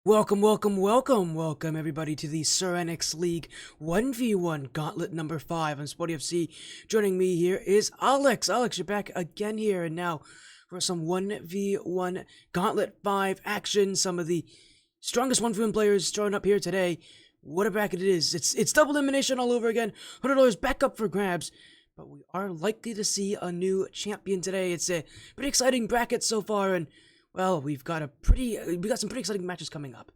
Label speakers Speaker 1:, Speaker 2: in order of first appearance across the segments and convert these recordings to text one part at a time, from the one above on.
Speaker 1: Welcome everybody to the Serenyx League 1v1 Gauntlet number 5 on Sporty FC. Joining me here is Alex. Alex, you're back again here, and now for some 1v1 Gauntlet 5 action. Some of the strongest 1v1 players showing up here today. What a bracket it is. It's double elimination all over again. $100 back up for grabs. But we are likely to see a new champion today. It's a pretty exciting bracket so far, and well, we got some pretty exciting matches coming up.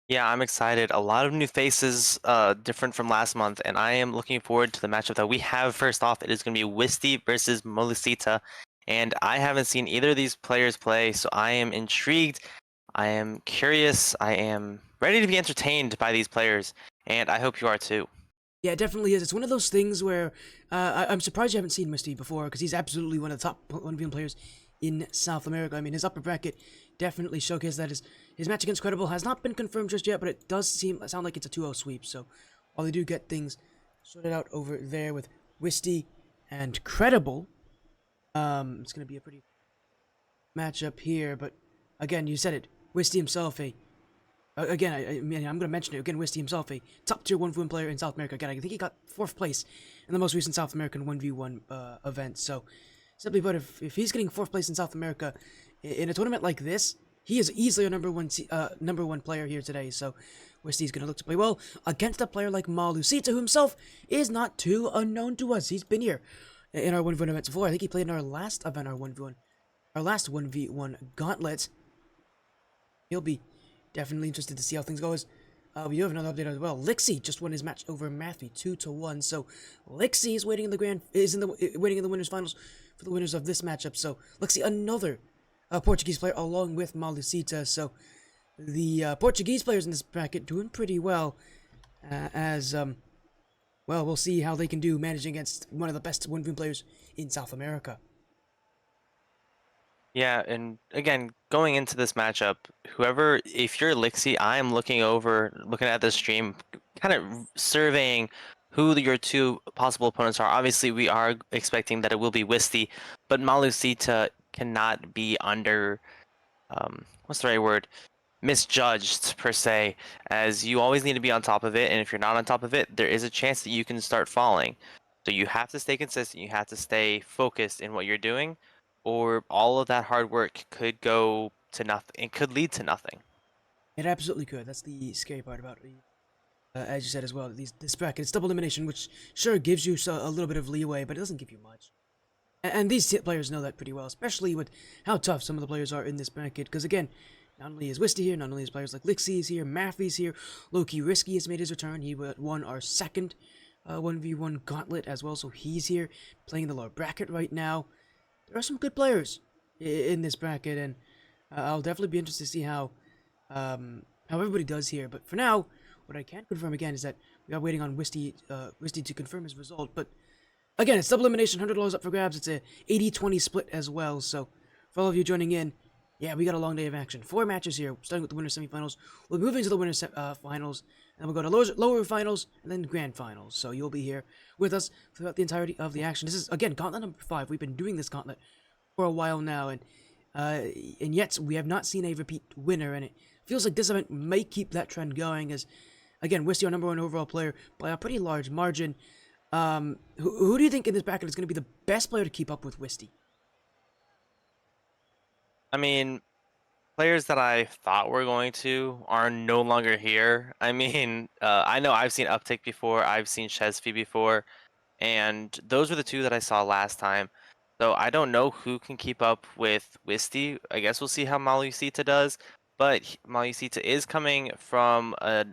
Speaker 2: Yeah, I'm excited. A lot of new faces, different from last month, and I am looking forward to the matchup that we have. First off, it is going to be Wisty versus Malucita, and I haven't seen either of these players play, so I am intrigued. I am curious. I am ready to be entertained by these players, and I hope you are too.
Speaker 1: Yeah, it definitely is. It's one of those things where I'm surprised you haven't seen Wisty before, because he's absolutely one of the top 1v1 players in South America. I mean, his upper bracket definitely showcased that his match against Credible has not been confirmed just yet, but it does sound like it's a 2-0 sweep. So while they do get things sorted out over there with Wisty and Credible, it's going to be a pretty matchup here. But again, you said it, Wisty himself, again, I mean, I'm going to mention it again, Wisty himself, a top tier 1v1 player in South America. Again, I think he got 4th place in the most recent South American 1v1 event. So simply put, if he's getting 4th place in South America in a tournament like this, he is easily a number one player here today. So Wisty's going to look to play well against a player like Malucita, who himself is not too unknown to us. He's been here in our 1v1 events before. I think he played in our last event, our last 1v1 Gauntlet. He'll be definitely interested to see how things go. We have another update as well. Lickse just won his match over Matthew 2-1. So Lickse is waiting in the winners finals for the winners of this matchup. So Lickse, another Portuguese player along with Malucita. So the Portuguese players in this bracket doing pretty well. Well, we'll see how they can do managing against one of the best 1v1 players in South America.
Speaker 2: Yeah, and again, going into this matchup, if you're Lickse, I am looking at the stream, kind of surveying who your two possible opponents are. Obviously, we are expecting that it will be Wisty, but Malucita cannot be under, what's the right word? Misjudged, per se, as you always need to be on top of it, and if you're not on top of it, there is a chance that you can start falling. So you have to stay consistent, you have to stay focused in what you're doing, or all of that hard work could go to nothing. It could lead to nothing.
Speaker 1: It absolutely could. That's the scary part about it. As you said as well, this bracket, it's double elimination, which sure gives you a little bit of leeway, but it doesn't give you much. And these players know that pretty well, especially with how tough some of the players are in this bracket. Because again, not only is Wisty here, not only is players like Lickse is here, Matthew's here, LowkeyRisky has made his return. He won our second 1v1 Gauntlet as well, so he's here playing in the lower bracket right now. There are some good players in this bracket, and I'll definitely be interested to see how everybody does here. But for now, what I can confirm again is that we are waiting on Wisty to confirm his result. But again, it's double elimination, $100 up for grabs. It's a 80-20 split as well. So for all of you joining in, yeah, we got a long day of action. 4 matches here, starting with the winners semifinals. We'll be moving to the winners finals, and we'll go to lower finals and then grand finals. So you'll be here with us throughout the entirety of the action. This is again Gauntlet number 5. We've been doing this Gauntlet for a while now, and yet we have not seen a repeat winner. And it feels like this event may keep that trend going. As again, Wisty, our number 1 overall player by a pretty large margin. Who do you think in this bracket is going to be the best player to keep up with Wisty?
Speaker 2: I mean, players that I thought were going to are no longer here. I mean, I know I've seen Uptick before, I've seen Chesfi before, and those were the 2 that I saw last time. So I don't know who can keep up with Wisty. I guess we'll see how Malucita does, but Malucita is coming from a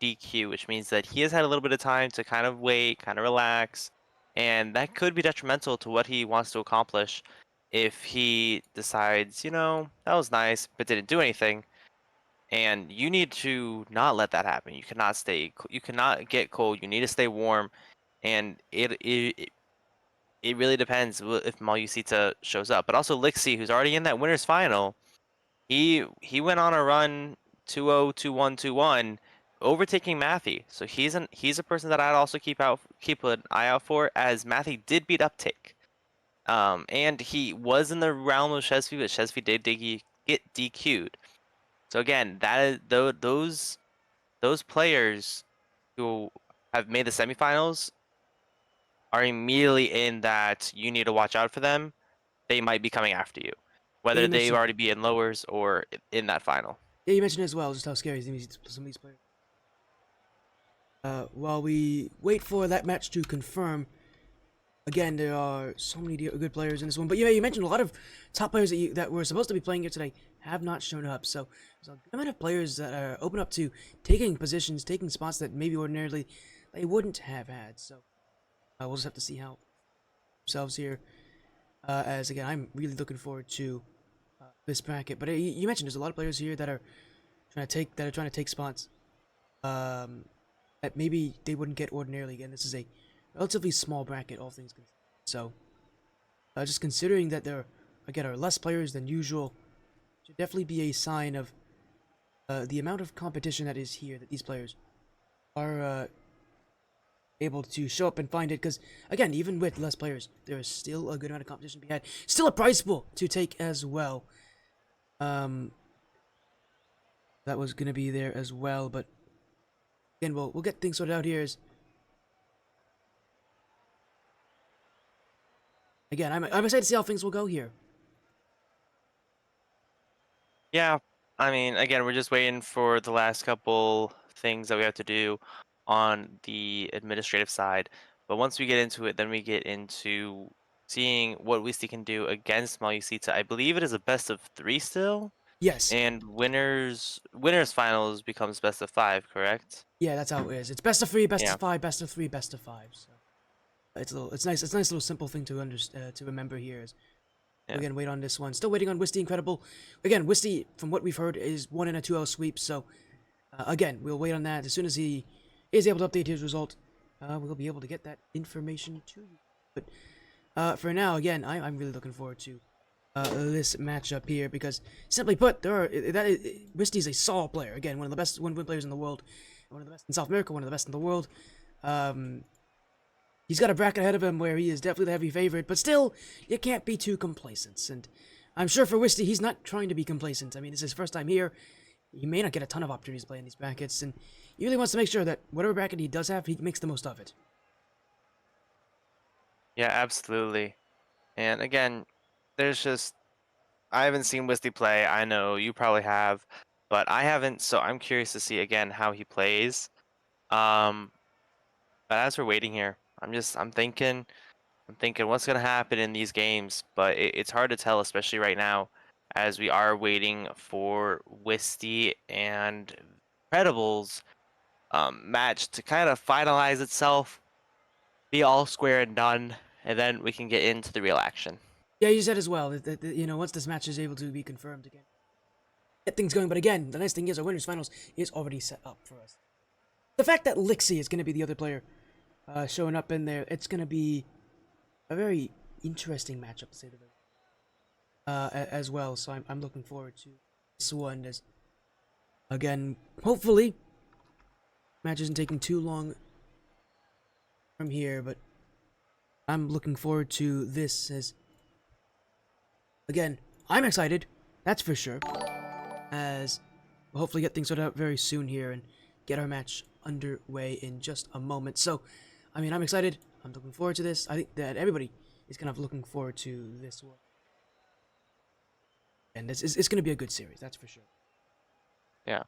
Speaker 2: DQ, which means that he has had a little bit of time to kind of wait, kind of relax, and that could be detrimental to what he wants to accomplish. If he decides, that was nice, but didn't do anything, and you need to not let that happen. You cannot get cold. You need to stay warm, and it really depends if Malucita shows up. But also Lickse, who's already in that winners final, he went on a run 2-0, 2-1, 2-1, overtaking Matthew. So he's a person that I'd also keep an eye out for, as Matthew did beat Uptake. And he was in the realm of Chesfi, but Chesfi did get DQ'd. So again, that is those players who have made the semifinals are immediately in that you need to watch out for them. They might be coming after you,
Speaker 1: Yeah,
Speaker 2: whether
Speaker 1: you
Speaker 2: they
Speaker 1: mentioned.
Speaker 2: already be in lowers or in that final.
Speaker 1: Yeah, you mentioned as well just how scary some of these players. While we wait for that match to confirm, again, there are so many good players in this one. But yeah, you mentioned a lot of top players that were supposed to be playing here today have not shown up. So there's a good amount of players that are open up to taking positions, taking spots that maybe ordinarily they wouldn't have had. So we'll just have to see how themselves here. As again, I'm really looking forward to this bracket. But you mentioned there's a lot of players here that are trying to take spots that maybe they wouldn't get ordinarily. Again, this is a relatively small bracket, all things considered. So just considering that there again are less players than usual, should definitely be a sign of the amount of competition that is here. That these players are able to show up and find it. Because again, even with less players, there is still a good amount of competition to be had. Still a prize pool to take as well. That was gonna be there as well, but again, we'll get things sorted out here. Again, I'm excited to see how things will go here.
Speaker 2: Yeah, I mean, again, we're just waiting for the last couple things that we have to do on the administrative side. But once we get into it, then we get into seeing what wisty can do against Malucita. I believe it is a best of 3 still,
Speaker 1: Yes,
Speaker 2: and winners finals becomes best of 5, correct?
Speaker 1: yeah, that's how it is. It's best of 3, best
Speaker 2: Yeah.
Speaker 1: of 5, best of 3, best of 5. So it's nice. It's a nice little simple thing to to remember here.
Speaker 2: Yeah.
Speaker 1: Again, wait on this one. Still waiting on Wisty Incredible. Again, Wisty, from what we've heard, is 1 in a 2-0 sweep. So again, we'll wait on that. As soon as he is able to update his result, we'll be able to get that information to you. But for now, again, I'm really looking forward to this matchup here because, simply put, Wisty is a solid player. Again, one of the best win players in the world, one of the best in South America, one of the best in the world. He's got a bracket ahead of him where he is definitely the heavy favorite, but still, you can't be too complacent. And I'm sure for Wisty, he's not trying to be complacent. I mean, it's his first time here. He may not get a ton of opportunities to play in these brackets, and he really wants to make sure that whatever bracket he does have, he makes the most of it.
Speaker 2: Yeah, absolutely. And again, there's just I haven't seen wisty play. I know you probably have, but I haven't, so I'm curious to see again how he plays. Um, but as we're waiting here, I'm thinking what's gonna happen in these games, but it's hard to tell, especially right now, as we are waiting for wisty and Credibles match to kind of finalize itself, be all square and done, and then we can get into the real action.
Speaker 1: Yeah, you said as well that once this match is able to be confirmed again, get things going. But again, the nice thing is our winners finals is already set up for us. The fact that Lickse is going to be the other player showing up in there, it's going to be a very interesting matchup to say the least. As well, so I'm looking forward to this one. As again, hopefully, match isn't taking too long from here, but I'm looking forward to this. As again, I'm excited, that's for sure. As we'll hopefully get things sorted out very soon here and get our match underway in just a moment. So, I mean, I'm excited. I'm looking forward to this. I think that everybody is kind of looking forward to this one. And it's going to be a good series, that's for sure.
Speaker 2: Yeah.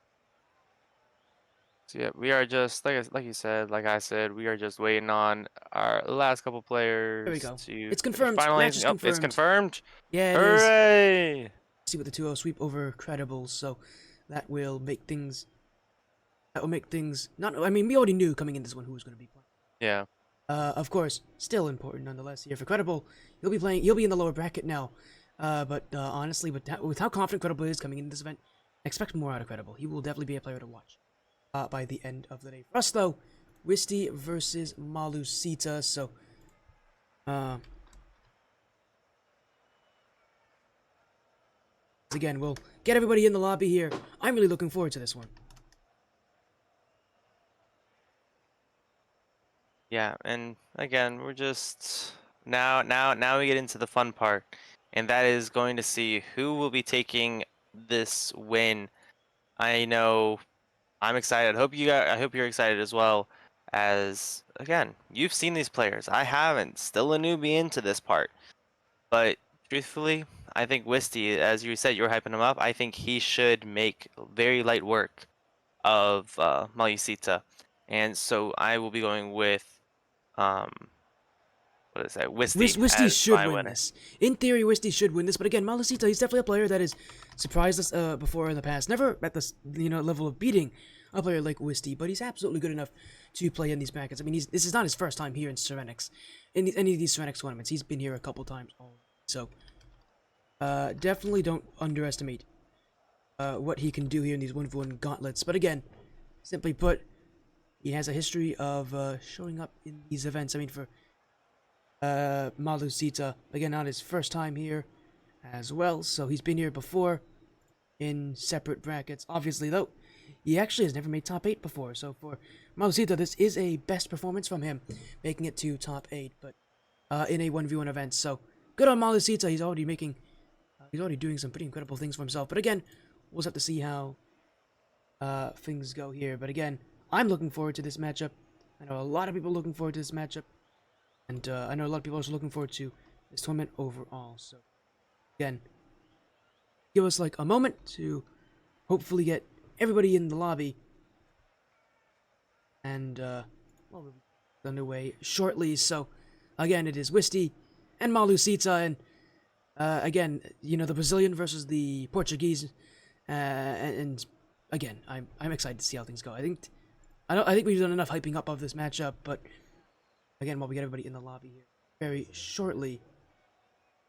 Speaker 2: So yeah, we are just like you said, like I said, we are just waiting on our last couple players
Speaker 1: There we go.
Speaker 2: to
Speaker 1: It's
Speaker 2: finish
Speaker 1: confirmed.
Speaker 2: finalizing.
Speaker 1: Match is
Speaker 2: Yep, it's
Speaker 1: confirmed.
Speaker 2: confirmed.
Speaker 1: Yeah, it is.
Speaker 2: Hooray!
Speaker 1: See with the 2-0 sweep over Credibles, so that will make things. Not. I mean, we already knew coming in this one who was going to be playing.
Speaker 2: Yeah.
Speaker 1: Of course, still important nonetheless here for Credible. He'll be playing. He'll be in the lower bracket now. But honestly, with how confident Credible is coming into this event, expect more out of Credible. He will definitely be a player to watch. By the end of the day. For us though, Wisty versus Malucita. So, again, we'll get everybody in the lobby here. I'm really looking forward to this one.
Speaker 2: Yeah, and again, we're just now we get into the fun part, and that is going to see who will be taking this win I know I'm excited. I hope you're excited as well. As again, you've seen these players. I haven't. Still a newbie into this part. But truthfully, I think Wisty, as you said, you're hyping him up. I think he should make very light work of Malucita. And so I will be going with um what is that? Wisty
Speaker 1: Wisty
Speaker 2: as
Speaker 1: should
Speaker 2: my
Speaker 1: win
Speaker 2: winner.
Speaker 1: this. In theory, Wisty should win this, but again, Malucita, he's definitely a player that has surprised us before in the past. Never at the level of beating a player like Wisty, but he's absolutely good enough to play in these brackets. I mean, this is not his first time here in Serenyx. In any of these Serenyx tournaments, he's been here a couple times already. So, definitely don't underestimate what he can do here in these 1v1 gauntlets. But again, simply put, he has a history of showing up in these events. I mean, for Malucita, again, not his first time here as well, so he's been here before in separate brackets. Obviously, though, he actually has never made top 8 before, so for Malucita, this is a best performance from him, making it to top 8, but in a 1v1 event, so good on Malucita. He's already doing some pretty incredible things for himself, but again, we'll just have to see how things go here. But again, I'm looking forward to this matchup. I know a lot of people are looking forward to this matchup. And I know a lot of people are also looking forward to this tournament overall. So, again, give us like a moment to hopefully get everybody in the lobby. And, well, we'll be underway shortly. So, again, it is Wisty and Malucita. And, again, the Brazilian versus the Portuguese. And again, I'm excited to see how things go. I think we've done enough hyping up of this matchup, but again, while we get everybody in the lobby here very shortly.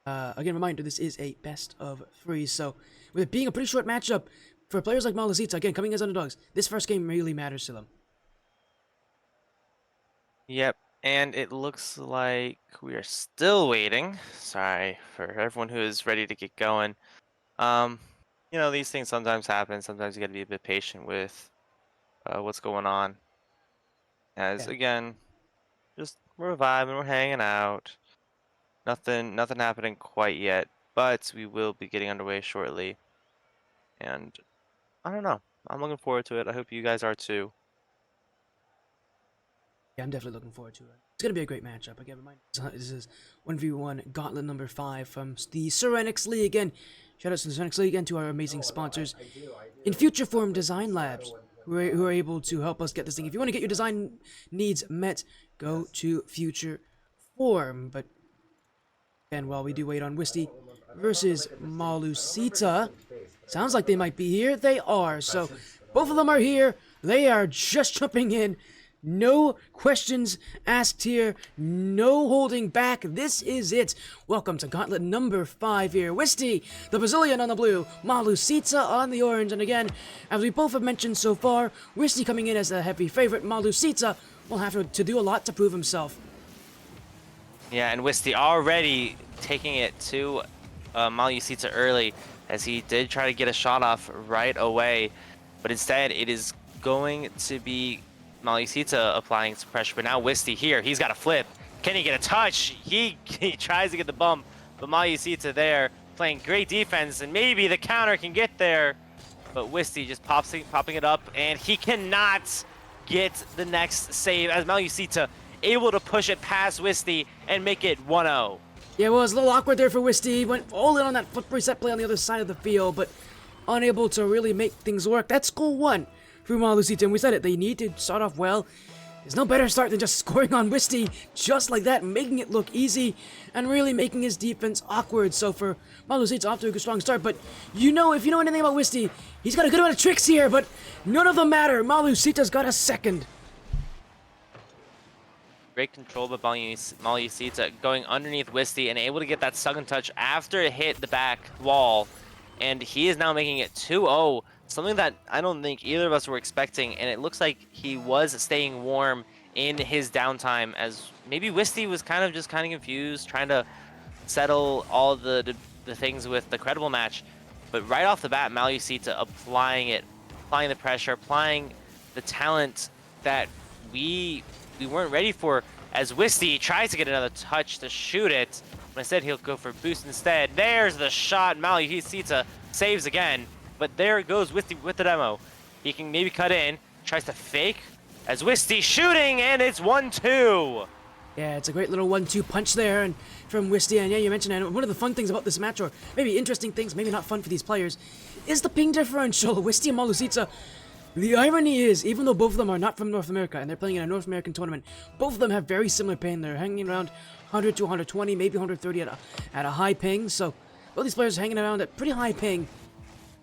Speaker 1: Again, reminder, this is a best of 3, so with it being a pretty short matchup, for players like Malucita, again, coming as underdogs, this first game really matters to them.
Speaker 2: Yep, and it looks like we are still waiting. Sorry for everyone who is ready to get going. These things sometimes happen. Sometimes you got to be a bit patient with what's going on. As again, just we're vibing, we're hanging out. Nothing happening quite yet, but we will be getting underway shortly. And I don't know. I'm looking forward to it. I hope you guys are too.
Speaker 1: Yeah, I'm definitely looking forward to it. It's going to be a great matchup. Again, reminder, this is 1v1 Gauntlet number 5 from the Serenyx League. Again, shout out to the Serenyx League and to our amazing sponsors in Future Form Design Labs, who are able to help us get this thing. If you want to get your design needs met, go to Future Form. But again, while we do wait on Wisty versus Malucita, sounds like they might be here. They are. So both of them are here. They are just jumping in. No questions asked here. No holding back. This is it. Welcome to Gauntlet number 5 here. Wisty, the Brazilian on the blue, Malucita on the orange. And again, as we both have mentioned so far, Wisty coming in as the heavy favorite. Malucita will have to do a lot to prove himself.
Speaker 2: Yeah, and Wisty already taking it to Malucita early, as he did try to get a shot off right away. But instead, it is going to be Malucita applying some pressure, but now Wisty here, he's got a flip. Can he get a touch? He tries to get the bump, but Malucita there playing great defense, and maybe the counter can get there. But Wisty just popping it up, and he cannot get the next save as Malucita able to push it past Wisty and make it 1-0.
Speaker 1: Yeah, well, it was a little awkward there for Wisty. Went all in on that flip reset play on the other side of the field, but unable to really make things work. That's goal 1. Through Malucita, and we said it, they need to start off well. There's no better start than just scoring on Wisty, just like that, making it look easy, and really making his defense awkward. So for Malucita, off to a good strong start, but if you know anything about Wisty, he's got a good amount of tricks here, but none of them matter. Malucita's got a second.
Speaker 2: Great control by Malucita, going underneath Wisty and able to get that second touch after it hit the back wall, and he is now making it 2-0. Something that I don't think either of us were expecting, and it looks like he was staying warm in his downtime, as maybe Wisty was kind of confused, trying to settle all the things with the credible match. But right off the bat, Malucita applying the pressure, applying the talent that we weren't ready for, as Wisty tries to get another touch to shoot it, but instead he'll go for boost instead. There's the shot. Malucita saves again. but there goes wisty with the demo. He can maybe cut in, tries to fake as wisty shooting, and it's 1-2.
Speaker 1: Yeah, it's a great little 1-2 punch there and from wisty. And yeah, you mentioned it. One of the fun things about this match, or maybe interesting things, maybe not fun for these players, is the ping differential. Wisty and Malucita. The irony is, even though both of them are not from North America and they're playing in a North American tournament, both of them have very similar ping. They're hanging around 100 to 120, maybe 130 at a high ping. So both these players are hanging around at pretty high ping,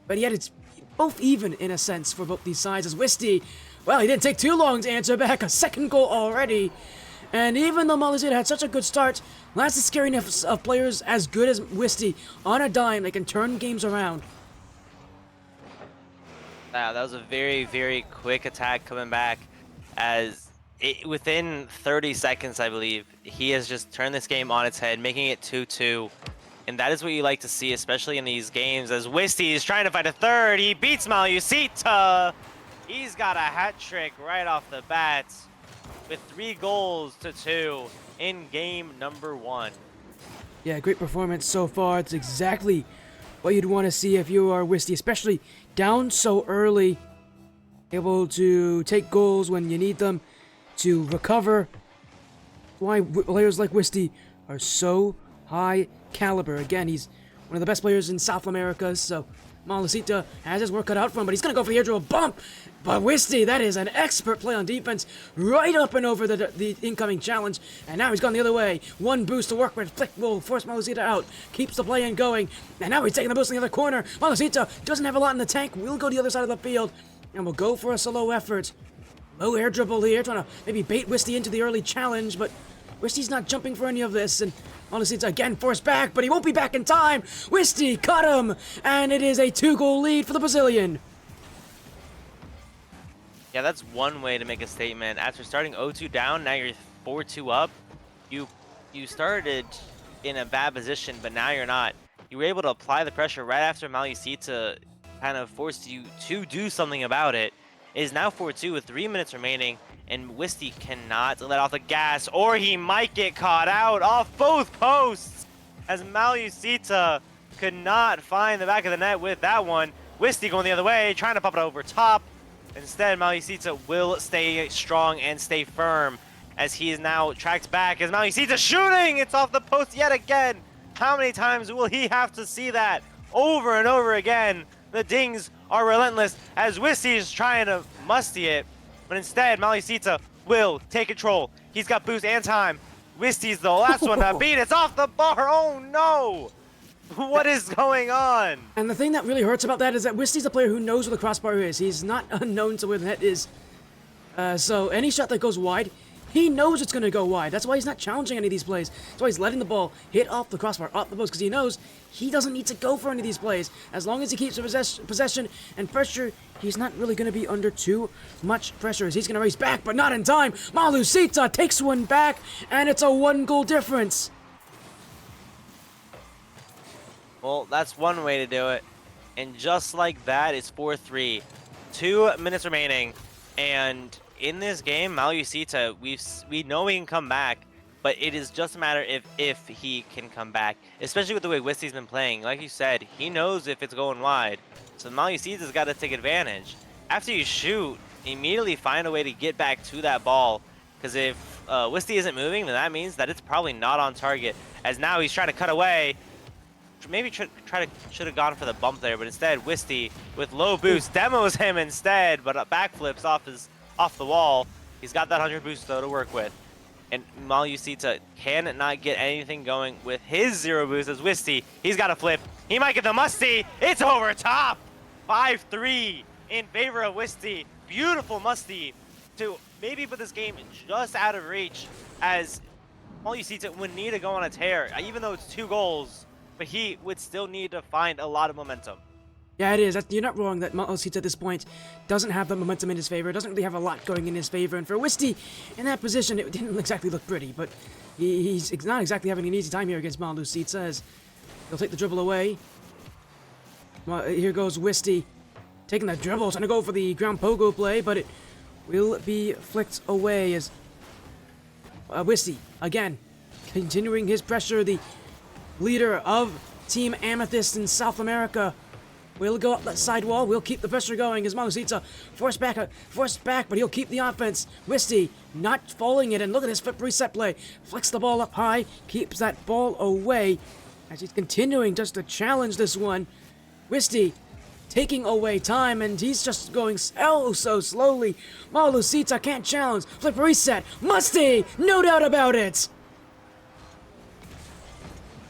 Speaker 1: but yet it's both even in a sense for both these sides. As wisty, well, he didn't take too long to answer back. A second goal already. And even though Malucita had such a good start, that's the scariness of players as good as wisty. On a dime, they can turn games around.
Speaker 2: Wow, that was a very, very quick attack coming back, as within 30 seconds, I believe, he has just turned this game on its head, making it 2-2. And that is what you like to see, especially in these games, as wisty is trying to find a third. He beats Malucita. He's got a hat trick right off the bat with 3 goals to 2 in game number 1.
Speaker 1: Yeah, great performance so far. It's exactly what you'd want to see if you are wisty, especially down so early, able to take goals when you need them, to recover. Why players like wisty are so high caliber. Again, he's one of the best players in South America, so Malucita has his work cut out for him, but he's going to go for the air dribble bump. But wisty, that is an expert play on defense, right up and over the incoming challenge, and now he's gone the other way. One boost to work with, flick will force Malucita out, keeps the play in going, and now he's taking the boost in the other corner. Malucita doesn't have a lot in the tank, will go to the other side of the field, and will go for a solo effort. Low air dribble here, trying to maybe bait wisty into the early challenge, but wisty's not jumping for any of this, and Malucita again forced back, but he won't be back in time. Wisty cut him, and it is a 2-goal lead for the Brazilian.
Speaker 2: Yeah, that's one way to make a statement. After starting 0-2 down, now you're 4-2 up. You started in a bad position, but now you're not. You were able to apply the pressure right after Malucita kind of forced you to do something about it. It is now 4-2 with 3 minutes remaining, and wisty cannot let off the gas, or he might get caught out off both posts, as Malucita could not find the back of the net with that one. Wisty going the other way, trying to pop it over top. Instead, Malucita will stay strong and stay firm, as he is now tracked back, as Malucita shooting! It's off the post yet again! How many times will he have to see that? Over and over again. The dings are relentless, as wisty is trying to musty it. But instead, Malucita will take control. He's got boost and time. Wisty's the last one to beat. It's off the bar. Oh no! What is going on?
Speaker 1: And the thing that really hurts about that is that wisty's a player who knows where the crossbar is. He's not unknown to where the net is. So any shot that goes wide, he knows it's going to go wide. That's why he's not challenging any of these plays. That's why he's letting the ball hit off the crossbar, off the post, because he knows he doesn't need to go for any of these plays. As long as he keeps possession and pressure, he's not really going to be under too much pressure, as he's going to race back, but not in time. Malucita takes one back, and it's a 1-goal difference.
Speaker 2: Well, that's one way to do it. And just like that, it's 4-3. 2 minutes remaining, and in this game, Malucita, we know he can come back, but it is just a matter if he can come back, especially with the way wisty's been playing. Like you said, he knows if it's going wide, so Malucita's got to take advantage. After you shoot, immediately find a way to get back to that ball, because if wisty isn't moving, then that means that it's probably not on target, as now he's trying to cut away. Maybe should have gone for the bump there, but instead wisty with low boost demos him instead, but backflips off the wall. He's got that 100 boost though to work with, and Malucita cannot get anything going with his 0 boost as wisty. He's got a flip. He might get the musty. It's over top. 5-3 in favor of wisty. Beautiful musty to maybe put this game just out of reach, as Malucita would need to go on a tear, even though it's 2 goals. But he would still need to find a lot of momentum.
Speaker 1: Yeah, it is. You're not wrong that Malucita at this point doesn't have the momentum in his favor. Doesn't really have a lot going in his favor. And for wisty, in that position, it didn't exactly look pretty. But he's not exactly having an easy time here against Malucita, as he'll take the dribble away. Here goes wisty, taking the dribble, trying to go for the ground pogo play, but it will be flicked away as wisty, again, continuing his pressure. The leader of Team Amethyst in South America We'll go up that side wall. We'll keep the pressure going as Malucita forced back, but he'll keep the offense. Wisty not falling it, and look at his flip reset play. Flicks the ball up high, keeps that ball away as he's continuing just to challenge this one. Wisty taking away time, and he's just going so slowly. Malucita can't challenge. Flip reset. Musty! No doubt about it!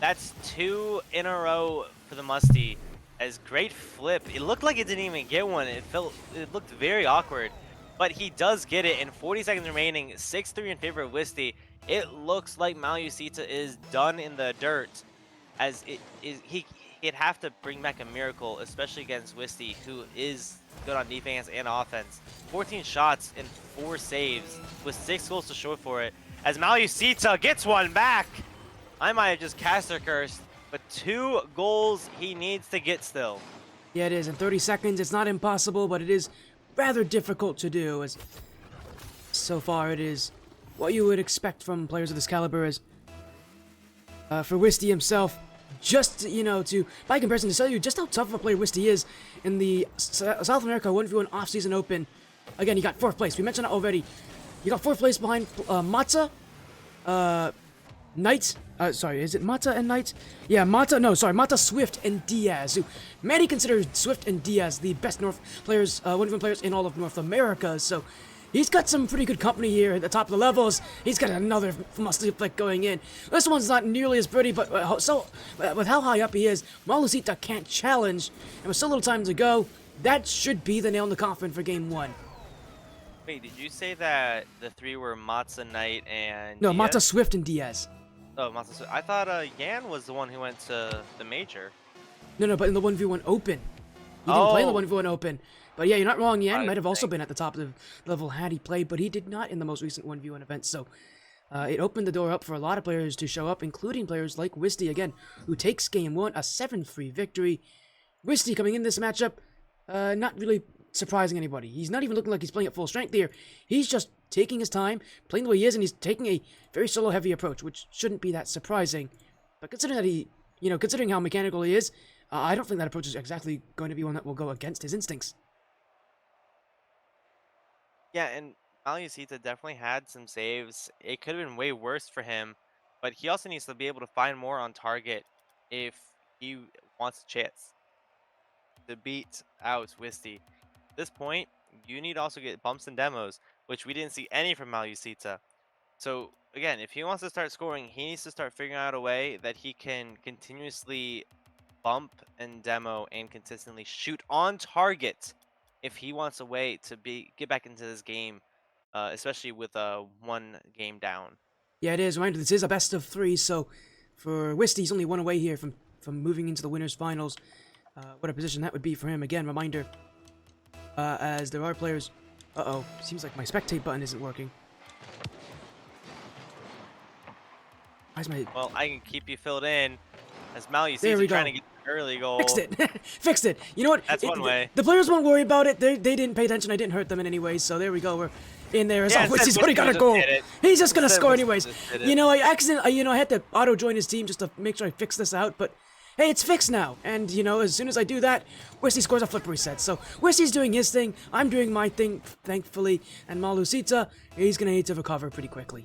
Speaker 2: That's 2 in a row for the Musty. As great flip. It looked like it didn't even get one. It looked very awkward. But he does get it in 40 seconds remaining. 6-3 in favor of Wisty. It looks like Malucita is done in the dirt. As he'd have to bring back a miracle, especially against Wisty, who is good on defense and offense. 14 shots and 4 saves with 6 goals to show for it. As Malucita gets one back. I might have just caster cursed. But 2 goals he needs to get still.
Speaker 1: Yeah, it is. In 30 seconds, it's not impossible, but it is rather difficult to do, as so far it is what you would expect from players of this caliber. As for Wisty himself, just, you know, by comparison, to tell you just how tough of a player Wisty is in the South America 1v1 off-season open. Again, he got 4th place. We mentioned that already. He got 4th place behind Mata, Knight. Sorry, is it Mata and Knight? Yeah, Mata, Swift, and Diaz. Who many consider Swift and Diaz the best 1v1 players in all of North America. So he's got some pretty good company here at the top of the levels. He's got another musty flick going in. This one's not nearly as pretty, but with how high up he is, Malucita can't challenge. And with so little time to go, that should be the nail in the coffin for game 1.
Speaker 2: Wait, did you say that the 3 were Mata, Knight, and
Speaker 1: No,
Speaker 2: Diaz?
Speaker 1: Mata, Swift, and Diaz.
Speaker 2: Oh, Mata Swift. I thought Yan was the one who went to the major.
Speaker 1: No, but in the 1v1 open. He didn't play in the 1v1 open. But yeah, you're not wrong. Yan might have also been at the top of the level had he played, but he did not in the most recent 1v1 event. So it opened the door up for a lot of players to show up, including players like Wisty, again, who takes game 1, a 7-3 victory. Wisty coming in this matchup, not really surprising anybody. He's not even looking like he's playing at full strength here. He's just taking his time, playing the way he is, and he's taking a very solo-heavy approach, which shouldn't be that surprising. But considering that considering how mechanical he is, I don't think that approach is exactly going to be one that will go against his instincts.
Speaker 2: Yeah, and Malucita definitely had some saves. It could have been way worse for him, but he also needs to be able to find more on target if he wants a chance to beat out Wisty. At this point, you need to also get bumps and demos, which we didn't see any from Malucita. So again, if he wants to start scoring, he needs to start figuring out a way that he can continuously bump and demo and consistently shoot on target if he wants a way to get back into this game, especially with 1 game down.
Speaker 1: Yeah, it is. Reminder, this is a best of 3, so for Wisty, he's only 1 away here from moving into the winners finals. What a position that would be for him. Again, reminder, as there are players... seems like my spectate button isn't working.
Speaker 2: Well, I can keep you filled in as Malucita trying to get an early goal.
Speaker 1: Fixed it. Fixed it. You know what?
Speaker 2: That's one way.
Speaker 1: The players won't worry about it. They didn't pay attention. I didn't hurt them in any way. So there we go. We're in there. As always, he's already got a goal. He's just gonna score anyways. You know, I had to auto join his team just to make sure I fix this out. But hey, it's fixed now. And you know, as soon as I do that, Wisty scores a flip reset. So Wisty's doing his thing. I'm doing my thing, thankfully. And Malucita, he's gonna need to recover pretty quickly.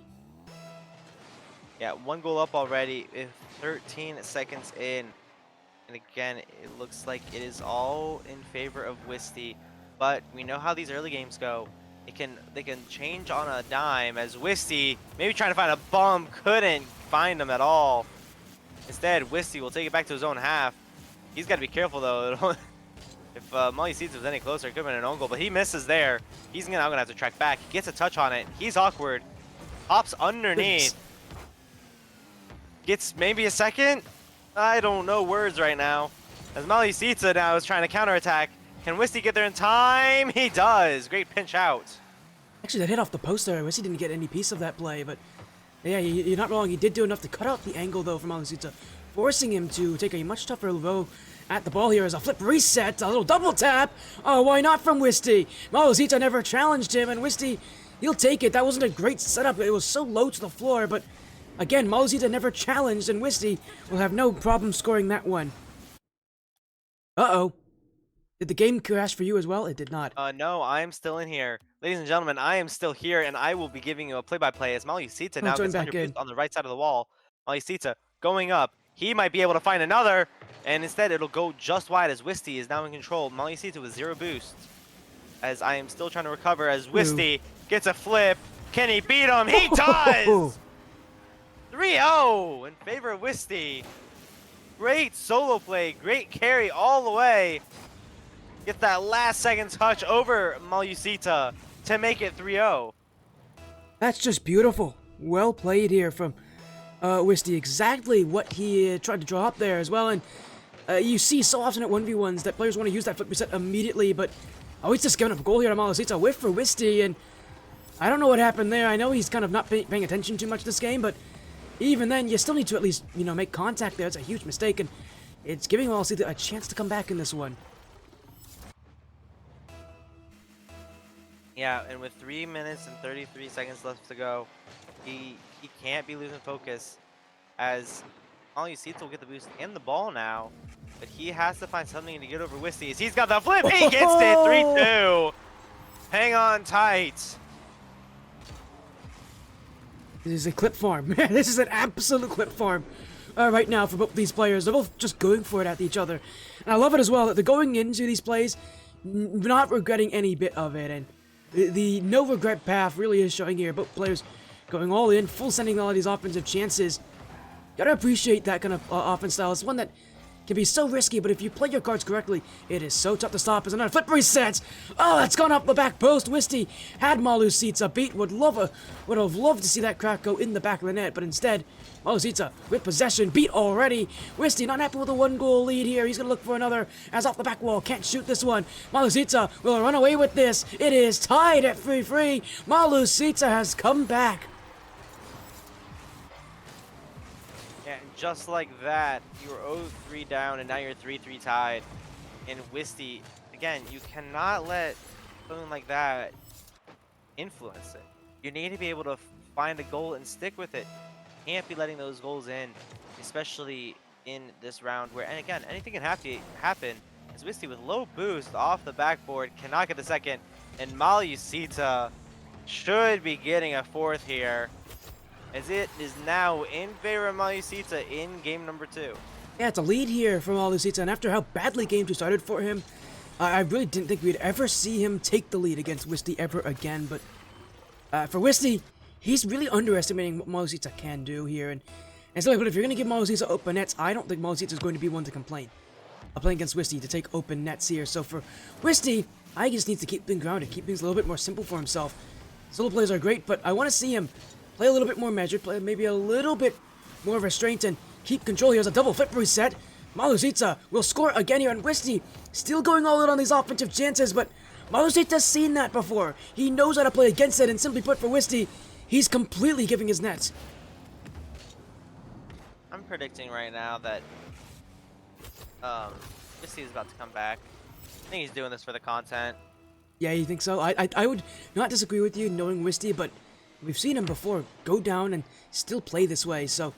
Speaker 2: Yeah, 1 goal up already with 13 seconds in. And again, it looks like it is all in favor of Wisty. But we know how these early games go. They can change on a dime as Wisty, maybe trying to find a bump, couldn't find him at all. Instead, Wisty will take it back to his own half. He's got to be careful though. If Malucita was any closer, it could have been an own goal, but he misses there. He's now going to have to track back. He gets a touch on it. He's awkward. Hops underneath. Gets maybe a second? I don't know words right now. As Malucita now is trying to counterattack. Can Wisty get there in time? He does. Great pinch out.
Speaker 1: Actually, that hit off the post there. Wisty didn't get any piece of that play, but yeah, you're not wrong. He did do enough to cut out the angle, though, from Malucita, forcing him to take a much tougher row at the ball here as a flip reset, a little double tap. Oh, why not from Wisty? Malucita never challenged him, and Wisty, he'll take it. That wasn't a great setup. It was so low to the floor, but again, Malucita never challenged, and Wisty will have no problem scoring that one. Uh-oh. Did the game crash for you as well? It did not.
Speaker 2: No, I am still in here. Ladies and gentlemen, I am still here, and I will be giving you a play-by-play as Malucita now
Speaker 1: Join
Speaker 2: gets
Speaker 1: back in.
Speaker 2: underboost on the right side of the wall. Malucita going up. He might be able to find another, and instead it'll go just wide as Wisty is now in control. Malucita with 0 boost. As I am still trying to recover as Wisty gets a flip. Can he beat him? He does! 3-0 in favor of Wisty. Great solo play, great carry all the way. Get that last second touch over Malucita to make it 3-0.
Speaker 1: That's just beautiful. Well played here from Wisty. Exactly what he tried to draw up there as well. And you see so often at 1v1s that players want to use that flip reset immediately, but he's just giving up a goal here to Malucita. Whiff for Wisty, and I don't know what happened there. I know he's kind of not paying attention too much this game, but even then, you still need to at least, make contact there. It's a huge mistake, and it's giving Malucita a chance to come back in this one.
Speaker 2: Yeah, and with 3 minutes and 33 seconds left to go, he can't be losing focus as Malucita will get the boost and the ball now, but he has to find something to get over Wisty. He's got the flip, he gets it, 3-2. Hang on tight.
Speaker 1: This is a clip farm. This is an absolute clip farm right now for both these players. They're both just going for it at each other. And I love it as well that they're going into these plays not regretting any bit of it. And the no regret path really is showing here. Both players going all in, full sending all of these offensive chances. Gotta appreciate that kind of offense style. It's one that can be so risky, but if you play your cards correctly, it is so tough to stop. As another flip resets. Oh, that's gone up the back post. Wisty had Malucita beat. Would have loved to see that crack go in the back of the net, but instead, Malucita with possession beat already. Wisty not happy with a 1-goal lead here. He's gonna look for another. As off the back wall, can't shoot this one. Malucita will run away with this. It is tied at 3-3. Malucita has come back.
Speaker 2: And just like that, you were 0-3 down, and now you're 3-3 tied. And Wisty, again, you cannot let something like that influence it. You need to be able to find a goal and stick with it. You can't be letting those goals in, especially in this round where, and again, anything can happen. As Wisty with low boost off the backboard cannot get the second, and Malucita should be getting a fourth here, as it is now in favor of Malucita in game number 2.
Speaker 1: Yeah, it's a lead here from Malucita, and after how badly game 2 started for him, I really didn't think we'd ever see him take the lead against Wisty ever again, but for Wisty, he's really underestimating what Malucita can do here, and so, but if you're going to give Malucita open nets, I don't think Malucita is going to be one to complain. Playing against Wisty to take open nets here, so for Wisty, I just need to keep things grounded, keep things a little bit more simple for himself. Solo plays are great, but I want to see him play a little bit more measured, play maybe a little bit more restraint, and keep control. Here's a double flip reset. Malucita will score again here, and Wisty still going all in on these offensive chances, but Malucita's seen that before. He knows how to play against it, and simply put, for Wisty, he's completely giving his nets.
Speaker 2: I'm predicting right now that Wisty is about to come back. I think he's doing this for the content.
Speaker 1: Yeah, you think so? I would not disagree with you knowing Wisty, but we've seen him before go down and still play this way, so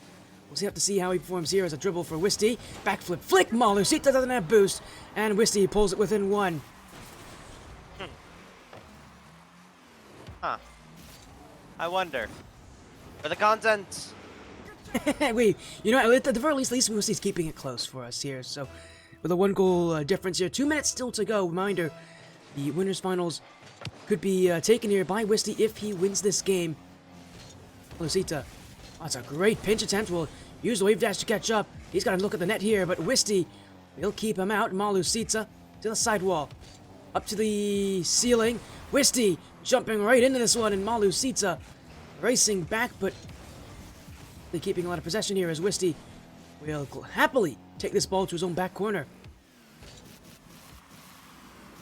Speaker 1: we'll have to see how he performs here as a dribble for Wisty. Backflip flick, Malucita doesn't have boost, and Wisty pulls it within 1.
Speaker 2: Huh. I wonder. For the content.
Speaker 1: Wait, at the very least Wisty's keeping it close for us here, so with a 1-goal difference here. 2 minutes still to go. Reminder, the winners finals could be taken here by Wisty if he wins this game. Malucita, that's a great pinch attempt. Will use the wave dash to catch up. He's got to look at the net here, but Wisty will keep him out. Malucita to the sidewall, up to the ceiling. Wisty jumping right into this one, and Malucita racing back, but they're keeping a lot of possession here as Wisty will happily take this ball to his own back corner.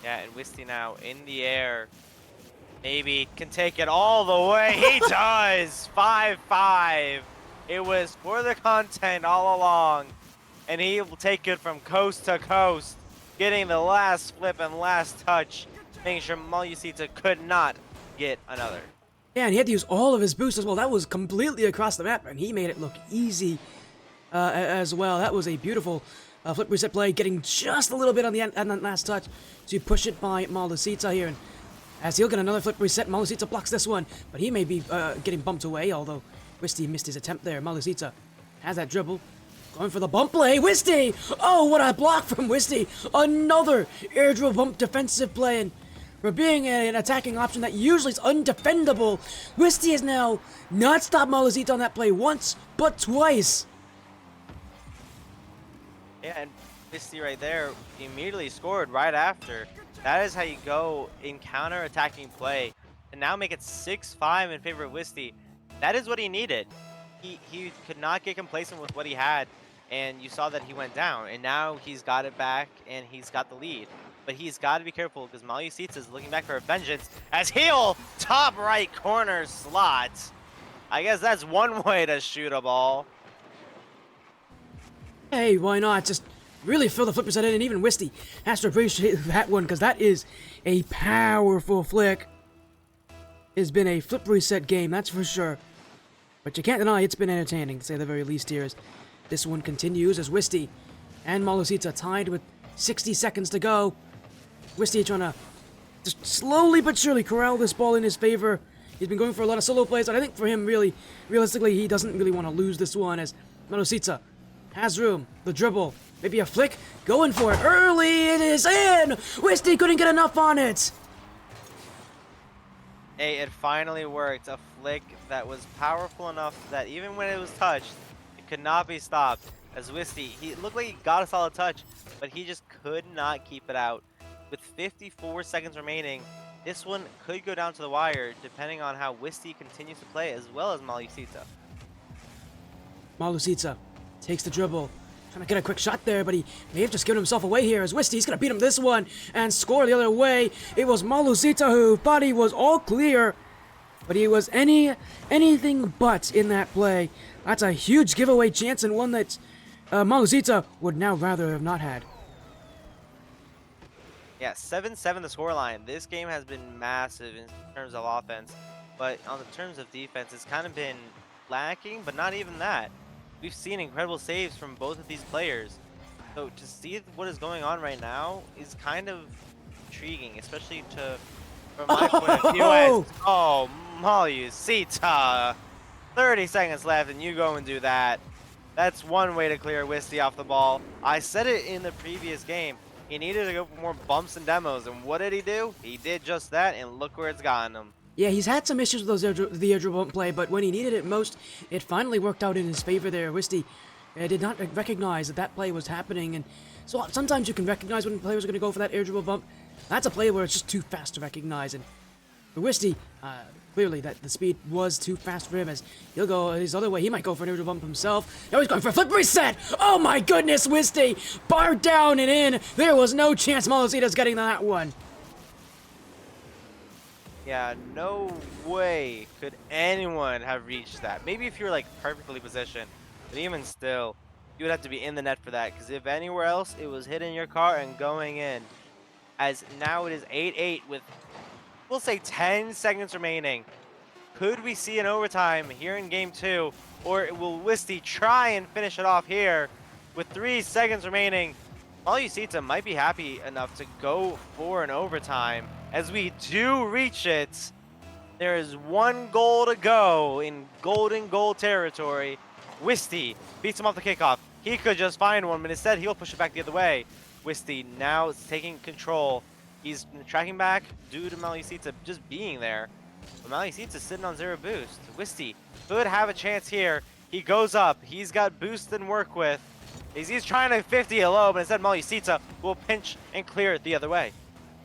Speaker 2: Yeah, and Wisty now in the air. Maybe can take it all the way. He does! 5-5. It was for the content all along. And he will take it from coast to coast, getting the last flip and last touch, making sure Malucita could not get another.
Speaker 1: Yeah, and he had to use all of his boost as well. That was completely across the map, and he made it look easy as well. That was a beautiful flip reset play, getting just a little bit on the end, on that last touch to push it by Malucita here. And as he'll get another flip reset, Malucita blocks this one, but he may be getting bumped away, although wisty missed his attempt there. Malucita has that dribble, going for the bump play. wisty! Oh, what a block from wisty! Another air dribble bump defensive play, and for being an attacking option that usually is undefendable, wisty has now not stopped Malucita on that play once, but twice.
Speaker 2: Yeah, and wisty right there immediately scored right after. That is how you go in counter-attacking play, and now make it 6-5 in favor of wisty. That is what he needed. He could not get complacent with what he had, and you saw that he went down, and now he's got it back, and he's got the lead. But he's got to be careful, because Malucita is looking back for a vengeance, as he'll top right corner slot. I guess that's one way to shoot a ball.
Speaker 1: Hey, why not? Just really fill the flip reset in, and even wisty has to appreciate that one, because that is a powerful flick. It's been a flip reset game, that's for sure. But you can't deny it's been entertaining, to say the very least here, as this one continues as wisty and Malucita tied with 60 seconds to go. wisty trying to just slowly but surely corral this ball in his favor. He's been going for a lot of solo plays, and I think for him, really, realistically, he doesn't really want to lose this one, as Malucita has room, the dribble, maybe a flick, going for it early, it is in! wisty couldn't get enough on it!
Speaker 2: Hey, it finally worked. A flick that was powerful enough that even when it was touched, it could not be stopped. As wisty, he looked like he got a solid touch, but he just could not keep it out. With 54 seconds remaining, this one could go down to the wire, depending on how wisty continues to play, as well as Malucita.
Speaker 1: Malucita takes the dribble, trying to get a quick shot there, but he may have just given himself away here, as wisty, he's going to beat him this one and score the other way. It was Malucita who thought he was all clear, but he was anything but in that play. That's a huge giveaway chance, and one that Malucita would now rather have not had.
Speaker 2: Yeah, 7-7 the scoreline. This game has been massive in terms of offense, but on the terms of defense, it's kind of been lacking, but not even that. We've seen incredible saves from both of these players. So to see what is going on right now is kind of intriguing, especially from my point of view. Oh, Malucita! 30 seconds left, and you go and do that. That's one way to clear wisty off the ball. I said it in the previous game. He needed to go for more bumps and demos, and what did he do? He did just that, and look where it's gotten him.
Speaker 1: Yeah, he's had some issues with the air dribble play, but when he needed it most, it finally worked out in his favor there. wisty did not recognize that play was happening, and so sometimes you can recognize when players are going to go for that air dribble bump. That's a play where it's just too fast to recognize, and for wisty, clearly that the speed was too fast for him, as he'll go his other way. He might go for an air dribble bump himself. Now he's going for a flip reset! Oh my goodness, wisty! Barred down and in! There was no chance Malucita's getting that one.
Speaker 2: Yeah, no way could anyone have reached that. Maybe if you were like perfectly positioned, but even still, you would have to be in the net for that, because if anywhere else, it was hitting your car and going in. As now it is 8-8 with, we'll say, 10 seconds remaining. Could we see an overtime here in game 2, or will wisty try and finish it off here with 3 seconds remaining? Malucita might be happy enough to go for an overtime. As we do reach it, there is 1 goal to go in golden goal territory. wisty beats him off the kickoff. He could just find one, but instead he'll push it back the other way. wisty now is taking control. He's tracking back due to Malucita just being there. But Malucita's sitting on 0 boost. wisty could have a chance here. He goes up. He's got boost and work with. He's trying to 50 a low, but instead Malucita will pinch and clear it the other way.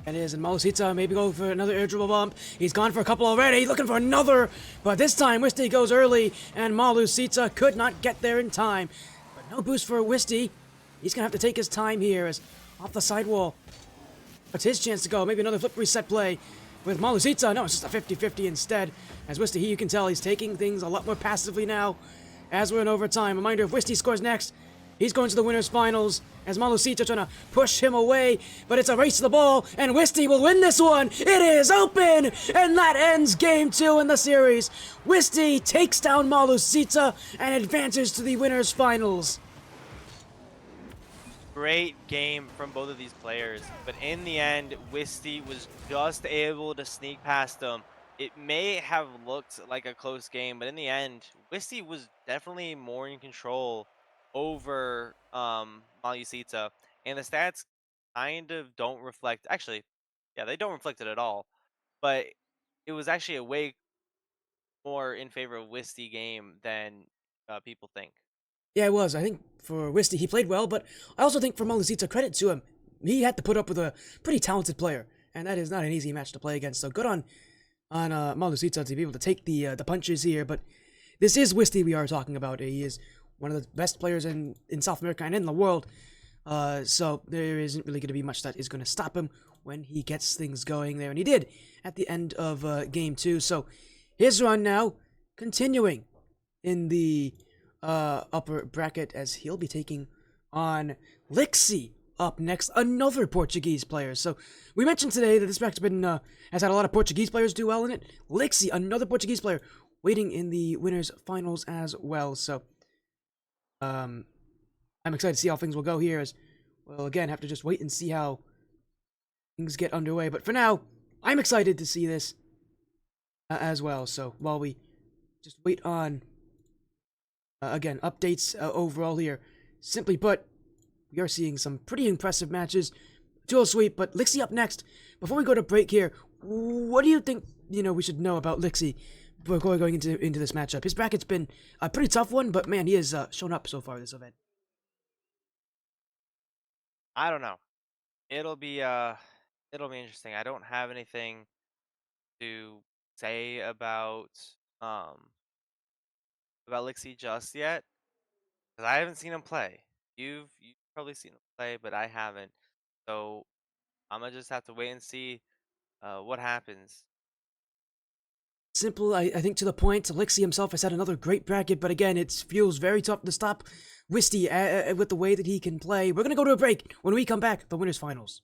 Speaker 1: It is, and Malucita maybe go for another air dribble bump. He's gone for a couple already, looking for another, but this time wisty goes early, and Malucita could not get there in time. But no boost for wisty. He's gonna have to take his time here, as off the sidewall. It's his chance to go. Maybe another flip reset play with Malucita. No, it's just a 50-50 instead. As wisty, you can tell he's taking things a lot more passively now, as we're in overtime. Reminder, if wisty scores next, he's going to the winners finals, as Malucita trying to push him away, but it's a race to the ball, and wisty will win this one. It is open, and that ends game 2 in the series. wisty takes down Malucita and advances to the winners finals.
Speaker 2: Great game from both of these players, but in the end, wisty was just able to sneak past them. It may have looked like a close game, but in the end, wisty was definitely more in control over Malucita, and the stats kind of don't reflect. Actually, yeah, they don't reflect it at all. But it was actually a way more in favor of wisty game than people think.
Speaker 1: Yeah, it was. I think for Wisty, he played well, but I also think for Malucita, credit to him, he had to put up with a pretty talented player, and that is not an easy match to play against. So good on Malucita to be able to take the punches here. But this is Wisty we are talking about. He is one of the best players in South America and in the world. So there isn't really going to be much that is going to stop him when he gets things going there, and he did at the end of game 2. So his run now continuing in the upper bracket as he'll be taking on Lickse up next, another Portuguese player. So we mentioned today that this bracket's been has had a lot of Portuguese players do well in it. Lickse, another Portuguese player, waiting in the winners finals as well. So I'm excited to see how things will go here. As well, again, have to just wait and see how things get underway. But for now, I'm excited to see this as well. So while we just wait on again, updates overall here. Simply put, we are seeing some pretty impressive matches. Dual sweep, but Lickse up next. Before we go to break here, what do you think, we should know about Lickse before going into this matchup? His bracket's been a pretty tough one, but man, he has shown up so far this event.
Speaker 2: I don't know. It'll be it'll be interesting. I don't have anything to say um about Lickse just yet because I haven't seen him play. You've probably seen him play, but I haven't. So I'm gonna just have to wait and see what happens.
Speaker 1: Simple, I think to the point. Lickse himself has had another great bracket, but again, it feels very tough to stop Wisty with the way that he can play. We're going to go to a break. When we come back, the winners finals.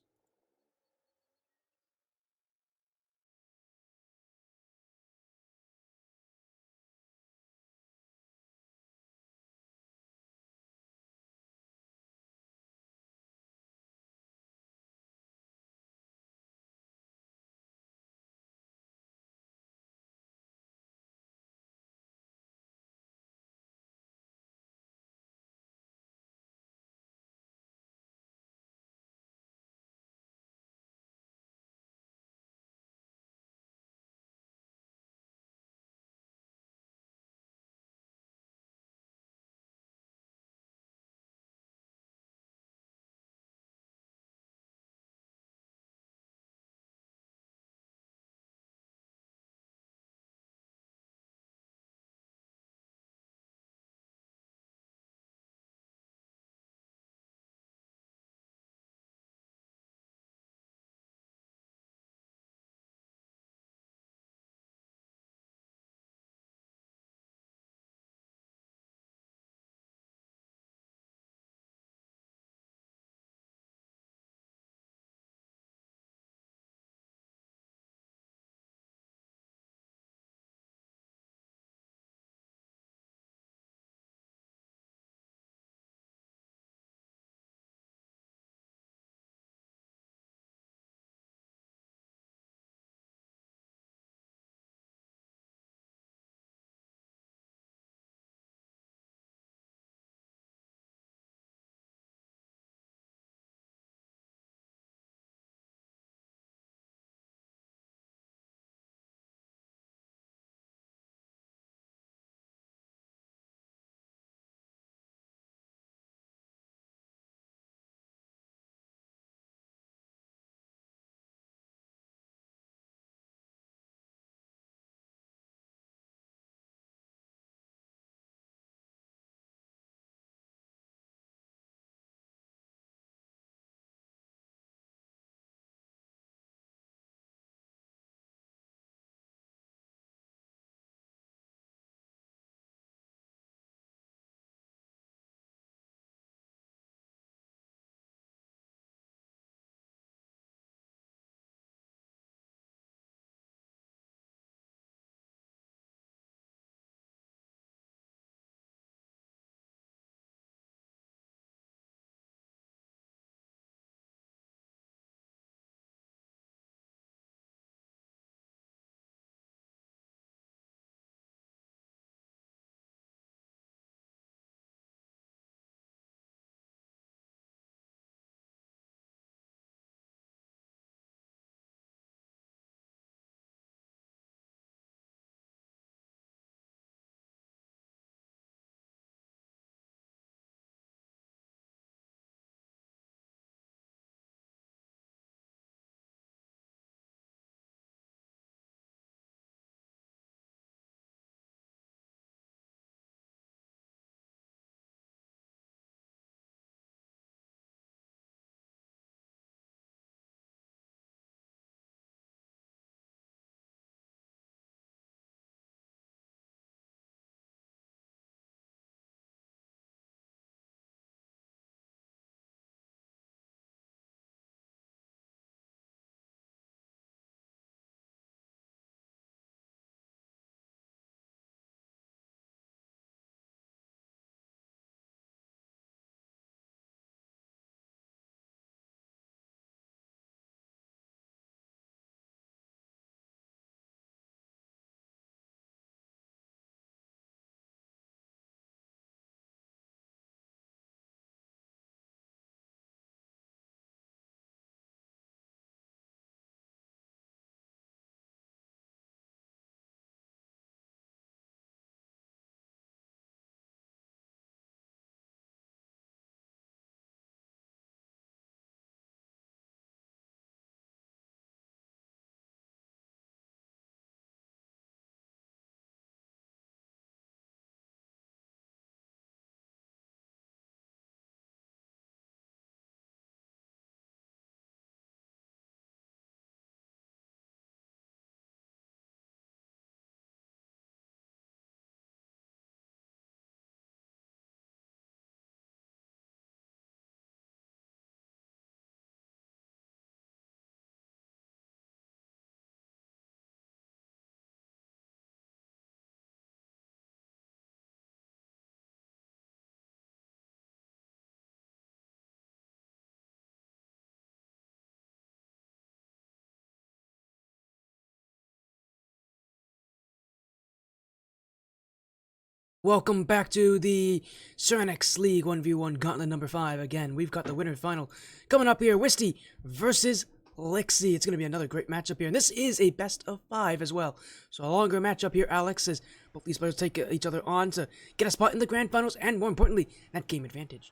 Speaker 1: Welcome back to the Serenyx League 1v1 Gauntlet number 5. Again, we've got the winner final coming up here. Wisty versus Lickse. It's going to be another great matchup here. And this is a best of 5 as well. So a longer matchup here, Alex, as both these players take each other on to get a spot in the grand finals and, more importantly, that game advantage.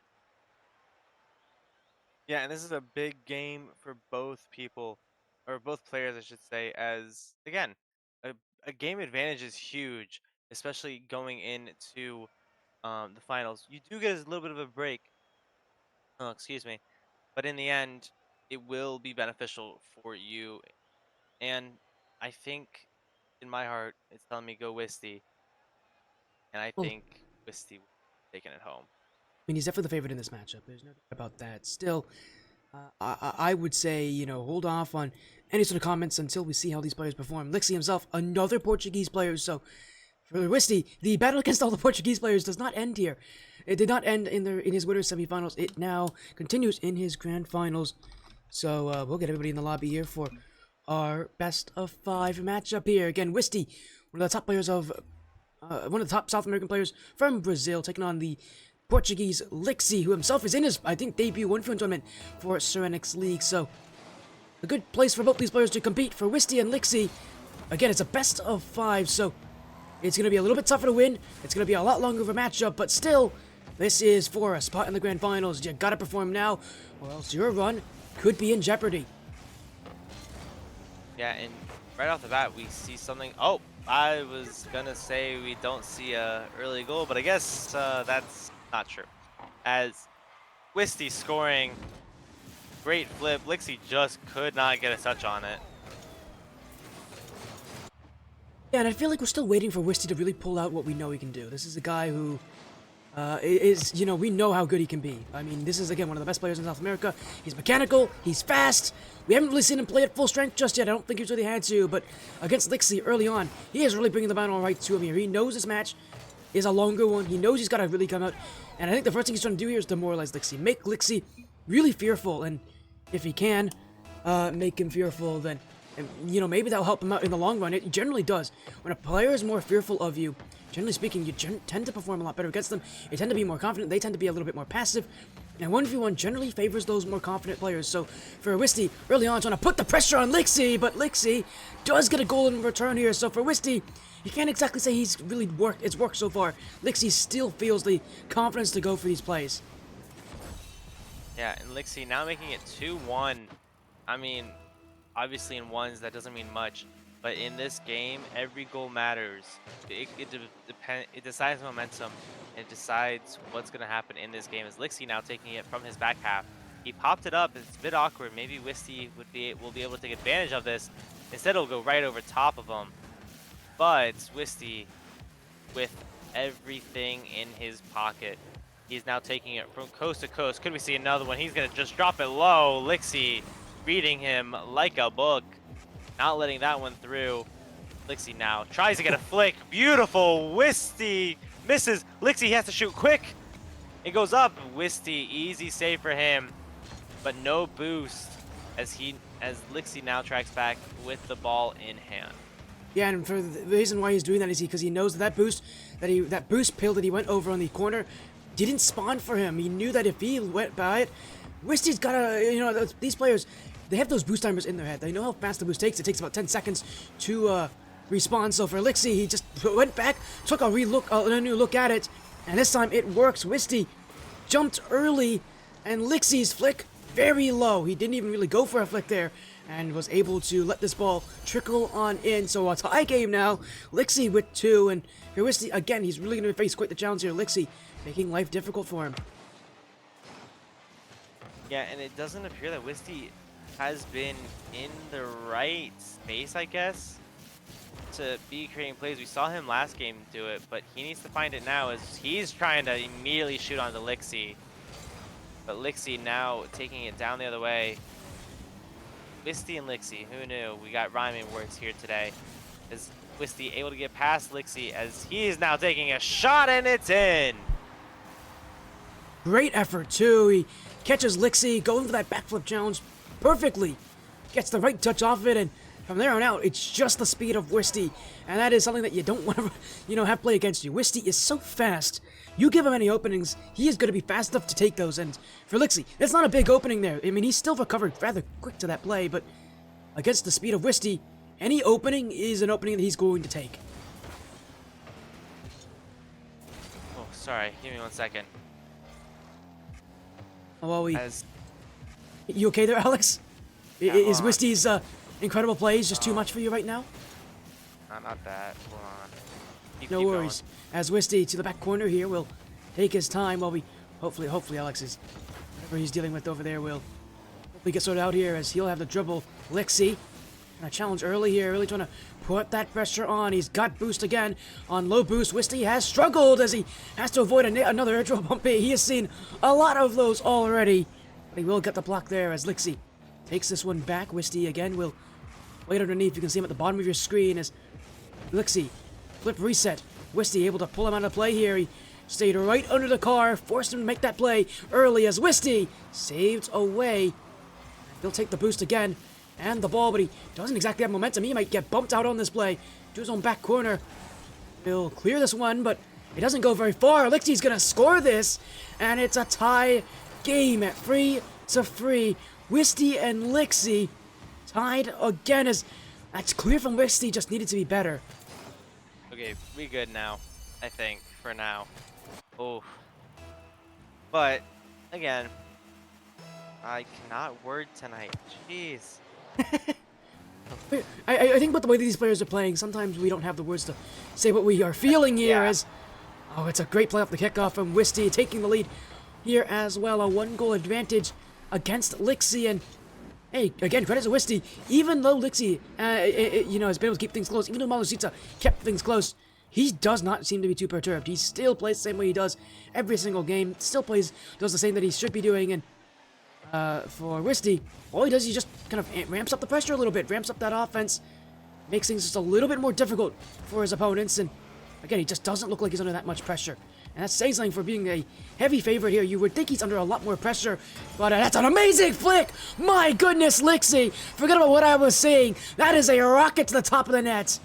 Speaker 2: Yeah, and this is a big game for both people, or both players, I should say, as, again, a game advantage is huge, especially going into the finals. You do get a little bit of a break, excuse me, but in the end, it will be beneficial for you. And I think, in my heart, it's telling me go Wisty, and I
Speaker 1: Well,
Speaker 2: think Wisty will be taking it home.
Speaker 1: I mean, he's definitely the favorite in this matchup. There's no doubt about that. Still, I would say, you know, hold off on any sort of comments until we see how these players perform. Lickse himself, another Portuguese player, so for Wisty, the battle against all the Portuguese players does not end here. It did not end in his winners semifinals. It now continues in his grand finals. So we'll get everybody in the lobby here for our best of 5 matchup here. Again, Wisty, one of the top players of one of the top South American players from Brazil, taking on the Portuguese Lickse, who himself is in his, I think, debut 1v1 tournament for Serenyx League. So a good place for both these players to compete. For Wisty and Lickse, again, it's a best of 5, so it's going to be a little bit tougher to win. It's going to be a lot longer of a matchup, but still, this is for a spot in the grand finals. You got to perform now, or else your run could be in jeopardy.
Speaker 2: Yeah, and right off the bat, we see something. Oh, I was going to say we don't see a early goal, but I guess that's not true. As Wisty scoring, great flip. Lickse just could not get a touch on it.
Speaker 1: Yeah, and I feel like we're still waiting for Wisty to really pull out what we know he can do. This is a guy who is, you know, we know how good he can be. I mean, this is, again, one of the best players in South America. He's mechanical, he's fast. We haven't really seen him play at full strength just yet. I don't think he's really had to, but against Lickse early on, he is really bringing the battle right to him here. He knows this match is a longer one. He knows he's got to really come out. And I think the first thing he's trying to do here is demoralize Lickse. Make Lickse really fearful, and if he can make him fearful, then, you know, maybe that'll help him out in the long run. It generally does. When a player is more fearful of you, generally speaking, you tend to perform a lot better against them. You tend to be more confident. They tend to be a little bit more passive. And 1v1 generally favors those more confident players. So for Wisty, early on, trying to put the pressure on Lickse, but Lickse does get a goal in return here. So for Wisty, you can't exactly say he's really worked so far. Lickse still feels the confidence to go for these plays.
Speaker 2: Yeah, and Lickse now making it 2-1. I mean, obviously in ones that doesn't mean much, but in this game, every goal matters. It decides momentum. It decides what's going to happen in this game. As Lickse now taking it from his back half. He popped it up. It's a bit awkward. Maybe Wisty will be able to take advantage of this. Instead, it'll go right over top of him. But Wisty, with everything in his pocket, he's now taking it from coast to coast. Could we see another one? He's going to just drop it low. Lickse reading him like a book. Not letting that one through. Lickse now tries to get a flick. Beautiful. Wisty misses. Lickse has to shoot quick. It goes up. Wisty, easy save for him. But no boost as Lickse now tracks back with the ball in hand.
Speaker 1: Yeah, and for the reason why he's doing that is because he knows that that boost pill that he went over on the corner didn't spawn for him. He knew that if he went by it, Wisty's gotta, you know, these players, they have those boost timers in their head. They know how fast the boost takes. It takes about 10 seconds to respawn. So for Lickse, he just went back, took a new look at it, and this time it works. Wisty jumped early, and Lickse's flick very low. He didn't even really go for a flick there, and was able to let this ball trickle on in. So a tie game now. Lickse with 2, and for Wisty, again, he's really going to face quite the challenge here. Lickse making life difficult for him.
Speaker 2: Yeah, and it doesn't appear that Wisty has been in the right space, I guess, to be creating plays. We saw him last game do it, but he needs to find it now as he's trying to immediately shoot onto Lickse. But Lickse now taking it down the other way. Wisty and Lickse, who knew? We got rhyming words here today. Is Wisty able to get past Lickse as he is now taking a shot and it's in?
Speaker 1: Great effort, too. He catches Lickse, going for that backflip challenge perfectly. Gets the right touch off it, and from there on out, it's just the speed of Wisty, and that is something that you don't want to, have play against you. Wisty is so fast. You give him any openings, he is going to be fast enough to take those. And for Lickse, it's not a big opening there. I mean, he's still recovered rather quick to that play, but against the speed of Wisty, any opening is an opening that he's going to take.
Speaker 2: Oh, sorry. Give me 1 second.
Speaker 1: Oh, well, you okay there, Alex? Is Wisty's incredible plays just too much for you right now?
Speaker 2: Not that. Hold on. Keep
Speaker 1: No worries.
Speaker 2: Going.
Speaker 1: As Wisty to the back corner here will take his time while we hopefully Alex is whatever he's dealing with over there will hopefully get sorted out here as he'll have the dribble. Lickse a challenge early here, really trying to put that pressure on. He's got boost again on low boost. Wisty has struggled as he has to avoid another air dribble bump. He has seen a lot of those already. But he will get the block there as Lickse takes this one back. Wisty again will wait underneath. You can see him at the bottom of your screen as Lickse flip reset. Wisty able to pull him out of play here. He stayed right under the car, forced him to make that play early as Wisty saved away. He'll take the boost again and the ball, but he doesn't exactly have momentum. He might get bumped out on this play to his own back corner. He'll clear this one, but it doesn't go very far. Lickse's gonna score this, and it's a tie game at 3-3. Wisty and Lickse tied again as that's clear from Wisty, just needed to be better.
Speaker 2: Okay, we good now, I think, for now. Oh. But, again, I cannot word tonight. Jeez.
Speaker 1: I think with the way these players are playing, sometimes we don't have the words to say what we are feeling here.
Speaker 2: Yeah.
Speaker 1: As oh, it's a great play off the kickoff from Wisty, taking the lead here as well. A 1-goal advantage against Lickse, and hey, again, credit to Wisty. Even though Lickse, has been able to keep things close, even though Malucita kept things close, he does not seem to be too perturbed. He still plays the same way he does every single game. Still does the same that he should be doing. And for Wisty, all he does is just kind of ramps up the pressure a little bit, ramps up that offense, makes things just a little bit more difficult for his opponents. And again, he just doesn't look like he's under that much pressure. And that's saying something for being a heavy favorite here. You would think he's under a lot more pressure, but that's an amazing flick! My goodness, Lickse! Forget about what I was saying. That is a rocket to the top of the net.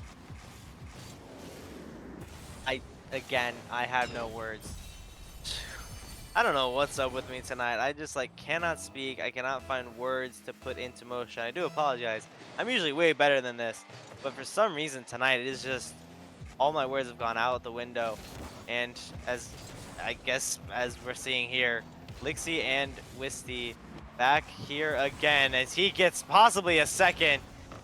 Speaker 2: I have no words. I don't know what's up with me tonight. I just cannot speak. I cannot find words to put into motion. I do apologize. I'm usually way better than this, but for some reason tonight it is just all my words have gone out the window. And as we're seeing here, Lickse and Wisty back here again as he gets possibly a second,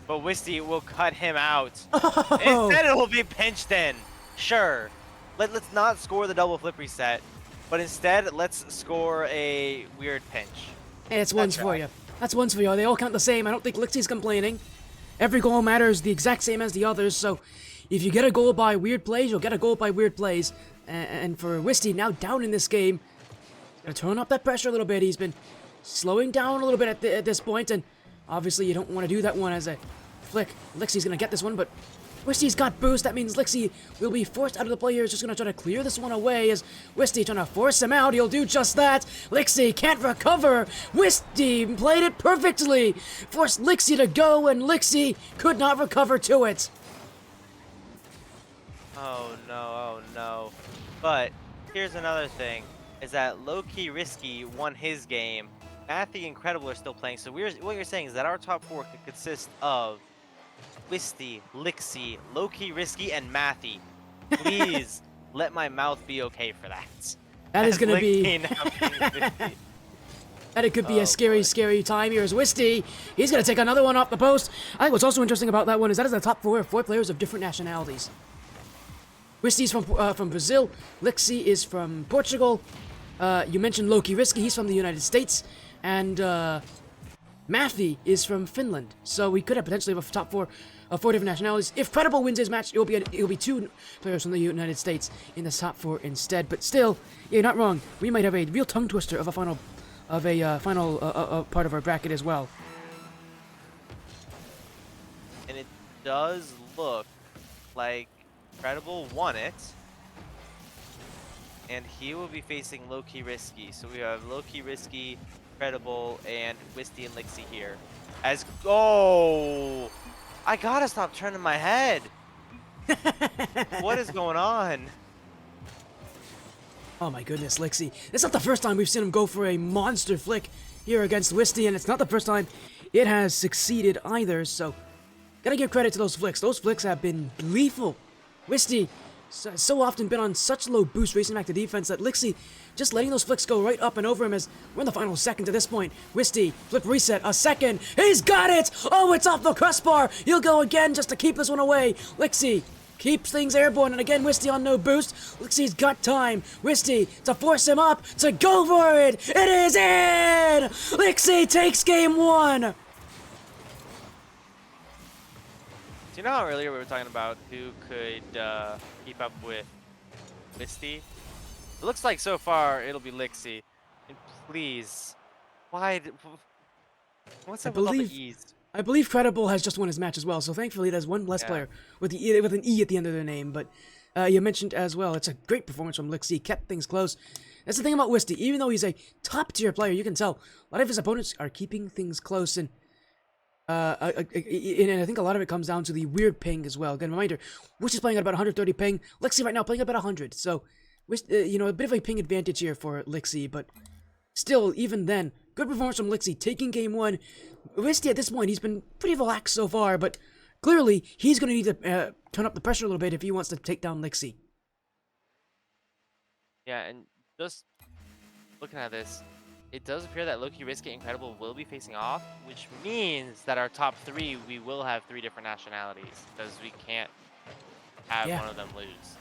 Speaker 2: but Wisty will cut him out.
Speaker 1: Oh.
Speaker 2: Instead it will be pinched in. Sure. Let's not score the double flip reset, but instead let's score a weird pinch.
Speaker 1: Hey, that's ones for you. That's ones for you. They all count the same. I don't think Lickse's complaining. Every goal matters the exact same as the others, so if you get a goal by weird plays, you'll get a goal by weird plays. And for Wisty, now down in this game, he's going to turn up that pressure a little bit. He's been slowing down a little bit at this point, and obviously you don't want to do that one as a flick. Lickse's going to get this one, but Wisty's got boost. That means Lickse will be forced out of the play here. He's just going to try to clear this one away as Wisty trying to force him out. He'll do just that. Lickse can't recover. Wisty played it perfectly. Forced Lickse to go, and Lickse could not recover to it.
Speaker 2: Oh no. But here's another thing, is that LowkeyRisky won his game. Matthew and Credible are still playing, so what you're saying is that our top 4 could consist of Wisty, Lickse, LowkeyRisky, and Matthew. Please let my mouth be okay for that.
Speaker 1: That is going to be...
Speaker 2: Lickse
Speaker 1: that it could be a scary time here as Wisty. He's going to take another one off the post. I think what's also interesting about that one is that is the top 4 players of different nationalities. Wisty's from Brazil. Lickse is from Portugal. You mentioned LowkeyRisky. He's from the United States. And Matthew is from Finland. So we could have potentially have a top 4 of 4 different nationalities. If Credible wins his match, it'll be 2 players from the United States in the top 4 instead. But still, you're not wrong. We might have a real tongue twister of a final part of our bracket as well.
Speaker 2: And it does look like Credible won it, and he will be facing LowkeyRisky. So we have LowkeyRisky, Credible, and Wisty and Lickse here. I gotta stop turning my head. What is going on?
Speaker 1: Oh my goodness, Lickse. It's not the first time we've seen him go for a monster flick here against Wisty, and it's not the first time it has succeeded either, so gotta give credit to those flicks. Those flicks have been lethal. Wisty so often been on such low boost racing back to defense that Lickse just letting those flicks go right up and over him as we're in the final second at this point. Wisty, flip reset, a second. He's got it! Oh, it's off the crossbar! He'll go again just to keep this one away. Lickse keeps things airborne, and again, Wisty on no boost. Lickse's got time. Wisty to force him up to go for it. It is in! Lickse takes game 1.
Speaker 2: Do you know how earlier we were talking about who could keep up with Wisty? It looks like so far it'll be Lickse. And please, what's up with all the E's?
Speaker 1: I believe Credible has just won his match as well, so thankfully there's one less player with an E at the end of their name. But you mentioned as well, it's a great performance from Lickse, kept things close. That's the thing about Wisty, even though he's a top-tier player, you can tell a lot of his opponents are keeping things close, and I think a lot of it comes down to the weird ping as well. Again, reminder, Wish is playing at about 130 ping, Lickse right now playing about 100, so you know, a bit of a ping advantage here for Lickse, but still, even then, good performance from Lickse, taking game 1. Wisty at this point, he's been pretty relaxed so far, but clearly he's going to need to turn up the pressure a little bit if he wants to take down Lickse.
Speaker 2: Yeah, and just looking at this, it does appear that LowkeyRisky and Credible will be facing off, which means that our top 3, we will have 3 different nationalities, because we can't have one of them lose.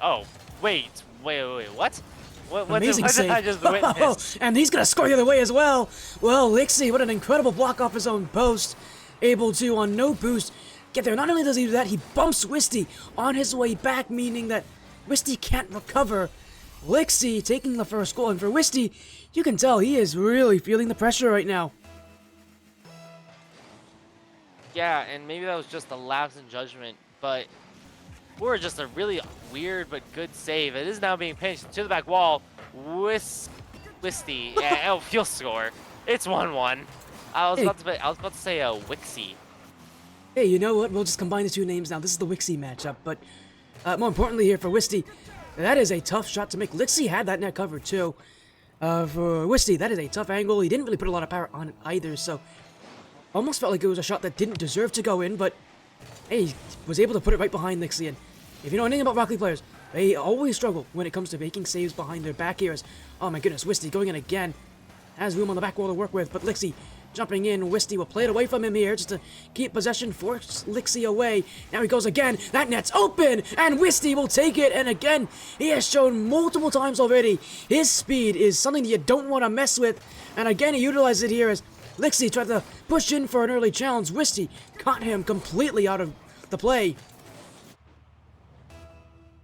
Speaker 2: Oh, wait, what? What did I just witness?
Speaker 1: And he's going to score the other way as well. Well, Lickse, what an incredible block off his own post. Able to, on no boost, get there. Not only does he do that, he bumps Wisty on his way back, meaning that Wisty can't recover. Lickse taking the first goal, and for Wisty, you can tell he is really feeling the pressure right now.
Speaker 2: Yeah, and maybe that was just a lapse in judgment, but or just a really weird but good save. It is now being pinched to the back wall. Wisty, yeah, he'll score. It's 1-1. I was about to say Wicksy.
Speaker 1: Hey, you know what? We'll just combine the two names now. This is the Wicksy matchup, but more importantly here for Wisty, that is a tough shot to make. Lickse had that net covered too. For Wisty, that is a tough angle. He didn't really put a lot of power on it either, so almost felt like it was a shot that didn't deserve to go in, but hey, he was able to put it right behind Lickse. And if you know anything about Rocket League players, they always struggle when it comes to making saves behind their back ears. Oh my goodness, Wisty going in again. Has room on the back wall to work with, but Lickse jumping in. Wisty will play it away from him here just to keep possession, force Lickse away. Now he goes again. That net's open, and Wisty will take it. And again, he has shown multiple times already his speed is something that you don't want to mess with. And again, he utilizes it here as Lickse tried to push in for an early challenge. Wisty caught him completely out of the play.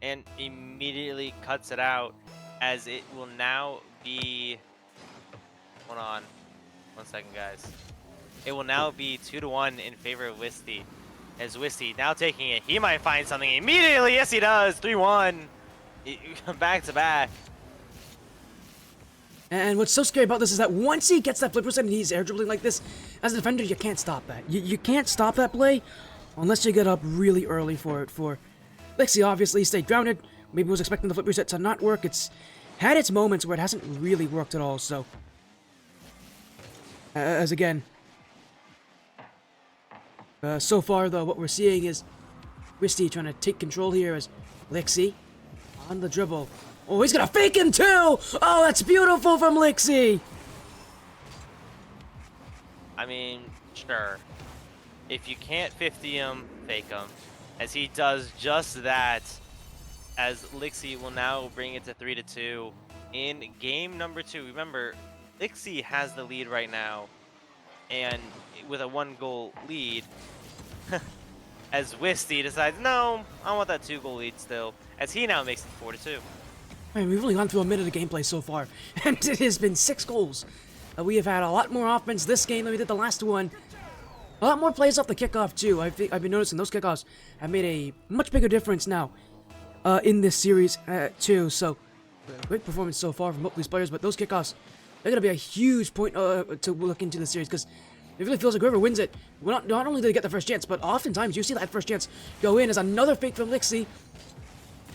Speaker 2: And immediately cuts it out as it will now be... Hold on. 1 second, guys. It will now be 2-1 in favor of Wisty. As Wisty now taking it. He might find something immediately. Yes, he does. 3-1. Back to back.
Speaker 1: And what's so scary about this is that once he gets that flip percent and he's air dribbling like this, as a defender, you can't stop that. You can't stop that play unless you get up really early for it. For Lickse, obviously, stayed grounded. Maybe was expecting the flip reset to not work. It's had its moments where it hasn't really worked at all, so... as again, so far though, what we're seeing is Wisty trying to take control here as Lickse on the dribble. Oh, he's gonna fake him too! Oh, that's beautiful from Lickse!
Speaker 2: I mean, sure. If you can't 50 him, fake him. As he does just that, as Lickse will now bring it to 3-2 in game number 2. Remember, Lickse has the lead right now, and with a 1-goal lead, as Wisty decides, no, I want that 2-goal lead still, as he now makes it 4-2.
Speaker 1: I mean, we've only gone through a minute of gameplay so far, and it has been 6 goals. We have had a lot more offense this game than we did the last one. A lot more plays off the kickoff too. I've been noticing those kickoffs have made a much bigger difference now in this series too. So, great performance so far from both these players, but those kickoffs, they're going to be a huge point to look into the series, because It really feels like whoever wins it, well, not only do they get the first chance, but oftentimes you see that first chance go in as another fake from Lickse.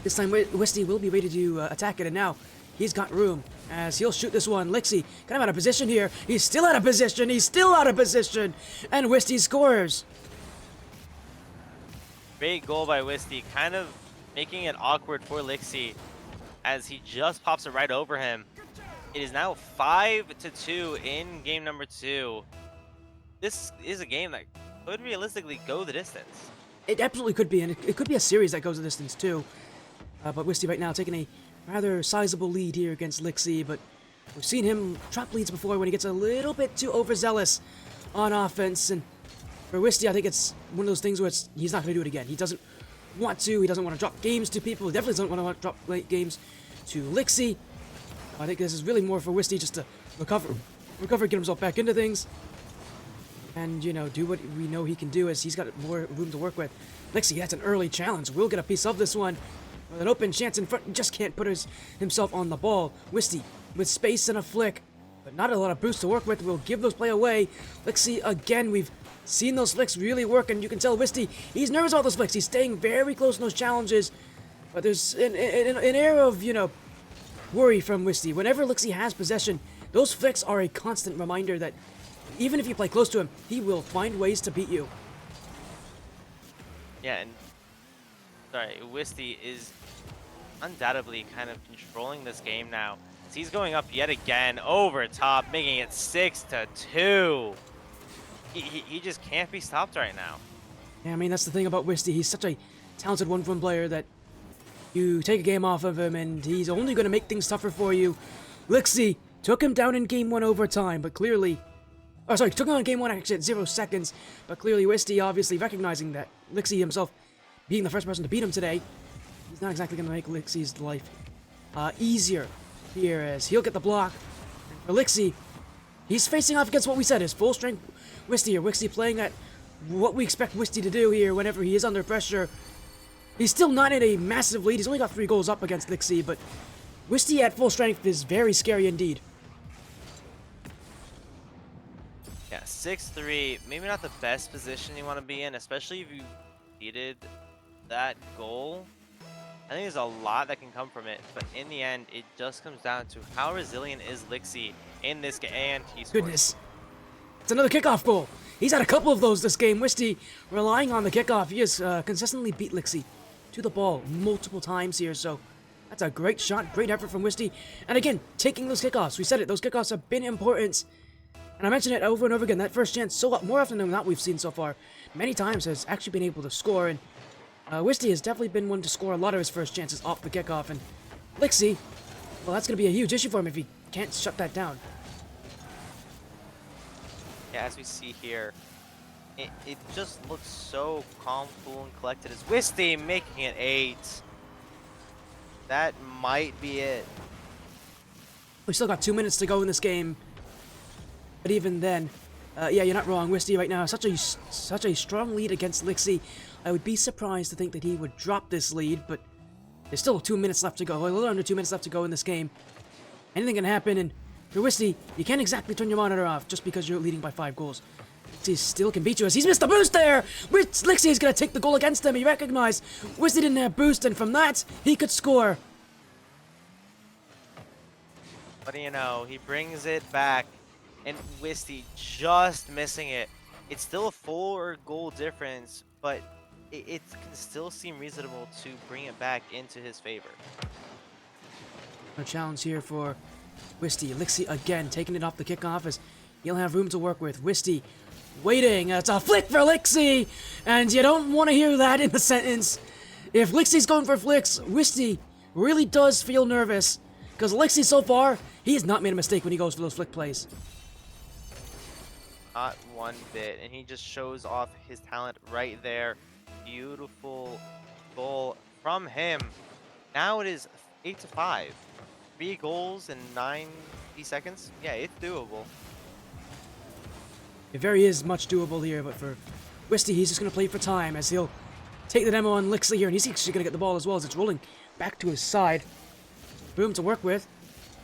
Speaker 1: This time, wisty will be ready to attack it, and now he's got room as he'll shoot this one. Lickse kind of out of position here. He's still out of position. He's still out of position. And wisty scores.
Speaker 2: Great goal by wisty, kind of making it awkward for Lickse as he just pops it right over him. It is now 5-2 in game number 2. This is a game that could realistically go the distance.
Speaker 1: It absolutely could be, and it could be a series that goes the distance too. But wisty right now taking a rather sizable lead here against Lickse, but we've seen him drop leads before when he gets a little bit too overzealous on offense. And for wisty, I think it's one of those things where he's not going to do it again. He doesn't want to. He doesn't want to drop games to people. He definitely doesn't want to drop late games to Lickse. I think this is really more for wisty just to recover, get himself back into things, and, you know, do what we know he can do as he's got more room to work with. Lickse, that's an early challenge. We'll get a piece of this one. With an open chance in front, just can't put himself on the ball. Wisty with space and a flick, but not a lot of boost to work with. We'll give those play away. Lickse again, we've seen those flicks really work, and you can tell wisty, he's nervous about those flicks. He's staying very close in those challenges, but there's an air of, you know, worry from wisty. Whenever Lickse has possession, those flicks are a constant reminder that even if you play close to him, he will find ways to beat you.
Speaker 2: Yeah, and sorry, wisty is undoubtedly kind of controlling this game now. He's going up yet again over top, making it 6-2. He just can't be stopped right now.
Speaker 1: Yeah, I mean, that's the thing about wisty. He's such a talented one-from player that you take a game off of him, and he's only going to make things tougher for you. Lickse took him down in game 1 overtime, but clearly... Oh, sorry, took him on game 1 actually at 0 seconds, but clearly wisty obviously recognizing that Lickse himself being the first person to beat him today, he's not exactly going to make Lickse's life easier here as he'll get the block. And for Lickse, he's facing off against what we said is full strength wisty here. Wisty playing at what we expect wisty to do here whenever he is under pressure. He's still not in a massive lead. He's only got 3 goals up against Lickse, but wisty at full strength is very scary indeed.
Speaker 2: Yeah, 6-3, maybe not the best position you want to be in, especially if you needed that goal. I think there's a lot that can come from it, but in the end, it just comes down to how resilient is Lickse in this game, and he scores.
Speaker 1: Goodness. It's another kickoff goal. He's had a couple of those this game. Wisty relying on the kickoff. He has consistently beat Lickse to the ball multiple times here, so that's a great shot, great effort from Wisty. And again, taking those kickoffs. We said it, those kickoffs have been important. And I mentioned it over and over again, that first chance, so more often than not we've seen so far, many times has actually been able to score. And Wisty has definitely been one to score a lot of his first chances off the kickoff. And Lickse, well, that's going to be a huge issue for him if he can't shut that down.
Speaker 2: Yeah, as we see here, it just looks so calm, cool, and collected. As wisty making it 8. That might be it.
Speaker 1: We still got 2 minutes to go in this game. But even then, yeah, you're not wrong. Wisty right now, such a strong lead against Lickse. I would be surprised to think that he would drop this lead, but there's still 2 minutes left to go. A little under 2 minutes left to go in this game. Anything can happen, and for Wisty, you can't exactly turn your monitor off just because you're leading by 5 goals. Lickse still can beat you as he's missed the boost there! Lickse is going to take the goal against him. He recognized Wisty didn't have boost, and from that, he could score.
Speaker 2: What do you know? He brings it back, and Wisty just missing it. It's still a 4 goal difference, but it can still seem reasonable to bring it back into his favor.
Speaker 1: A challenge here for Wisty. Lickse again taking it off the kickoff as he'll have room to work with. Wisty waiting. It's a flick for Lickse, and you don't want to hear that in the sentence. If Lickse's going for flicks, Wisty really does feel nervous because Lickse so far, he has not made a mistake when he goes for those flick plays.
Speaker 2: Not one bit, and he just shows off his talent right there. Beautiful goal from him. Now it is 8-5. 3 goals in 90 seconds. Yeah, it's doable.
Speaker 1: It very is much doable here, but for Wisty, he's just going to play for time as he'll take the demo on Lickse here, and he's actually going to get the ball as well as it's rolling back to his side. Room to work with.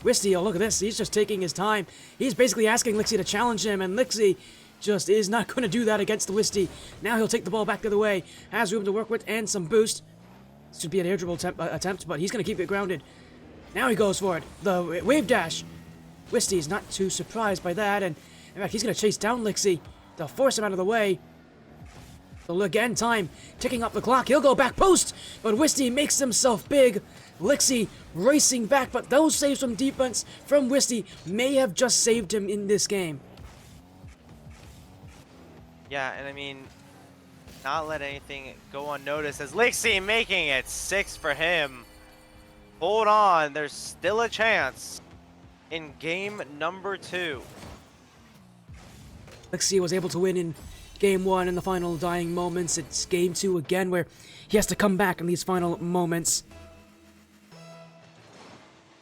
Speaker 1: Wisty, oh look at this, he's just taking his time. He's basically asking Lickse to challenge him, and Lickse just is not going to do that against the wisty. Now he'll take the ball back the other way. Has room to work with and some boost. This should be an air dribble attempt, but he's going to keep it grounded. Now he goes for it. The wave dash. Wisty is not too surprised by that, and in fact, he's going to chase down Lickse to force him out of the way. So again, time ticking up the clock. He'll go back post, but Wisty makes himself big. Lickse racing back, but those saves from defense from Wisty may have just saved him in this game.
Speaker 2: Yeah, and I mean, not let anything go unnoticed as Lickse making it 6 for him. Hold on, there's still a chance in game number 2.
Speaker 1: Lickse was able to win in game 1 in the final dying moments. It's game 2 again where he has to come back in these final moments.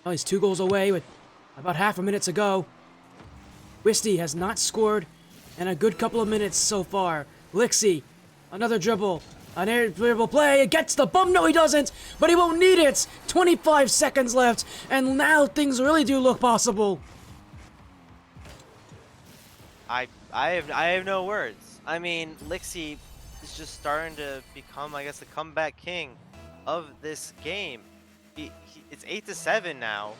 Speaker 1: Well, he's 2 goals away with about half a minute to go. Wisty has not scored in a good couple of minutes so far. Lickse, another dribble. An air dribble play. It gets the bump. No, he doesn't. But he won't need it. 25 seconds left. And now things really do look possible.
Speaker 2: I have no words. I mean, Lickse is just starting to become, I guess, the comeback king of this game. It's 8-7 now,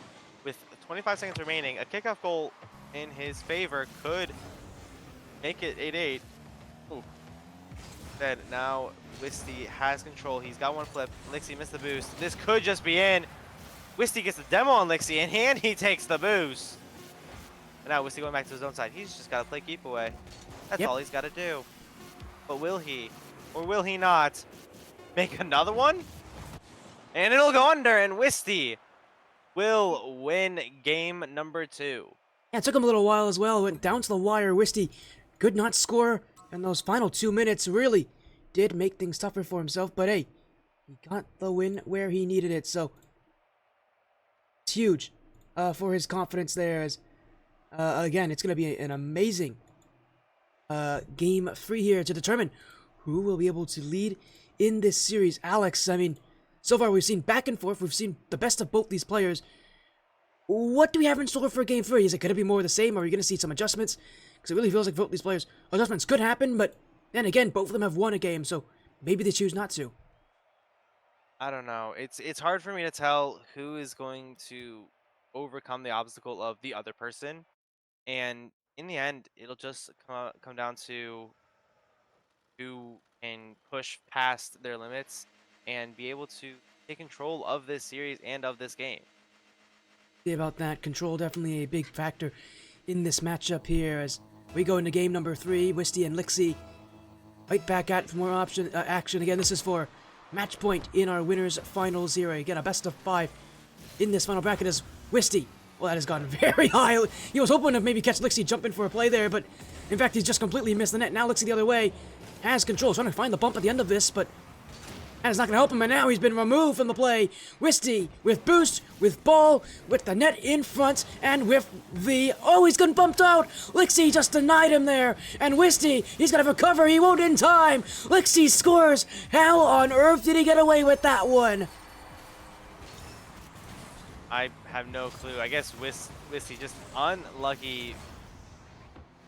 Speaker 2: with 25 seconds remaining. A kickoff goal in his favor could make it 8-8. Ooh. Then now Wisty has control. He's got one flip. Lickse missed the boost. This could just be in. Wisty gets the demo on Lickse, and he takes the boost. And now Wisty going back to his own side. He's just got to play keep away. That's all he's got to do. But will he, or will he not, make another one? And it'll go under, and Wisty will win game number 2.
Speaker 1: Yeah, it took him a little while as well. It went down to the wire. Wisty could not score, and those final 2 minutes really did make things tougher for himself. But hey, he got the win where he needed it, so it's huge for his confidence there. As again, it's going to be an amazing game 3 here to determine who will be able to lead in this series. Alex, I mean, so far we've seen back and forth. We've seen the best of both these players. What do we have in store for game 3? Is it going to be more of the same? Or are we going to see some adjustments? Because it really feels like both these players, adjustments could happen, but then again, both of them have won a game, so maybe they choose not to.
Speaker 2: I don't know. It's hard for me to tell who is going to overcome the obstacle of the other person. And in the end, it'll just come down to who can push past their limits and be able to take control of this series and of this game.
Speaker 1: About that, control definitely a big factor in this matchup here as we go into game number 3. Wisty and Lickse right back at for more action. Again, this is for match point in our winners finals here. Again, a best of 5 in this final bracket as Wisty. Well, that has gone very high. He was hoping to maybe catch Lickse jumping for a play there, but in fact, he's just completely missed the net. Now Lickse the other way has control, trying to find the bump at the end of this, but that is not going to help him, and now he's been removed from the play. Wisty with boost, with ball, with the net in front, and with the... Oh, he's gotten bumped out! Lickse just denied him there, and Wisty, he's going to recover, he won't in time! Lickse scores! How on earth did he get away with that one?
Speaker 2: I have no clue. I guess Wisty just unlucky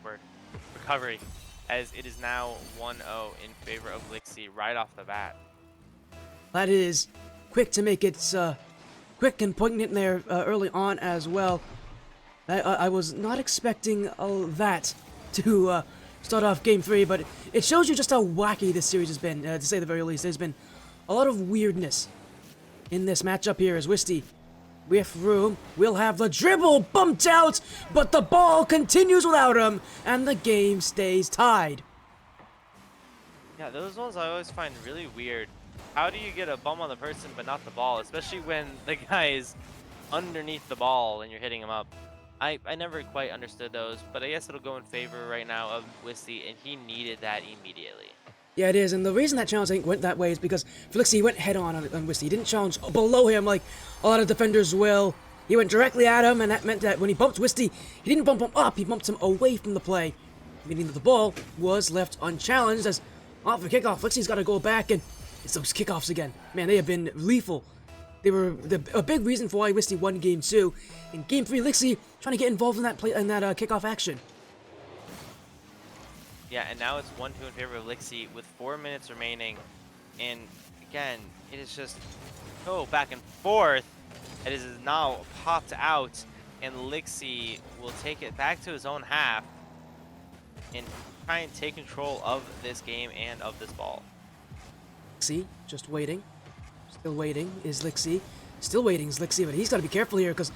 Speaker 2: for recovery, as it is now 1-0 in favor of Lickse right off the bat.
Speaker 1: That is quick to make it quick and poignant there early on as well. I was not expecting that to start off game 3, but it shows you just how wacky this series has been, to say the very least. There's been a lot of weirdness in this matchup here as Wisty, with room, will have the dribble bumped out, but the ball continues without him, and the game stays tied.
Speaker 2: Yeah, those ones I always find really weird. How do you get a bump on the person but not the ball, especially when the guy is underneath the ball and you're hitting him up? I never quite understood those, but I guess it'll go in favor right now of Wisty, and he needed that immediately.
Speaker 1: Yeah, it is, and the reason that challenge I think went that way is because Lickse went head-on on Wisty. He didn't challenge below him like a lot of defenders will. He went directly at him, and that meant that when he bumped Wisty, he didn't bump him up, he bumped him away from the play, meaning that the ball was left unchallenged as off the kickoff. Lickse's got to go back, and it's those kickoffs again. Man, they have been lethal. They were a big reason for why Wisty won game 2. In game 3, Lickse trying to get involved in that kickoff action.
Speaker 2: Yeah, and now it's 1-2 in favor of Lickse with 4 minutes remaining. And again, it is just so back and forth. It is now popped out, and Lickse will take it back to his own half and try and take control of this game and of this ball.
Speaker 1: Lickse, just waiting. Still waiting is Lickse. Still waiting is Lickse, but he's got to be careful here because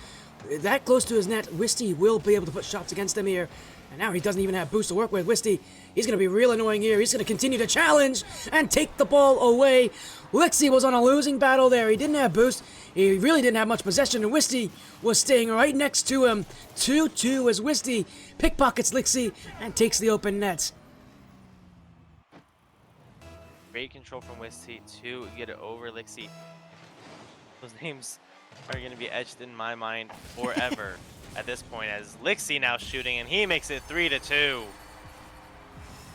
Speaker 1: that close to his net, Wisty will be able to put shots against him here. And now he doesn't even have boost to work with. Wisty, he's going to be real annoying here. He's going to continue to challenge and take the ball away. Lickse was on a losing battle there. He didn't have boost. He really didn't have much possession, and Wisty was staying right next to him. 2-2 as Wisty pickpockets Lickse and takes the open net.
Speaker 2: Great control from Wisty to get it over Lickse. Those names are going to be etched in my mind forever at this point, as Lickse now shooting, and he makes it 3-2.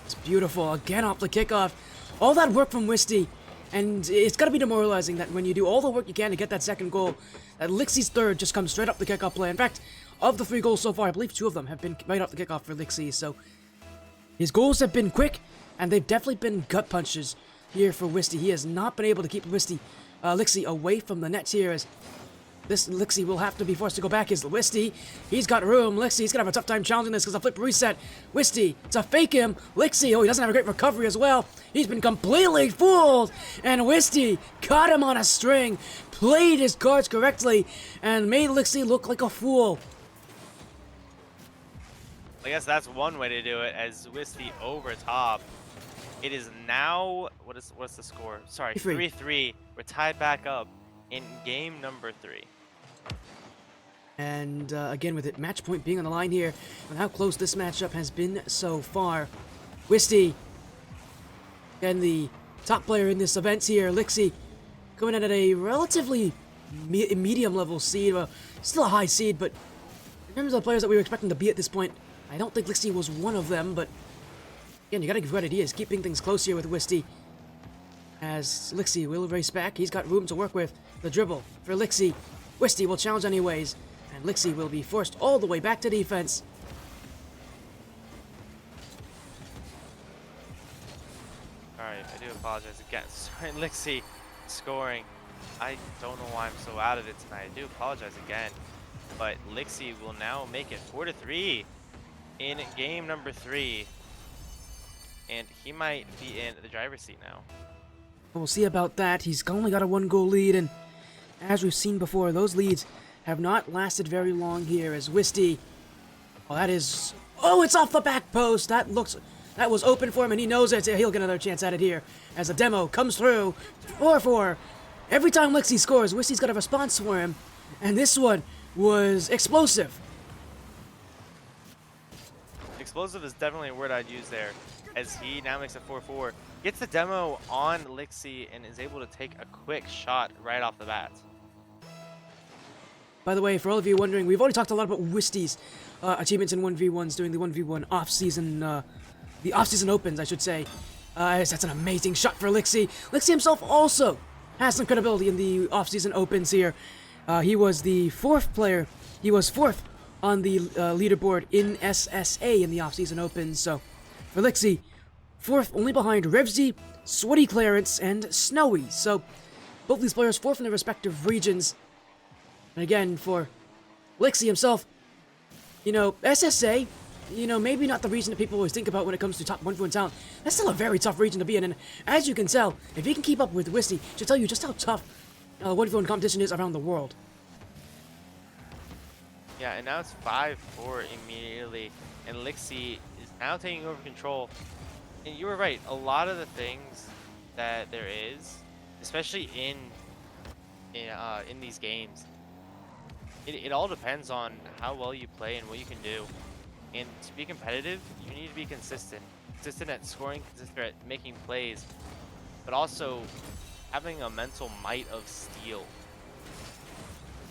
Speaker 1: It's beautiful. Again off the kickoff. All that work from Wisty, and it's got to be demoralizing that when you do all the work you can to get that second goal, that Lickse's third just comes straight up the kickoff play. In fact, of the 3 goals so far, I believe 2 of them have been right off the kickoff for Lickse, so his goals have been quick, and they've definitely been gut punches here for Wisty. He has not been able to keep Lickse away from the nets here, as this Lickse will have to be forced to go back. Is Wisty? He's got room. Lickse, he's gonna have a tough time challenging this because the flip reset. Wisty to fake him. Lickse, oh, he doesn't have a great recovery as well. He's been completely fooled, and Wisty caught him on a string, played his cards correctly, and made Lickse look like a fool.
Speaker 2: I guess that's one way to do it, as Wisty over top. It is now, what's the score? Sorry, 3-3. We're tied back up in game number 3.
Speaker 1: And again, with it match point being on the line here, and how close this matchup has been so far. Wisty, and the top player in this event here, Lickse, coming in at a relatively medium level seed, still a high seed, but in terms of the players that we were expecting to be at this point, I don't think Lickse was one of them, but again, you gotta give credit. He is keeping things close here with Wisty. As Lickse will race back, he's got room to work with. The dribble for Lickse. Wisty will challenge anyways, and Lickse will be forced all the way back to defense.
Speaker 2: Alright, I do apologize again. Sorry, Lickse scoring. I don't know why I'm so out of it tonight. I do apologize again. But Lickse will now make it 4-3 in game number 3. And he might be in the driver's seat now.
Speaker 1: We'll see about that. He's only got a 1-goal lead, and as we've seen before, those leads have not lasted very long here as Wisty. Oh, that is... Oh, it's off the back post! That was open for him, and he knows it. He'll get another chance at it here as a demo comes through. 4-4. Every time Lickse scores, Wisty's got a response for him, and this one was explosive.
Speaker 2: Explosive is definitely a word I'd use there, as he now makes it 4-4. Gets the demo on Lickse and is able to take a quick shot right off the bat.
Speaker 1: By the way, for all of you wondering, we've already talked a lot about Wisty's achievements in 1v1s during the 1v1 off-season, the off-season opens, I should say. That's an amazing shot for Lickse. Lickse himself also has some credibility in the off-season opens here. He was the 4th player. He was 4th on the leaderboard in SSA in the off-season opens. So for Lickse, 4th only behind Revsy, Sweaty Clarence, and Snowy. So both these players 4th in their respective regions. And again, for Lickse himself, you know, SSA, you know, maybe not the region that people always think about when it comes to top 1v1 talent. That's still a very tough region to be in, and as you can tell, if he can keep up with Wisty, it should tell you just how tough the 1v1 competition is around the world.
Speaker 2: Yeah, and now it's 5-4 immediately, and Lickse is now taking over control. And you were right, a lot of the things that there is, especially in these games, it all depends on how well you play and what you can do. And to be competitive, you need to be consistent. Consistent at scoring, consistent at making plays, but also having a mental might of steel.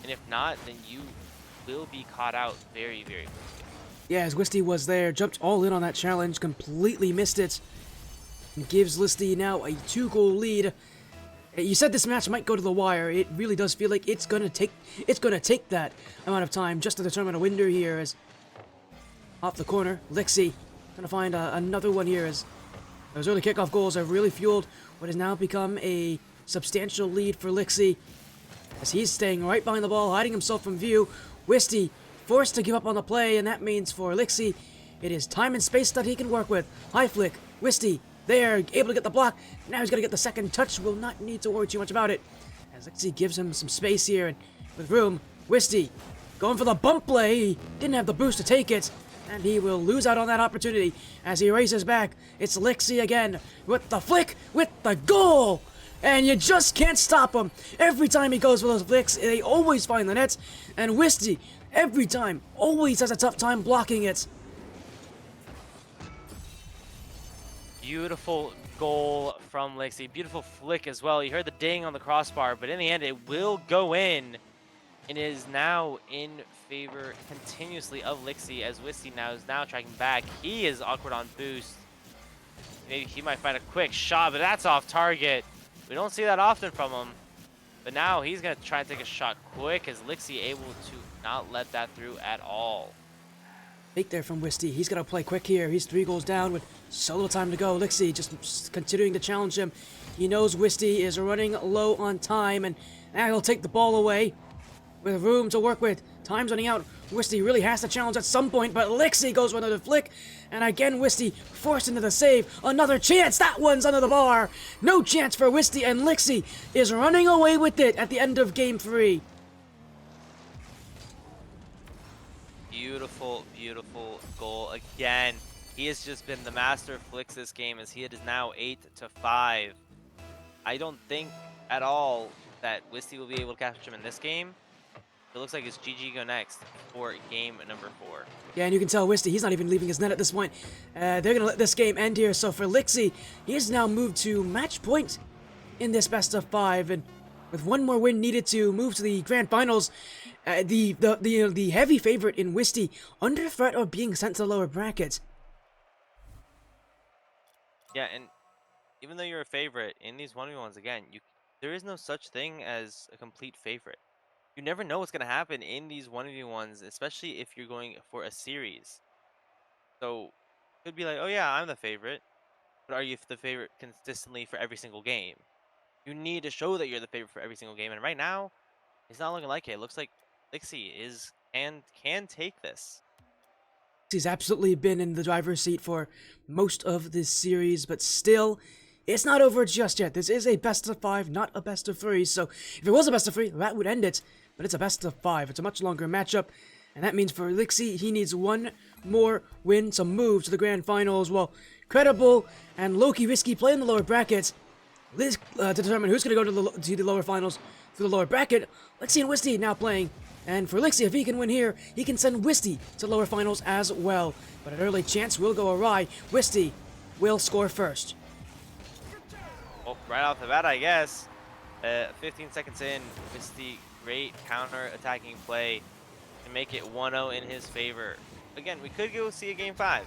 Speaker 2: And if not, then you will be caught out very, very quickly.
Speaker 1: Yeah, as Wisty was there, jumped all in on that challenge, completely missed it, and gives Listy now a 2-goal lead. You said this match might go to the wire. It really does feel like it's gonna take that amount of time just to determine a winner here. As off the corner, Lickse Trying to find another one here as those early kickoff goals have really fueled what has now become a substantial lead for Lickse, as he's staying right behind the ball, hiding himself from view. Wisty forced to give up on the play, and that means for Lickse, it is time and space that he can work with. High flick, Wisty there, able to get the block. Now he's going to get the second touch, will not need to worry too much about it, as Lickse gives him some space here, and with room, Wisty going for the bump play. He didn't have the boost to take it, and he will lose out on that opportunity as he races back. It's Lickse again with the flick, with the goal! And you just can't stop him. Every time he goes for those flicks, they always find the net. And Wisty, every time, always has a tough time blocking it.
Speaker 2: Beautiful goal from Lickse. Beautiful flick as well. You heard the ding on the crossbar, but in the end, it will go in. It is now in favor continuously of Lickse, as Wisty is now tracking back. He is awkward on boost. Maybe he might find a quick shot, but that's off target. We don't see that often from him. But now he's going to try and take a shot quick, as Lickse able to not let that through at all.
Speaker 1: Fake there from Wisty. He's going to play quick here. He's 3 goals down with so little time to go. Lickse just continuing to challenge him. He knows Wisty is running low on time, and now he'll take the ball away with room to work with. Time's running out. Wisty really has to challenge at some point, but Lickse goes for another flick. And again, Wisty forced into the save. Another chance. That one's under the bar. No chance for Wisty, and Lickse is running away with it at the end of Game 3.
Speaker 2: Beautiful, beautiful goal again. He has just been the master of flicks this game, as he is now 8-5. I don't think at all that Wisty will be able to capture him in this game. It looks like it's GG go next for game number 4.
Speaker 1: Yeah, and you can tell Wisty, he's not even leaving his net at this point. They're going to let this game end here. So for Lickse, he has now moved to match point in this best of 5. And with one more win needed to move to the grand finals, the heavy favorite in Wisty under threat of being sent to the lower bracket.
Speaker 2: Yeah, and even though you're a favorite in these 1v1s, again, there is no such thing as a complete favorite. You never know what's going to happen in these 1v1s, especially if you're going for a series. So, it could be like, oh yeah, I'm the favorite. But are you the favorite consistently for every single game? You need to show that you're the favorite for every single game. And right now, it's not looking like it. It looks like Lickse can take this.
Speaker 1: He's absolutely been in the driver's seat for most of this series, but still, it's not over just yet. This is a best of 5, not a best of 3. So if it was a best of 3, that would end it. But it's a best of 5. It's a much longer matchup. And that means for Lickse, he needs one more win to move to the grand finals. Well, Credible and LowkeyRisky play in the lower brackets to determine who's going to go to the lower finals through the lower bracket. Lickse and Wisty now playing. And for Lickse, if he can win here, he can send Wisty to lower finals as well. But an early chance will go awry. Wisty will score first.
Speaker 2: Well, right off the bat, I guess. 15 seconds in, Wisty, great counter-attacking play to make it 1-0 in his favor. Again, we could go see a Game 5.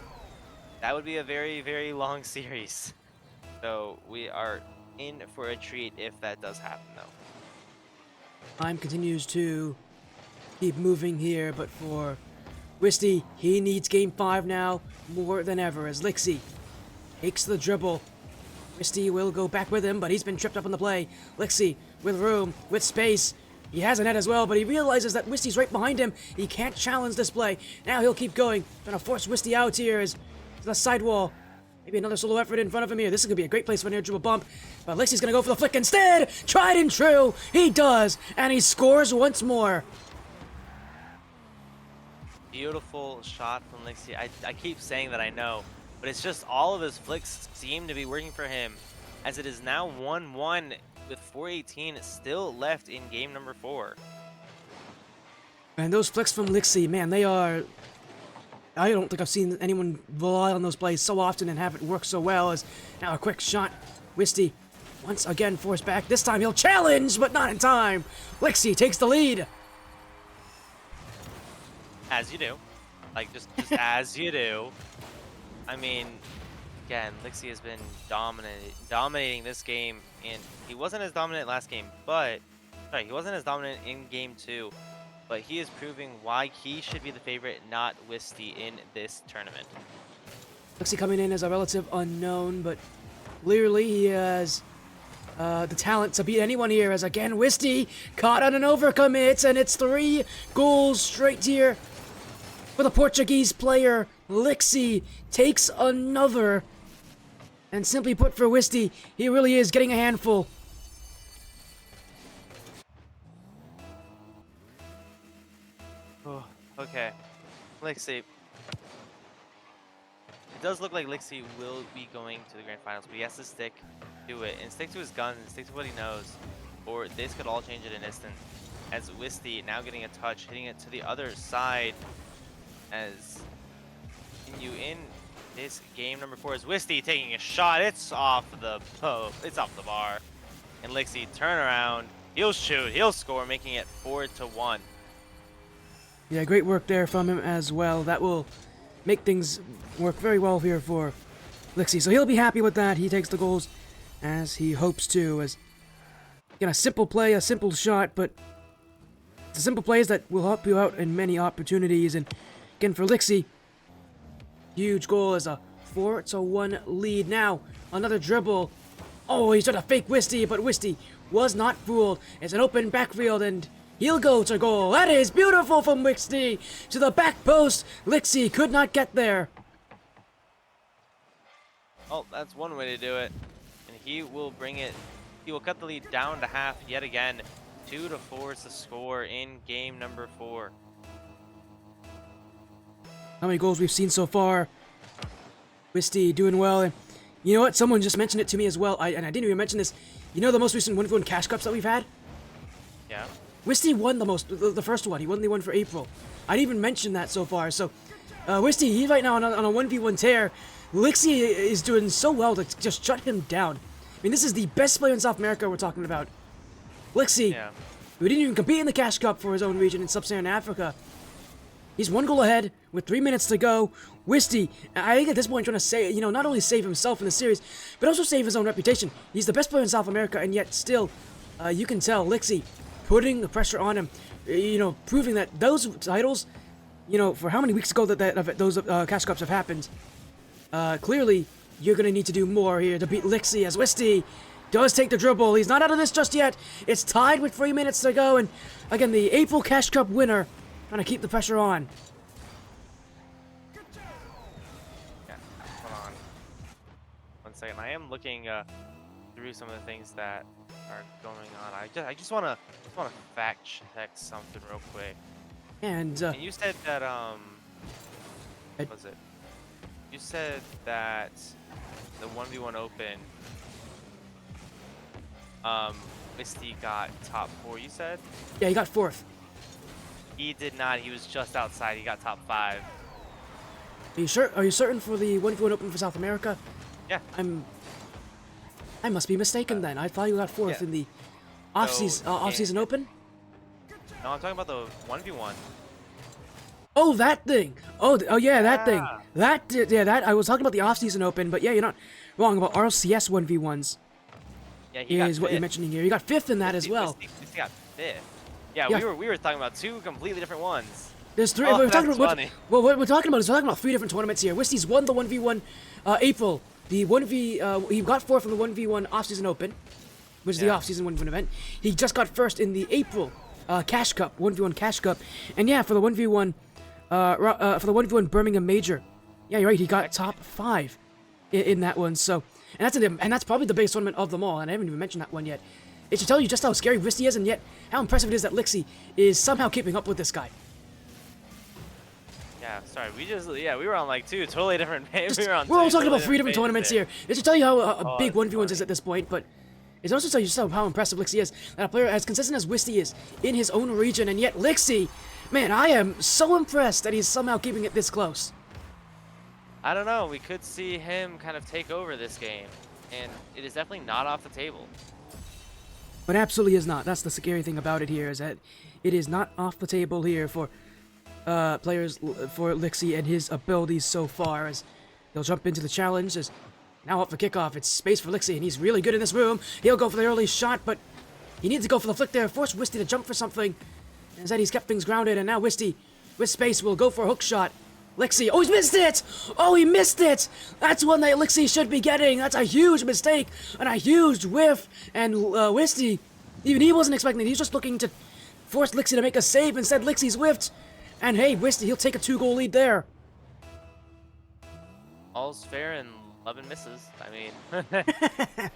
Speaker 2: That would be a very, very long series. So we are in for a treat if that does happen, though.
Speaker 1: Time continues to keep moving here, but for Wisty, he needs Game 5 now more than ever as Lickse takes the dribble. Wisty will go back with him, but he's been tripped up on the play. Lickse with room, with space. He has a net as well, but he realizes that Wisty's right behind him. He can't challenge this play. Now he'll keep going, trying to force Wisty out here as to the sidewall. Maybe another solo effort in front of him here. This is going to be a great place for an air dribble bump. But Lickse's going to go for the flick instead. Tried and true. He does. And he scores once more.
Speaker 2: Beautiful shot from Lickse. I keep saying that, I know. But it's just all of his flicks seem to be working for him. As it is now 1-1 with 4:18 still left in game number 4.
Speaker 1: And those flicks from Lickse, man, they are... I don't think I've seen anyone rely on those plays so often and have it work so well. As now a quick shot. Wisty once again forced back. This time he'll challenge, but not in time. Lickse takes the lead.
Speaker 2: As you do. Like, just as you do. I mean, again, Lickse has been dominating this game, and he wasn't as dominant last game, but... Sorry, he wasn't as dominant in game 2. But he is proving why he should be the favorite, not Wisty, in this tournament.
Speaker 1: Lickse coming in as a relative unknown, but clearly he has the talent to beat anyone here, as again Wisty caught on an overcommit, and it's 3 goals straight here for the Portuguese player. Lickse takes another, and simply put for Wisty, he really is getting a handful.
Speaker 2: Oh, okay. Lickse. It does look like Lickse will be going to the grand finals, but he has to stick to it and stick to his guns and stick to what he knows, or this could all change in an instant. As Wisty now getting a touch, hitting it to the other side, as continue in this game number 4 is Wisty taking a shot. It's off the bar, and Lickse turn around. He'll shoot. He'll score, making it 4-1.
Speaker 1: Yeah, great work there from him as well. That will make things work very well here for Lickse. So he'll be happy with that. He takes the goals as he hopes to. As again, a simple play, a simple shot, but it's a simple plays that will help you out in many opportunities. And again, for Lickse, huge goal is a 4-1 lead. Now another dribble. Oh, he's trying to fake Wisty, but Wisty was not fooled. It's an open backfield, and he'll go to goal. That is beautiful from Wisty to the back post. Lickse could not get there.
Speaker 2: Oh, that's one way to do it. And he will bring it. He will cut the lead down to half yet again. 2-4 is the score in game number 4.
Speaker 1: How many goals we've seen so far? Wisty doing well. And you know what? Someone just mentioned it to me as well. And I didn't even mention this. You know the most recent 1v1 cash cups that we've had?
Speaker 2: Yeah.
Speaker 1: Wisty won the first one. He won the one for April. I didn't even mention that so far. So, Wisty, he's right now on a 1v1 tear. Lickse is doing so well to just shut him down. I mean, this is the best player in South America we're talking about. Lickse, who didn't even compete in the Cash Cup for his own region in Sub-Saharan Africa. He's 1 goal ahead with 3 minutes to go. Wisty, I think at this point trying to say, not only save himself in the series, but also save his own reputation. He's the best player in South America, and yet still, you can tell Lickse putting the pressure on him, proving that those titles, for how many weeks ago that those Cash Cups have happened, clearly you're going to need to do more here to beat Lickse, as Wisty does take the dribble. He's not out of this just yet. It's tied with 3 minutes to go, and again, the April Cash Cup winner trying to keep the pressure on.
Speaker 2: Yeah, hold on. 1 second. I am looking through some of the things that are going on. I just want to fact check something real quick.
Speaker 1: And
Speaker 2: you said that what was it? You said that the 1v1 open, Wisty got top 4. You said?
Speaker 1: Yeah, he got 4th.
Speaker 2: He did not. He was just outside. He got top 5.
Speaker 1: Are you sure? Are you certain for the 1v1 open for South America?
Speaker 2: Yeah.
Speaker 1: I must be mistaken then. I thought you got 4th in the off-season open.
Speaker 2: No, I'm talking about the 1v1.
Speaker 1: Oh, that thing. Oh yeah, that thing. That I was talking about the off-season open, but yeah, you're not wrong about RLCS 1v1s.
Speaker 2: Yeah, he got
Speaker 1: is what
Speaker 2: 5th.
Speaker 1: you're mentioning here. You got 5th in that as well.
Speaker 2: Wisty got 5th. Yeah, we were talking about 2 completely different ones.
Speaker 1: There's 3.
Speaker 2: Oh,
Speaker 1: we're talking
Speaker 2: that's
Speaker 1: about
Speaker 2: funny.
Speaker 1: what we're talking about is 3 different tournaments here. Wisty's won the 1v1 April. The 1v he got 4th from the 1v1 off-season open, which is the off-season 1v1 event. He just got 1st in the April Cash Cup, 1v1 Cash Cup, and yeah, for the 1v1 Birmingham Major, yeah, you're right. He got top 5 in that one. So, and that's probably the biggest tournament of them all. And I haven't even mentioned that one yet. It should tell you just how scary Wisty is, and yet how impressive it is that Lickse is somehow keeping up with this guy.
Speaker 2: Yeah, sorry, we were on like 2 totally different.
Speaker 1: We're all talking about 3 different tournaments here. It should tell you how big 1v1s is at this point, but it also tells you just how impressive Lickse is. That a player as consistent as Wisty is in his own region, and yet Lickse, man, I am so impressed that he's somehow keeping it this close.
Speaker 2: I don't know. We could see him kind of take over this game, and it is definitely not off the table.
Speaker 1: But absolutely is not. That's the scary thing about it here, is that it is not off the table here for players, for Lickse and his abilities so far, as he'll jump into the challenge. As now up for kickoff, it's space for Lickse, and he's really good in this room. He'll go for the early shot, but he needs to go for the flick there, force Wisty to jump for something. Instead, he's kept things grounded, and now Wisty, with space, will go for a hook shot. Lickse, oh, he's missed it! Oh, he missed it! That's one that Lickse should be getting. That's a huge mistake and a huge whiff. And wisty, even he wasn't expecting it. He's just looking to force Lickse to make a save. Instead, Lickse's whiffed. And hey, wisty, he'll take a 2-goal lead there.
Speaker 2: All's fair and love and misses. I mean,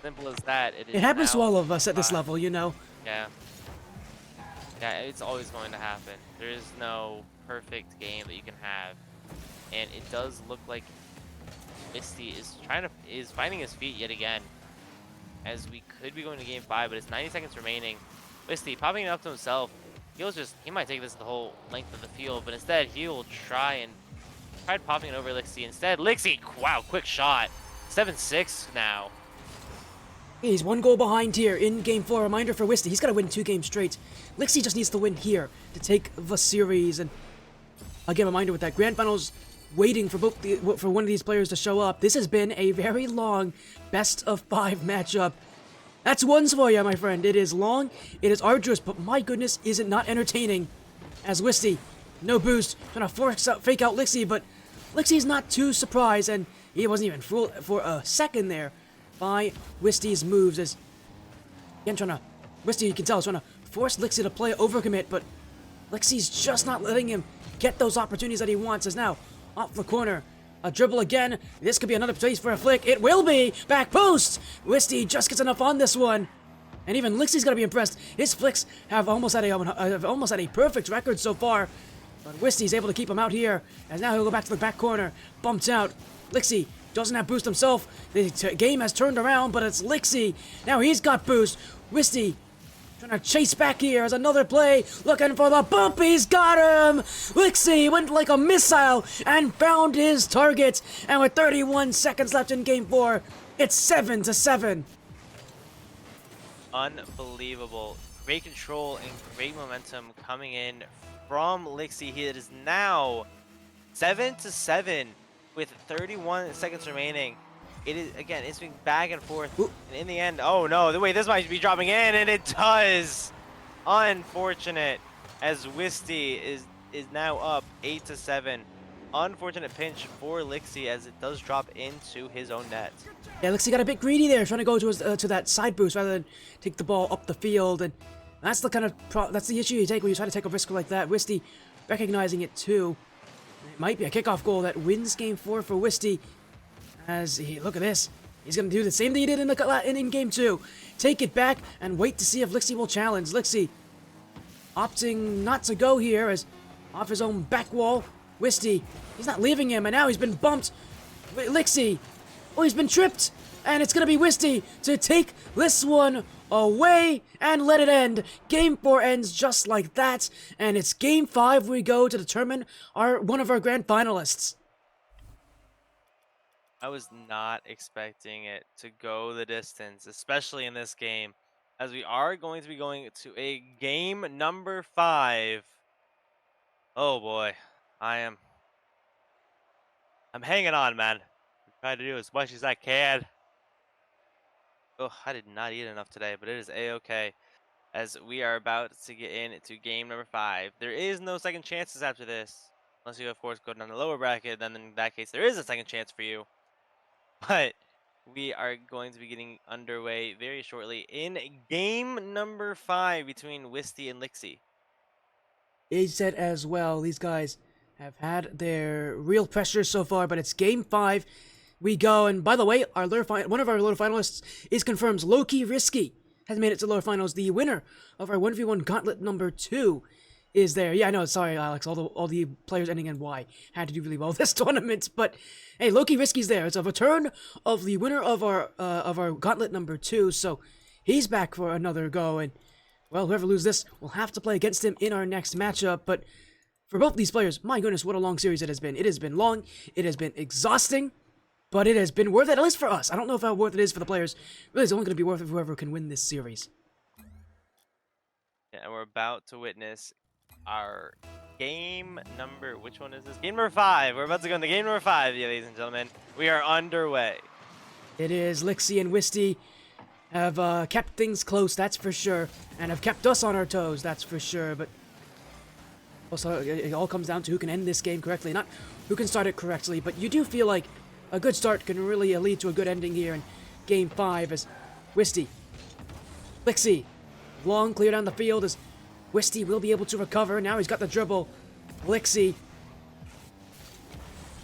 Speaker 2: simple as that.
Speaker 1: It happens to all of us at this level, you know.
Speaker 2: Yeah. Yeah, it's always going to happen. There is no perfect game that you can have. And it does look like Misty is finding his feet yet again. As we could be going to game 5, but it's 90 seconds remaining. Misty popping it up to himself. He might take this the whole length of the field, but instead he'll tried popping it over Lickse. Instead, Lickse, wow, quick shot. 7-6 now.
Speaker 1: He's 1 goal behind here in Game 4. Reminder for Wisty, he's got to win 2 games straight. Lickse just needs to win here to take the series. And again, reminder with that Grand Finals waiting for for one of these players to show up. This has been a very long best-of-5 matchup. That's ones for you, my friend. It is long, it is arduous, but my goodness, is it not entertaining? As Wisty, no boost, trying to fake out Lickse, but Lickse's not too surprised, and he wasn't even fooled for a second there by Wisty's moves. As again, Wisty, you can tell, is trying to force Lickse to play overcommit, but Lickse's just not letting him get those opportunities that he wants. As now, off the corner, a dribble again. This could be another place for a flick. It will be! Back post! Wisty just gets enough on this one. And even Lickse's gonna be impressed. His flicks have almost had a perfect record so far. But Wisty's able to keep him out here. As now he'll go back to the back corner. Bumped out. Lickse doesn't have boost himself. The game has turned around, but it's Lickse. Now he's got boost. Wisty trying to chase back here as another play. Looking for the bump. He's got him. Lickse went like a missile and found his target. And with 31 seconds left in Game 4, it's 7-7.
Speaker 2: Unbelievable. Great control and great momentum coming in from Lickse. It is now 7-7 with 31 seconds remaining. It is, again, it's been back and forth. And in the end, oh no, wait, this might be dropping in, and it does. Unfortunate, as Wisty is now up 8-7. Unfortunate pinch for Lickse as it does drop into his own net.
Speaker 1: Yeah, Lickse got a bit greedy there, trying to go to that side boost rather than take the ball up the field, and that's the kind of that's the issue you take when you try to take a risk like that. Wisty recognizing it too. It might be a kickoff goal that wins Game 4 for Wisty. As he, look at this, he's gonna do the same thing he did in Game 2. Take it back and wait to see if Lickse will challenge. Lickse opting not to go here as off his own back wall. Wisty, he's not leaving him, and now he's been bumped. Lickse, oh, he's been tripped, and it's gonna be Wisty to take this one away and let it end. Game 4 ends just like that, and it's Game 5 we go to determine one of our grand finalists.
Speaker 2: I was not expecting it to go the distance, especially in this game, as we are going to be going to a game number 5. Oh boy, I'm hanging on, man. I'm trying to do as much as I can. Oh, I did not eat enough today, but it is a-okay, as we are about to get into game number 5. There is no second chances after this, unless you, of course, go down the lower bracket. Then in that case, there is a second chance for you. But we are going to be getting underway very shortly in game number 5 between Wisty and Lickse.
Speaker 1: He said as well, these guys have had their real pressure so far, but it's Game 5. We go, and by the way, one of our lower finalists is confirmed. LowkeyRisky has made it to lower finals. The winner of our 1v1 Gauntlet number 2 is there. Yeah, I know. Sorry, Alex. All the players ending in Y had to do really well this tournament, but hey, LowkeyRisky's there. It's a return of the winner of our Gauntlet number 2, so he's back for another go. And well, whoever loses this will have to play against him in our next matchup. But for both these players, my goodness, what a long series it has been. It has been long. It has been exhausting. But it has been worth it, at least for us. I don't know how worth it is for the players. Really, it's only going to be worth it for whoever can win this series.
Speaker 2: Yeah, and we're about to witness our game number... Which one is this? Game number 5. We're about to go into game number 5, ladies and gentlemen. We are underway.
Speaker 1: It is. Lickse and Wisty have kept things close, that's for sure. And have kept us on our toes, that's for sure. But Also, it all comes down to who can end this game correctly, not who can start it correctly. But you do feel like a good start can really lead to a good ending here in Game 5 as Wisty, Lickse, long clear down the field as Wisty will be able to recover. Now he's got the dribble. Lickse.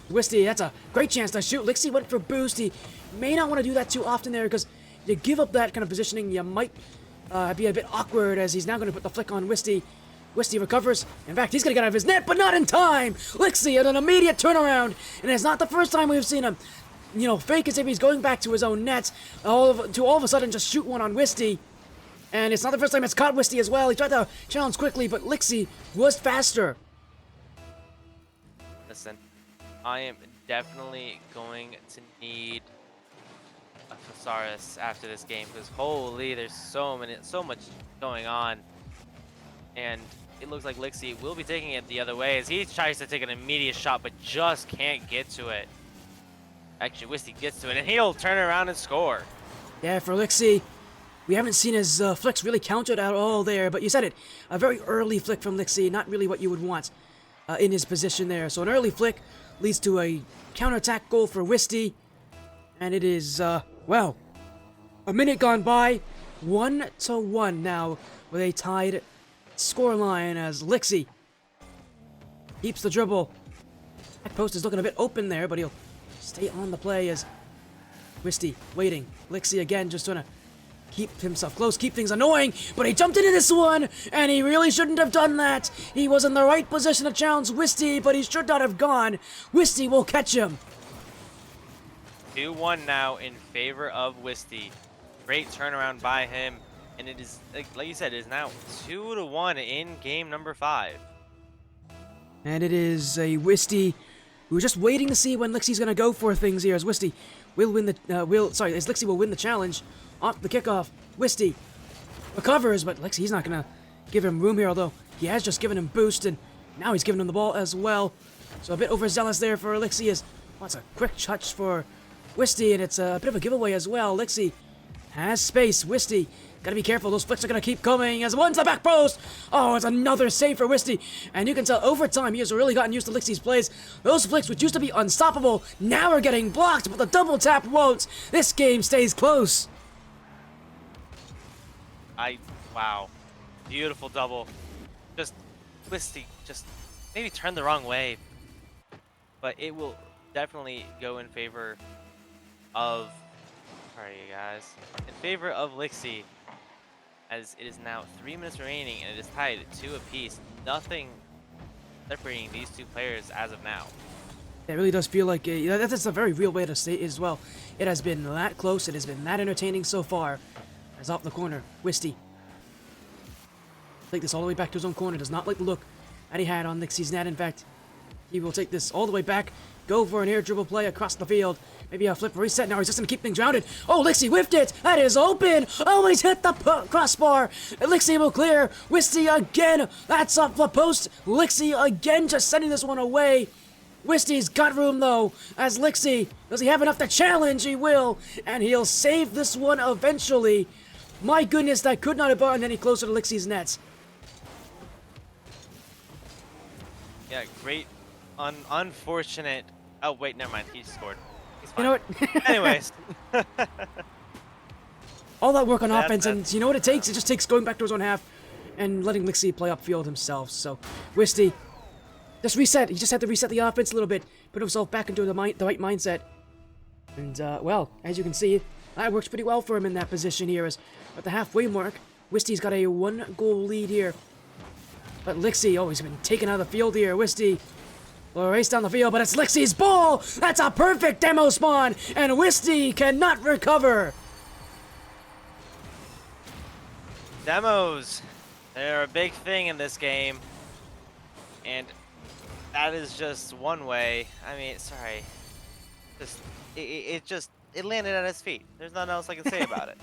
Speaker 1: Wisty, that's a great chance to shoot. Lickse went for boost. He may not want to do that too often there because you give up that kind of positioning, you might be a bit awkward as he's now going to put the flick on Wisty. Wisty recovers. In fact, he's going to get out of his net, but not in time. Lickse at an immediate turnaround, and it's not the first time we've seen him, fake as if he's going back to his own net, all of a sudden just shoot one on Wisty. And it's not the first time it's caught Wisty as well. He tried to challenge quickly, but Lickse was faster.
Speaker 2: Listen, I am definitely going to need a thesaurus after this game because holy, there's so much going on, and it looks like Lickse will be taking it the other way as he tries to take an immediate shot but just can't get to it. Actually, Wisty gets to it and he'll turn around and score.
Speaker 1: Yeah, for Lickse, we haven't seen his flicks really counted at all there, but you said it, a very early flick from Lickse, not really what you would want in his position there. So an early flick leads to a counterattack goal for Wisty, and it is, well, a minute gone by, 1-1 now with a tied scoreline as Lickse keeps the dribble. Back post is looking a bit open there, but he'll stay on the play as Wisty waiting. Lickse again just trying to keep himself close, keep things annoying, but he jumped into this one, and he really shouldn't have done that. He was in the right position to challenge Wisty, but he should not have gone. Wisty will catch him.
Speaker 2: 2-1 now in favor of Wisty. Great turnaround by him, and it is, like you said, it is now 2-1 in game number 5.
Speaker 1: And it is a Wisty who's just waiting to see when Lickse's going to go for things here, as Wisty will win the, as Lickse will win the challenge. Off the kickoff, Wisty recovers, but Lickse, he's not going to give him room here, although he has just given him boost, and now he's giving him the ball as well. So a bit overzealous there for Lickse as wants a quick touch for Wisty, and it's a bit of a giveaway as well. Lickse has space. Wisty, gotta be careful. Those flicks are gonna keep coming as one's the back post. Oh, it's another save for Wisty, and you can tell over time he has really gotten used to Lickse's plays. Those flicks, which used to be unstoppable, now are getting blocked, but the double tap won't. This game stays close.
Speaker 2: Wow. Beautiful double. Just, Wisty, just maybe turn the wrong way. But it will definitely go in favor of, sorry you guys, in favor of Lickse, as it is now 3 minutes remaining and it is tied 2 apiece. Nothing separating these two players as of now.
Speaker 1: It really does feel like, that's a very real way to say it as well. It has been that close, it has been that entertaining so far. As off the corner, Wisty take this all the way back to his own corner. Does not like the look that he had on Lickse's net. In fact, he will take this all the way back, go for an air dribble play across the field. Maybe a flip reset. Now he's just going to keep things grounded. Oh, Lickse whiffed it. That is open. Oh, he's hit the crossbar. Lickse will clear. Wisty again. That's off the post. Lickse again just sending this one away. Wisty's got room though, as Lickse, does he have enough to challenge? He will, and he'll save this one eventually. My goodness, that could not have gotten any closer to Lickse's nets.
Speaker 2: Yeah, great, unfortunate. Oh wait, never mind. He scored. He's fine.
Speaker 1: You know what?
Speaker 2: Anyways,
Speaker 1: all that work on offense, and you know what it takes? It just takes going back to his own half and letting Lickse play upfield himself. So, Wisty just reset. He just had to reset the offense a little bit, put himself back into the right mindset. And, well, as you can see, that works pretty well for him in that position here. As at the halfway mark, Wisty's got a 1-goal lead here. But Lickse, oh, he's been taken out of the field here. Wisty will race down the field, but it's Lickse's ball! That's a perfect demo spawn, and Wisty cannot recover.
Speaker 2: demos, they're a big thing in this game. And that is just one way. I mean, sorry. It landed at his feet. There's nothing else I can say about it.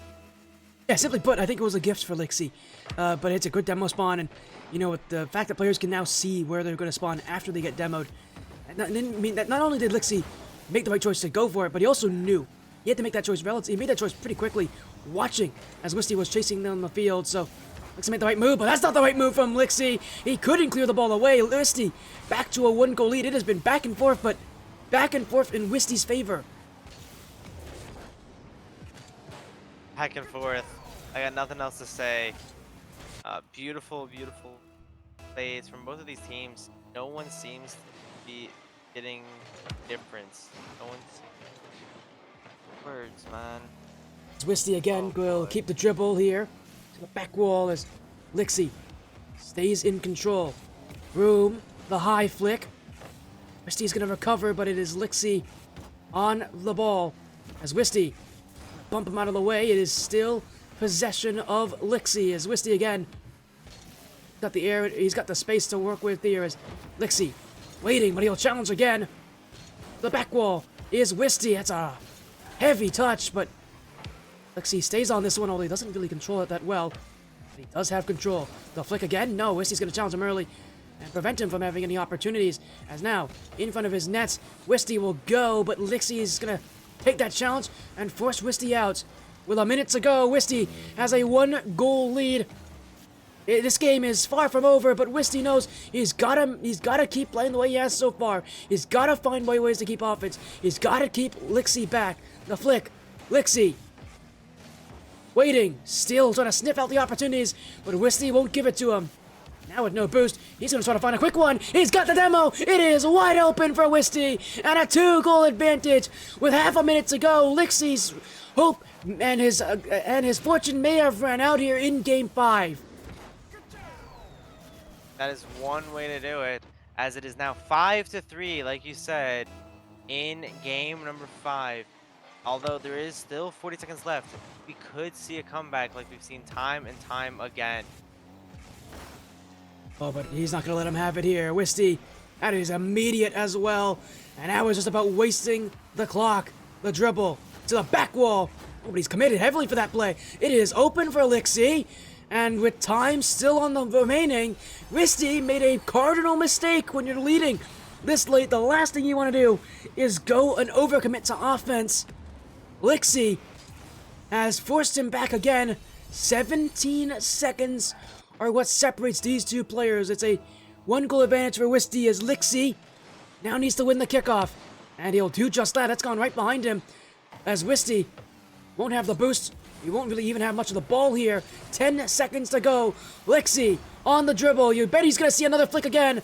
Speaker 1: Yeah, simply put, I think it was a gift for Lickse. But it's a good demo spawn, and you know, with the fact that players can now see where they're going to spawn after they get demoed. Not only did Lickse make the right choice to go for it, but he also knew he had to make that choice. He made that choice pretty quickly, watching as Wisty was chasing down the field. So Lickse made the right move, but that's not the right move from Lickse. He couldn't clear the ball away. Wisty back to a 1-goal lead. It has been back and forth, but back and forth in Wisty's favor.
Speaker 2: Back and forth. I got nothing else to say. Beautiful, beautiful plays from both of these teams. No one seems to be getting difference. No one's words, man.
Speaker 1: It's Wisty again. Will keep the dribble here to the back wall as Lickse stays in control. Room, the high flick. Wisty's gonna recover, but it is Lickse on the ball as Wisty bump him out of the way. It is still possession of Lickse as Wisty again got the air. He's got the space to work with here as Lickse waiting, but he'll challenge again. The back wall is Wisty. That's a heavy touch, but Lickse stays on this one, although he doesn't really control it that well. But he does have control. The flick again. No, Wisty's going to challenge him early and prevent him from having any opportunities. As now, in front of his nets, Wisty will go, but Lickse is going to take that challenge and force Wisty out. With a minute to go, Wisty has a 1-goal lead. This game is far from over, but Wisty knows he's gotta keep playing the way he has so far. He's gotta find ways to keep offense. He's gotta keep Lickse back. The flick, Lickse waiting, still trying to sniff out the opportunities, but Wisty won't give it to him. Now with no boost, he's gonna try to find a quick one. He's got the demo. It is wide open for Wisty, and a 2-goal advantage with half a minute to go. Lickse's hope and his fortune may have ran out here in Game 5.
Speaker 2: That is one way to do it, as it is now 5-3, like you said, in game number 5. Although there is still 40 seconds left, we could see a comeback like we've seen time and time again.
Speaker 1: Oh, but he's not going to let him have it here. Wisty, that is immediate as well. And now it's just about wasting the clock. The dribble to the back wall. Oh, but he's committed heavily for that play. It is open for Lickse. And with time still on the remaining, Wisty made a cardinal mistake when you're leading this late. The last thing you want to do is go and overcommit to offense. Lickse has forced him back again. 17 seconds are what separates these two players. It's a 1-goal advantage for Wisty as Lickse now needs to win the kickoff. And he'll do just that. That's gone right behind him as Wisty won't have the boost. He won't really even have much of the ball here. 10 seconds to go. Lickse on the dribble. You bet he's going to see another flick again.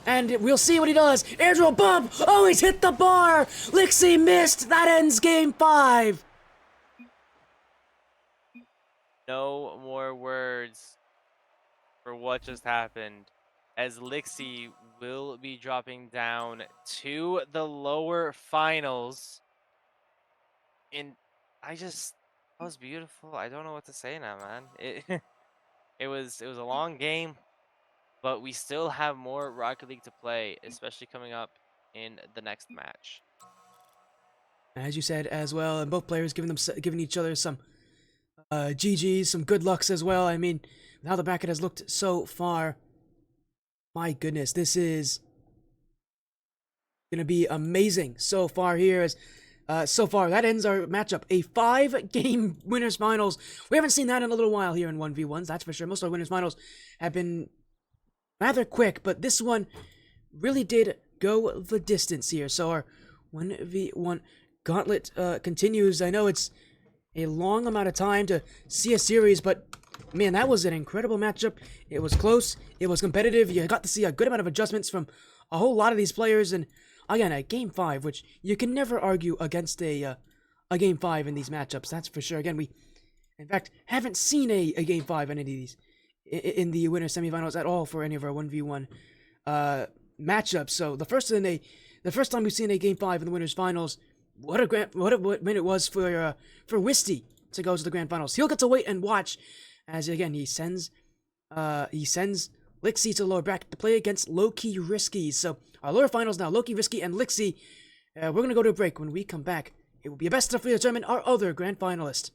Speaker 1: And we'll see what he does. Air dribble bump. Oh, he's hit the bar. Lickse missed. That ends Game 5.
Speaker 2: No more words for what just happened, as Lickse will be dropping down to the lower finals. And that was beautiful. I don't know what to say now, man. It was a long game, but we still have more Rocket League to play, especially coming up in the next match.
Speaker 1: As you said as well, and both players giving each other some GGs, some good lucks as well. I mean, how the bracket has looked so far, my goodness, this is gonna be amazing so far here. As so far, that ends our matchup. A 5-game winners finals. We haven't seen that in a little while here in 1v1s, that's for sure. Most of our winners finals have been rather quick, but this one really did go the distance here. So our 1v1 Gauntlet continues. I know it's a long amount of time to see a series, but man, that was an incredible matchup. It was close. It was competitive. You got to see a good amount of adjustments from a whole lot of these players, and again, a Game 5, which you can never argue against a Game 5 in these matchups, that's for sure. Again, we, in fact, haven't seen a Game 5 in any of these, in the winner semifinals at all for any of our 1v1 matchups. So the first time we've seen a Game 5 in the winners finals, what a win it was for Wisty to go to the grand finals. He'll get to wait and watch as, again, he sends Lickse to the lower bracket to play against LowkeyRisky. So our lower finals now, LowkeyRisky and Lickse. We're going to go to a break. When we come back, it will be a best of 3 to determine our other grand finalist.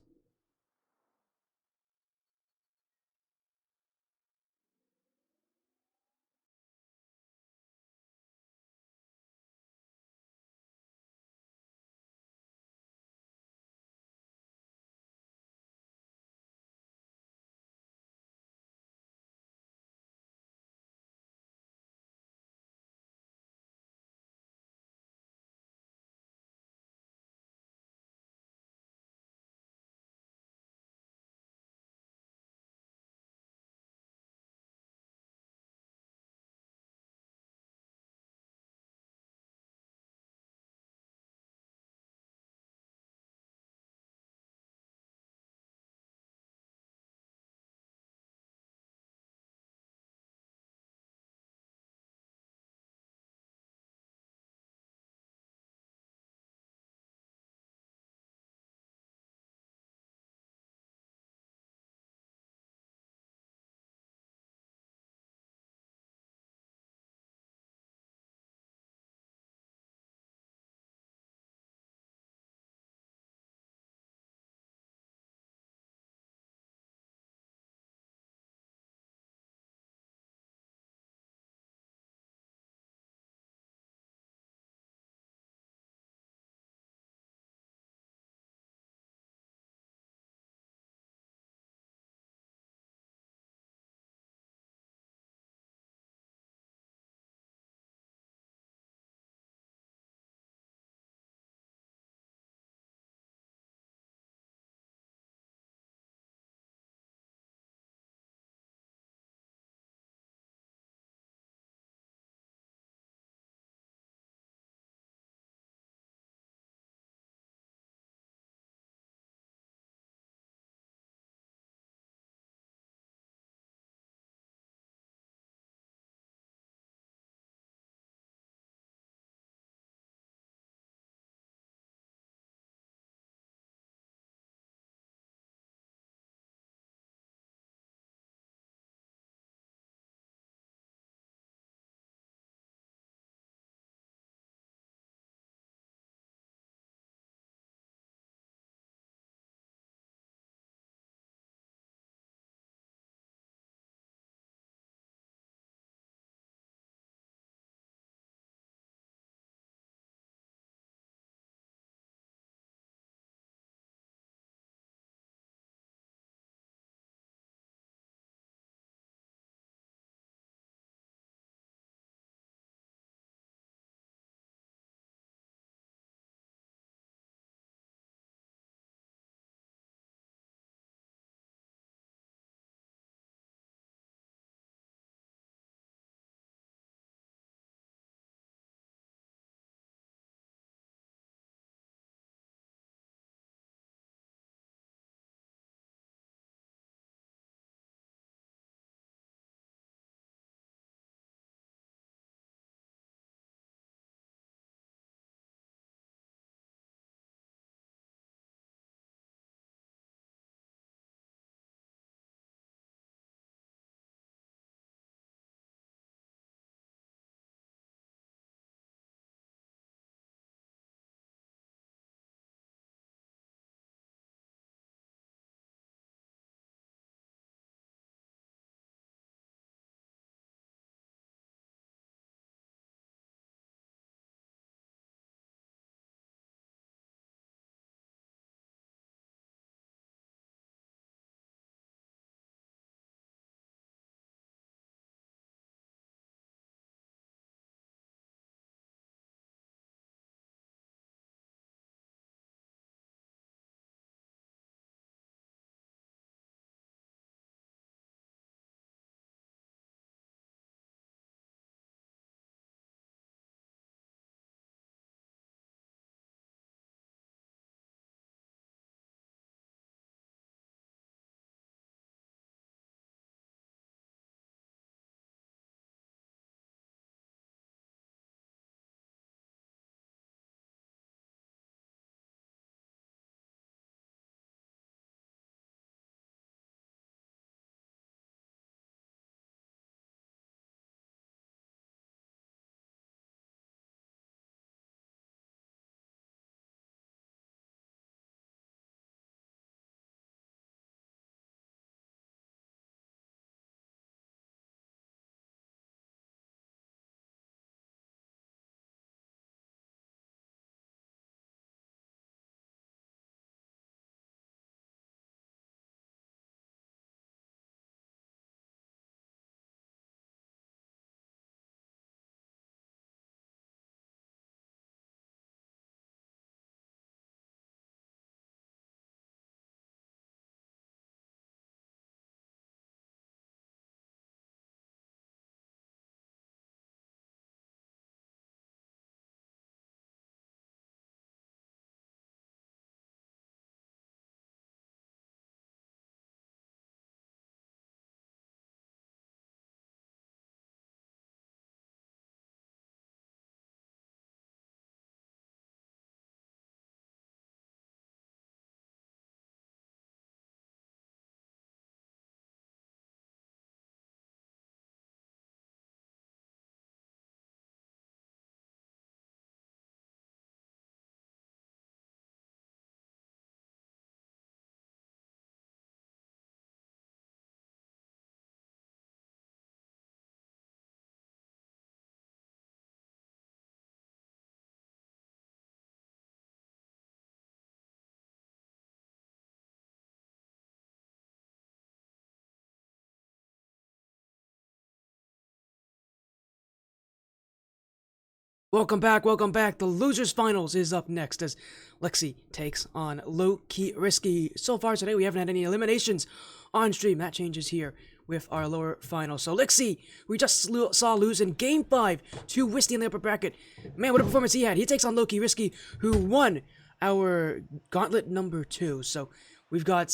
Speaker 1: Welcome back, welcome back. The Losers Finals is up next as Lickse takes on LowkeyRisky. So far today, we haven't had any eliminations on stream. That changes here with our lower final. So Lickse, we just saw lose in Game 5 to Wisty in the upper bracket. Man, what a performance he had. He takes on LowkeyRisky, who won our Gauntlet number 2. So we've got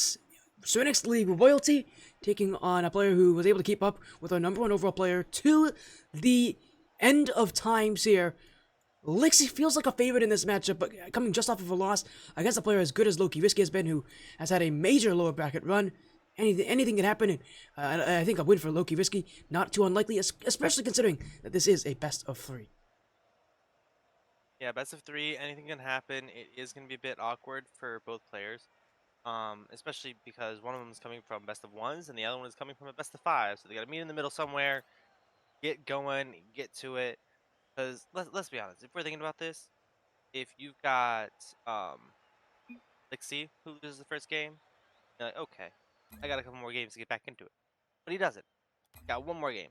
Speaker 1: Serenyx League Royalty taking on a player who was able to keep up with our number 1 overall player to the end of times here. Lickse feels like a favorite in this matchup, but coming just off of a loss against a player as good as LowkeyRisky has been, who has had a major lower bracket run. Anything can happen, and I think a win for LowkeyRisky not too unlikely, especially considering that this is a best of 3.
Speaker 2: Yeah, best of 3. Anything can happen. It is going to be a bit awkward for both players, especially because one of them is coming from best of 1s and the other one is coming from a best of 5. So they got to meet in the middle somewhere, get going, get to it. Because let's be honest, if we're thinking about this, if you've got Lickse who loses the first game, you're like, okay, I got a couple more games to get back into it. But he doesn't. Got one more game.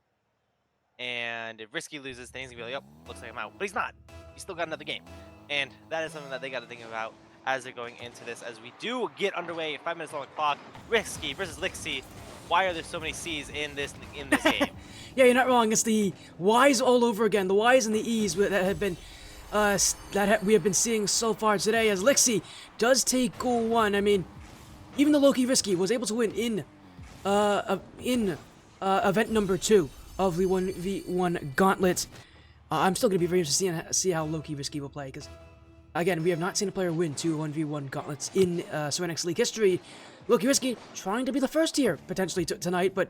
Speaker 2: And if Risky loses, then he's gonna be like, oh, looks like I'm out. But he's not. He's still got another game. And that is something that they gotta think about as they're going into this. As we do get underway, 5 minutes on the clock. Risky versus Lickse. Why are there so many C's in this game?
Speaker 1: Yeah, you're not wrong. It's the Y's all over again. The Y's and the E's that have been we have been seeing so far today. As Lickse does take goal 1. I mean, even the LowkeyRisky was able to win in event number 2 of the 1v1 Gauntlet. I'm still gonna be very interested to see how LowkeyRisky will play, because again, we have not seen a player win 2 1v1 Gauntlets in Serenyx League history. LowkeyRisky trying to be the first here potentially tonight, but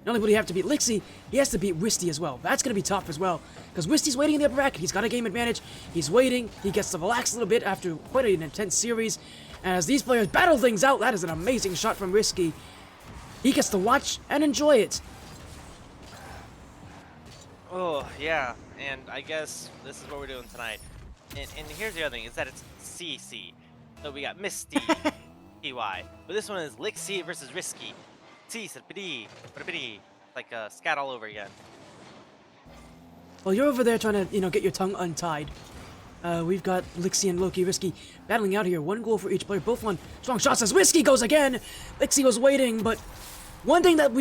Speaker 1: not only will he have to beat Lickse, he has to beat Wisty as well. That's going to be tough as well, because Wisty's waiting in the upper bracket. He's got a game advantage. He's waiting. He gets to relax a little bit after quite an intense series. As these players battle things out, that is an amazing shot from Risky. He gets to watch and enjoy it.
Speaker 2: Oh, yeah. And I guess this is what we're doing tonight. And here's the other thing, is that it's CC. So we got Misty, TY. But this one is Lickse versus Risky. Like scat all over again.
Speaker 1: Well, you're over there trying to, get your tongue untied. We've got Lickse and LowkeyRisky battling out here. 1 goal for each player. Both on strong shots as Risky goes again. Lickse was waiting, but one thing that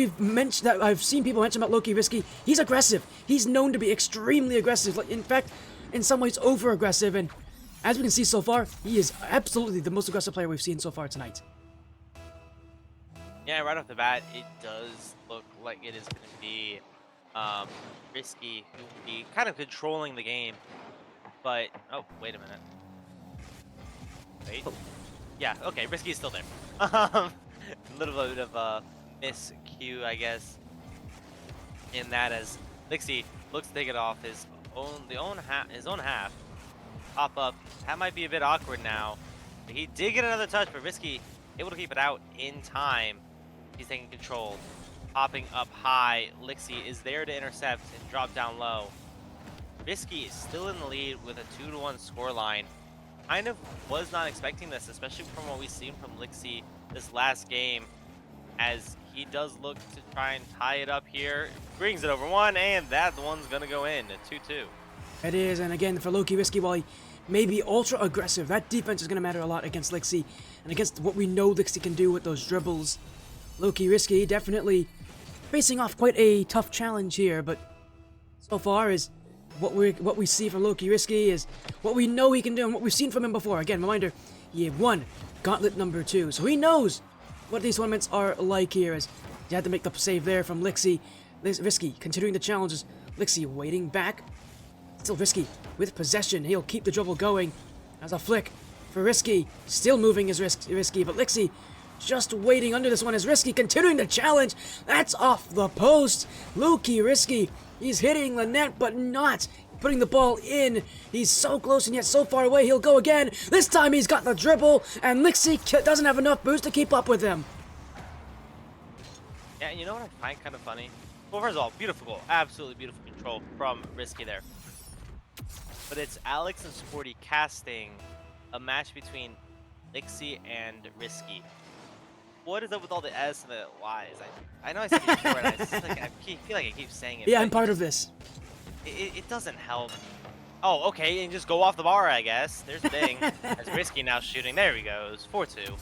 Speaker 1: I've seen people mention about LowkeyRisky, he's aggressive. He's known to be extremely aggressive. In fact, in some ways, over-aggressive. And as we can see so far, he is absolutely the most aggressive player we've seen so far tonight.
Speaker 2: Yeah, right off the bat, it does look like it is going to be Risky who will be kind of controlling the game. But, oh, wait a minute. Wait. Yeah, okay, Risky is still there. A little bit of a miscue, I guess, in that as Lickse looks to take it off his own half. Pop up. That might be a bit awkward now. He did get another touch, but Risky able to keep it out in time. He's taking control. Popping up high. Lickse is there to intercept and drop down low. Risky is still in the lead with a 2-1 scoreline. Kind of was not expecting this, especially from what we've seen from Lickse this last game, as he does look to try and tie it up here. Brings it over 1, and that one's going to go in at 2-2.
Speaker 1: It is, and again, for LowkeyRisky, while he may be ultra aggressive, that defense is going to matter a lot against Lickse, and against what we know Lickse can do with those dribbles. LowkeyRisky definitely facing off quite a tough challenge here, but so far is what we see from LowkeyRisky is what we know he can do and what we've seen from him before. Again, reminder, he won Gauntlet number 2, so he knows what these tournaments are like here, as he had to make the save there from Lickse. Risky continuing the challenges. Lickse waiting back. Still Risky with possession. He'll keep the dribble going as a flick for Risky. Still moving is Risky, but Lickse just waiting under this one as Risky continuing the challenge. That's off the post. LowkeyRisky, he's hitting the net, but not putting the ball in. He's so close and yet so far away. He'll go again. This time he's got the dribble, and Lickse doesn't have enough boost to keep up with him.
Speaker 2: Yeah, you know what I find kind of funny? Well, first of all, beautiful goal. Absolutely beautiful control from Risky there. But it's Alex and Sporty casting a match between Lickse and Risky. What is up with all the S and the Y's? I know I said it before, and I feel like I keep saying it.
Speaker 1: Yeah, I'm part of this.
Speaker 2: It doesn't help.
Speaker 3: Oh, okay, and just go off the bar, I guess. There's the thing. As Risky now shooting. There he goes. 4-2.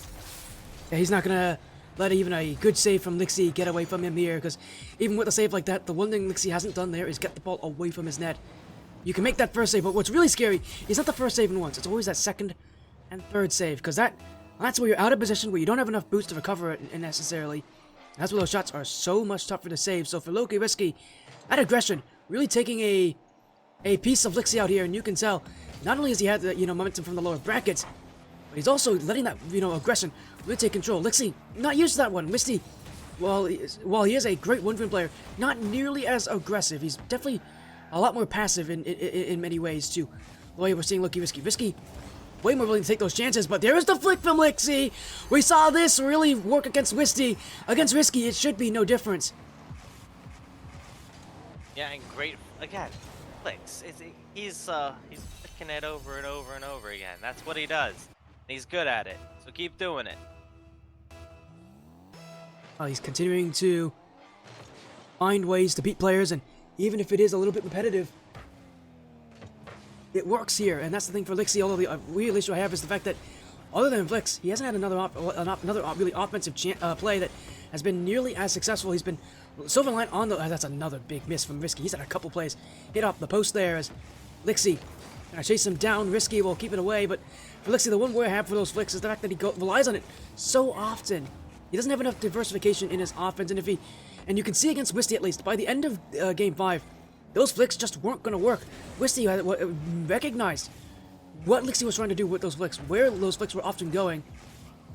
Speaker 1: Yeah, he's not gonna let even a good save from Lickse get away from him here, because even with a save like that, the one thing Lickse hasn't done there is get the ball away from his net. You can make that first save, but what's really scary is not the first save in once. It's always that second and third save, because that's where you're out of position, where you don't have enough boost to recover it necessarily. And that's where those shots are so much tougher to save. So for LowkeyRisky, that aggression, really taking a piece of Lickse out here, and you can tell, not only has he had the, momentum from the lower brackets, but he's also letting that, aggression really take control. Lickse, not used to that one. Wisty, while he is a great one-win player, not nearly as aggressive. He's definitely a lot more passive in many ways, too. The way we're seeing LowkeyRisky. Risky, way more willing to take those chances, but there is the flick from Lickse. We saw this really work against Wisty. Against Risky, it should be no difference.
Speaker 3: Yeah, and great, again, Lickse. He's flicking it over and over and over again. That's what he does. And he's good at it, so keep doing it.
Speaker 1: He's continuing to find ways to beat players, and even if it is a little bit repetitive, it works here. And that's the thing for Lickse. Although the real issue I have is the fact that, other than Lickse, he hasn't had another really offensive play that has been nearly as successful. He's been Silverline on the. That's another big miss from Risky. He's had a couple plays hit off the post there as Lickse gonna chase him down. Risky will keep it away, but for Lickse, the one worry I have for those flicks is the fact that he relies on it so often. He doesn't have enough diversification in his offense, and you can see against Wisty at least, by the end of Game 5, those flicks just weren't going to work. Wisty recognized what Lickse was trying to do with those flicks, where those flicks were often going.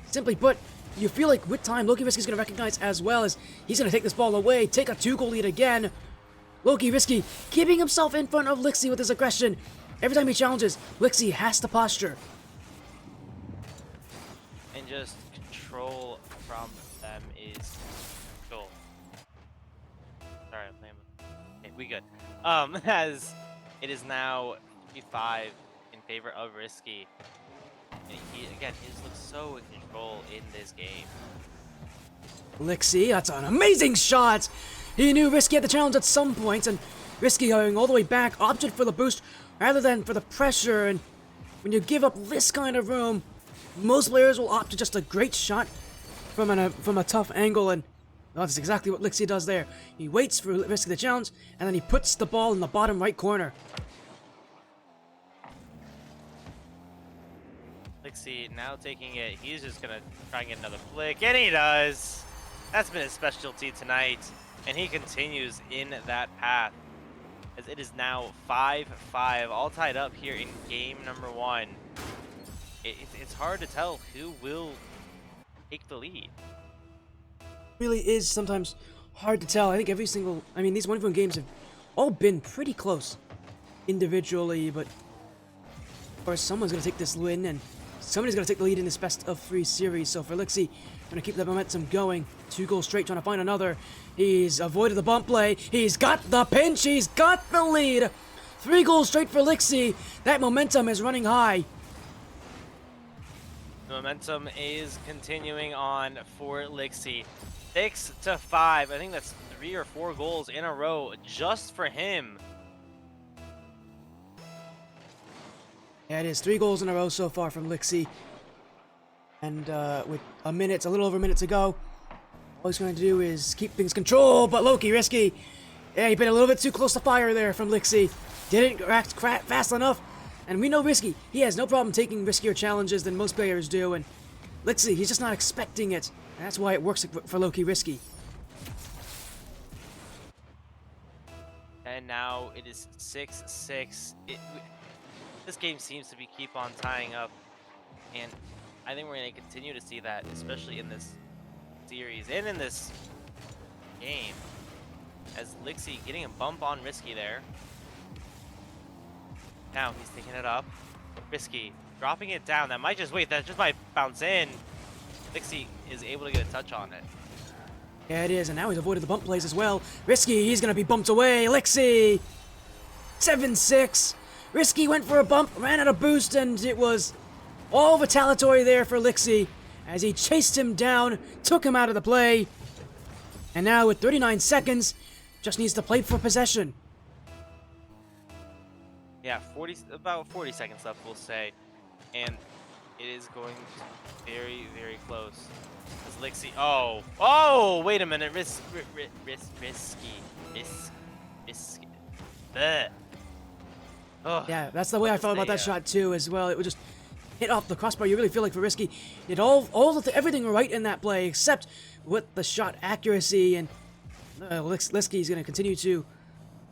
Speaker 1: Simply put, you feel like with time, LowkeyRisky is going to recognize as well as he's going to take this ball away, take a 2-goal lead again. LowkeyRisky keeping himself in front of Lickse with his aggression. Every time he challenges, Lickse has to posture.
Speaker 3: And just control from them is cool. Sorry, I'm playing with... Okay, we good. As it is now 3-5 in favor of Risky. And he just looks so in control in this game.
Speaker 1: Lickse, that's an amazing shot! He knew Risky had the challenge at some point, and Risky going all the way back, opted for the boost rather than for the pressure, and when you give up this kind of room, most players will opt to just a great shot from a tough angle, and that's exactly what Lickse does there. He waits for Risky the challenge, and then he puts the ball in the bottom right corner.
Speaker 3: Lickse now taking it, he's just gonna try and get another flick, and he does! That's been his specialty tonight, and he continues in that path. As it is now 5-5, all tied up here in game number 1. It's hard to tell who will take the lead.
Speaker 1: Really is sometimes hard to tell. I think these 1v1 games have all been pretty close individually, but of course someone's going to take this win, and somebody's going to take the lead in this best of 3 series. So for Lickse, going to keep that momentum going. 2 goals straight, trying to find another. He's avoided the bump play. He's got the pinch. He's got the lead. 3 goals straight for Lickse. That momentum is running high.
Speaker 3: The momentum is continuing on for Lickse. 6-5. I think that's 3 or 4 goals in a row just for him.
Speaker 1: Yeah, it is 3 goals in a row so far from Lickse. And with a little over a minute to go, all he's going to do is keep things controlled. But LowkeyRisky, yeah, he's been a little bit too close to fire there from Lickse. Didn't react fast enough. And we know Risky, he has no problem taking riskier challenges than most players do. And Lickse, he's just not expecting it. And that's why it works for LowkeyRisky.
Speaker 3: And now it is 6-6. This game seems to keep on tying up. And I think we're going to continue to see that, especially in this series and in this game. As Lickse getting a bump on Risky there. Now he's taking it up. Risky dropping it down. That might just might bounce in. Lickse is able to get a touch on it.
Speaker 1: Yeah, it is, and now he's avoided the bump plays as well. Risky, he's going to be bumped away. Lickse! 7-6. Risky went for a bump, ran out of boost, and it was all retaliatory there for Lickse as he chased him down, took him out of the play. And now with 39 seconds, just needs to play for possession.
Speaker 3: Yeah, about 40 seconds left, we'll say. And it is going very, very close. As Lickse, oh, wait a minute, risky. Bleh. Ugh.
Speaker 1: Yeah, that's the way
Speaker 3: What
Speaker 1: I
Speaker 3: to
Speaker 1: felt about
Speaker 3: say,
Speaker 1: that shot too as well. It would just hit off the crossbar. You really feel like for Risky, did everything right in that play except with the shot accuracy, and Lickse is going to continue to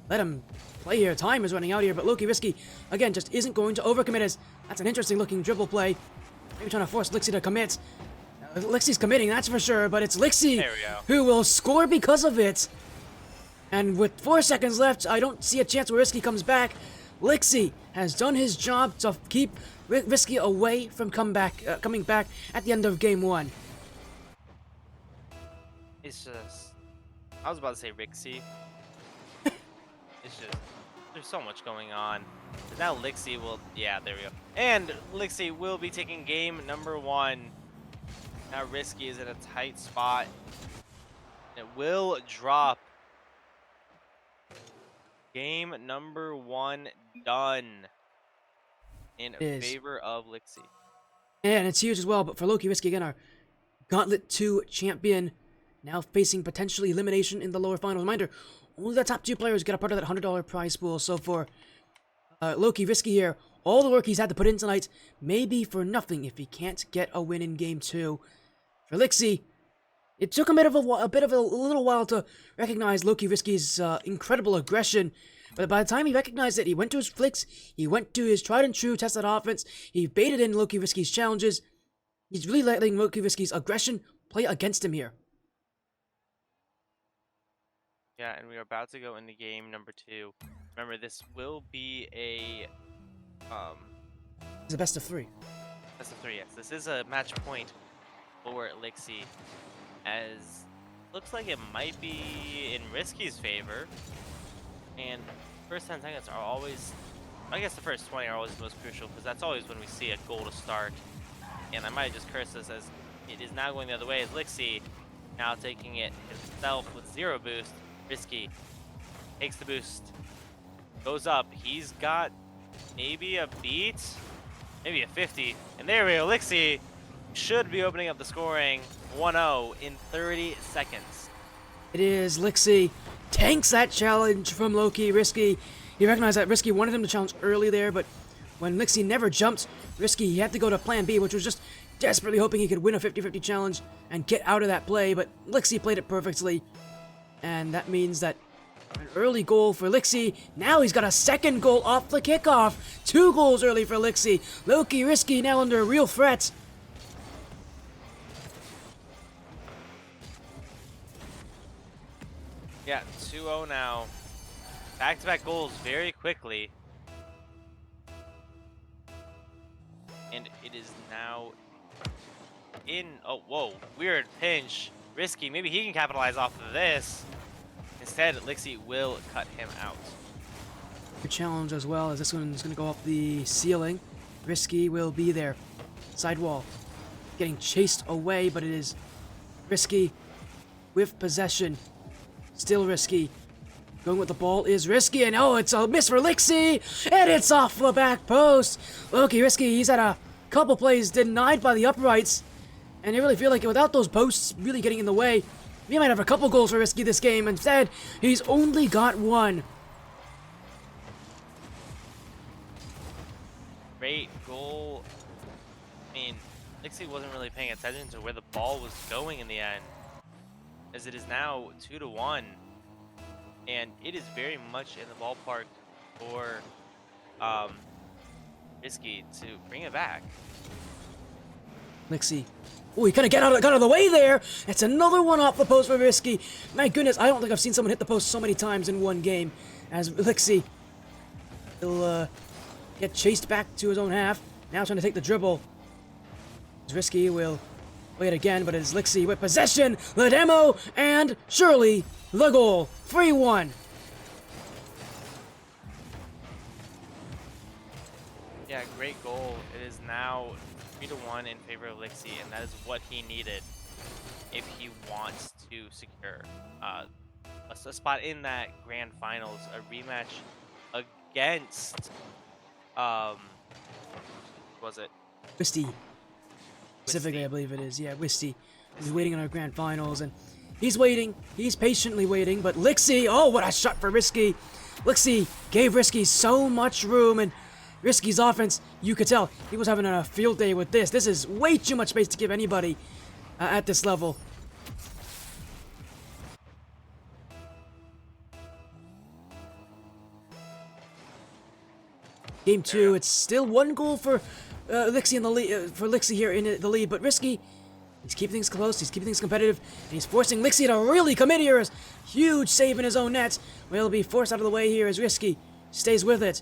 Speaker 1: let him play here. Time is running out here, but LowkeyRisky, again, just isn't going to overcommit as that's an interesting looking dribble play. Maybe trying to force Lickse to commit. Lickse's committing, that's for sure, but it's Lickse who will score because of it. And with 4 seconds left, I don't see a chance where Risky comes back. Lickse has done his job to keep Risky away from coming back at the end of game 1.
Speaker 3: It's just, I was about to say Rixie. It's just, there's so much going on. Now Lickse will, yeah, there we go. And Lickse will be taking game number 1. Now Risky is in a tight spot. It will drop. Game number 1 done in favor of Lickse.
Speaker 1: And it's huge as well, but for LowkeyRisky, again, our Gauntlet 2 champion, now facing potentially elimination in the lower final. Reminder, only the top 2 players get a part of that $100 prize pool. So for LowkeyRisky here, all the work he's had to put in tonight may be for nothing if he can't get a win in game 2. For Lickse, it took him a little while to recognize LowkeyRisky's incredible aggression, but by the time he recognized it, he went to his flicks, he went to his tried and true tested offense, he baited in LowkeyRisky's challenges. He's really letting LowkeyRisky's aggression play against him here.
Speaker 3: Yeah, and we are about to go into game number 2. Remember, this will be a
Speaker 1: It's a best of 3.
Speaker 3: best of 3. Yes, this is a match point for Lickse, as looks like it might be in Risky's favor. And first 10 seconds are always, I guess the first 20 are always the most crucial, because that's always when we see a goal to start. And I might have just cursed this, as it is now going the other way, as Lickse now taking it himself with 0 boost. Risky takes the boost, goes up, he's got maybe a beat, maybe a 50, and there we go. Lickse should be opening up the scoring 1-0 in 30 seconds.
Speaker 1: It is Lickse tanks that challenge from LowkeyRisky. He recognized that Risky wanted him to challenge early there, but when Lickse never jumped Risky, he had to go to plan B, which was just desperately hoping he could win a 50-50 challenge and get out of that play, but Lickse played it perfectly. And that means that an early goal for Lickse. Now he's got a second goal off the kickoff. 2 goals early for Lickse. LowkeyRisky now under real threat.
Speaker 3: Yeah, 2-0 now. Back-to-back goals very quickly. And it is now in, oh, whoa, weird pinch. Risky, maybe he can capitalize off of this. Instead, Lickse will cut him out.
Speaker 1: Good challenge as well, as this one's going to go off the ceiling. Risky will be there. Sidewall. Getting chased away, but it is Risky with possession. Still Risky. Going with the ball is Risky, and oh, it's a miss for Lickse, and it's off the back post. LowkeyRisky, he's had a couple plays denied by the uprights, and I really feel like without those posts really getting in the way, we might have a couple goals for Risky this game. Instead, he's only got 1.
Speaker 3: Great goal. I mean, Lickse wasn't really paying attention to where the ball was going in the end, as it is now 2-1. And it is very much in the ballpark for Risky to bring it back.
Speaker 1: Lickse. Oh, he kind of got out of the way there. It's another one off the post for Risky. My goodness, I don't think I've seen someone hit the post so many times in one game as Lickse. He'll get chased back to his own half. Now trying to take the dribble. Risky will play it again, but it's Lickse with possession, the demo, and surely the goal. 3-1.
Speaker 3: Yeah, great goal. It is now 3-1 in favor of Lickse, and that is what he needed if he wants to secure a spot in that grand finals, a rematch against was it
Speaker 1: Wisty. Specifically,
Speaker 3: Wisty?
Speaker 1: I believe it is. Yeah, Wisty. He's waiting on our grand finals, and he's waiting. He's patiently waiting, but Lickse, oh, what a shot for Risky. Lickse gave Risky so much room, and Risky's offense, you could tell, he was having a field day with this. This is way too much space to give anybody at this level. Game 2, it's still 1 goal for Lickse in the lead, for Lickse here in the lead, but Risky, he's keeping things close, he's keeping things competitive, and he's forcing Lickse to really commit here. As huge save in his own net. Will be forced out of the way here as Risky stays with it.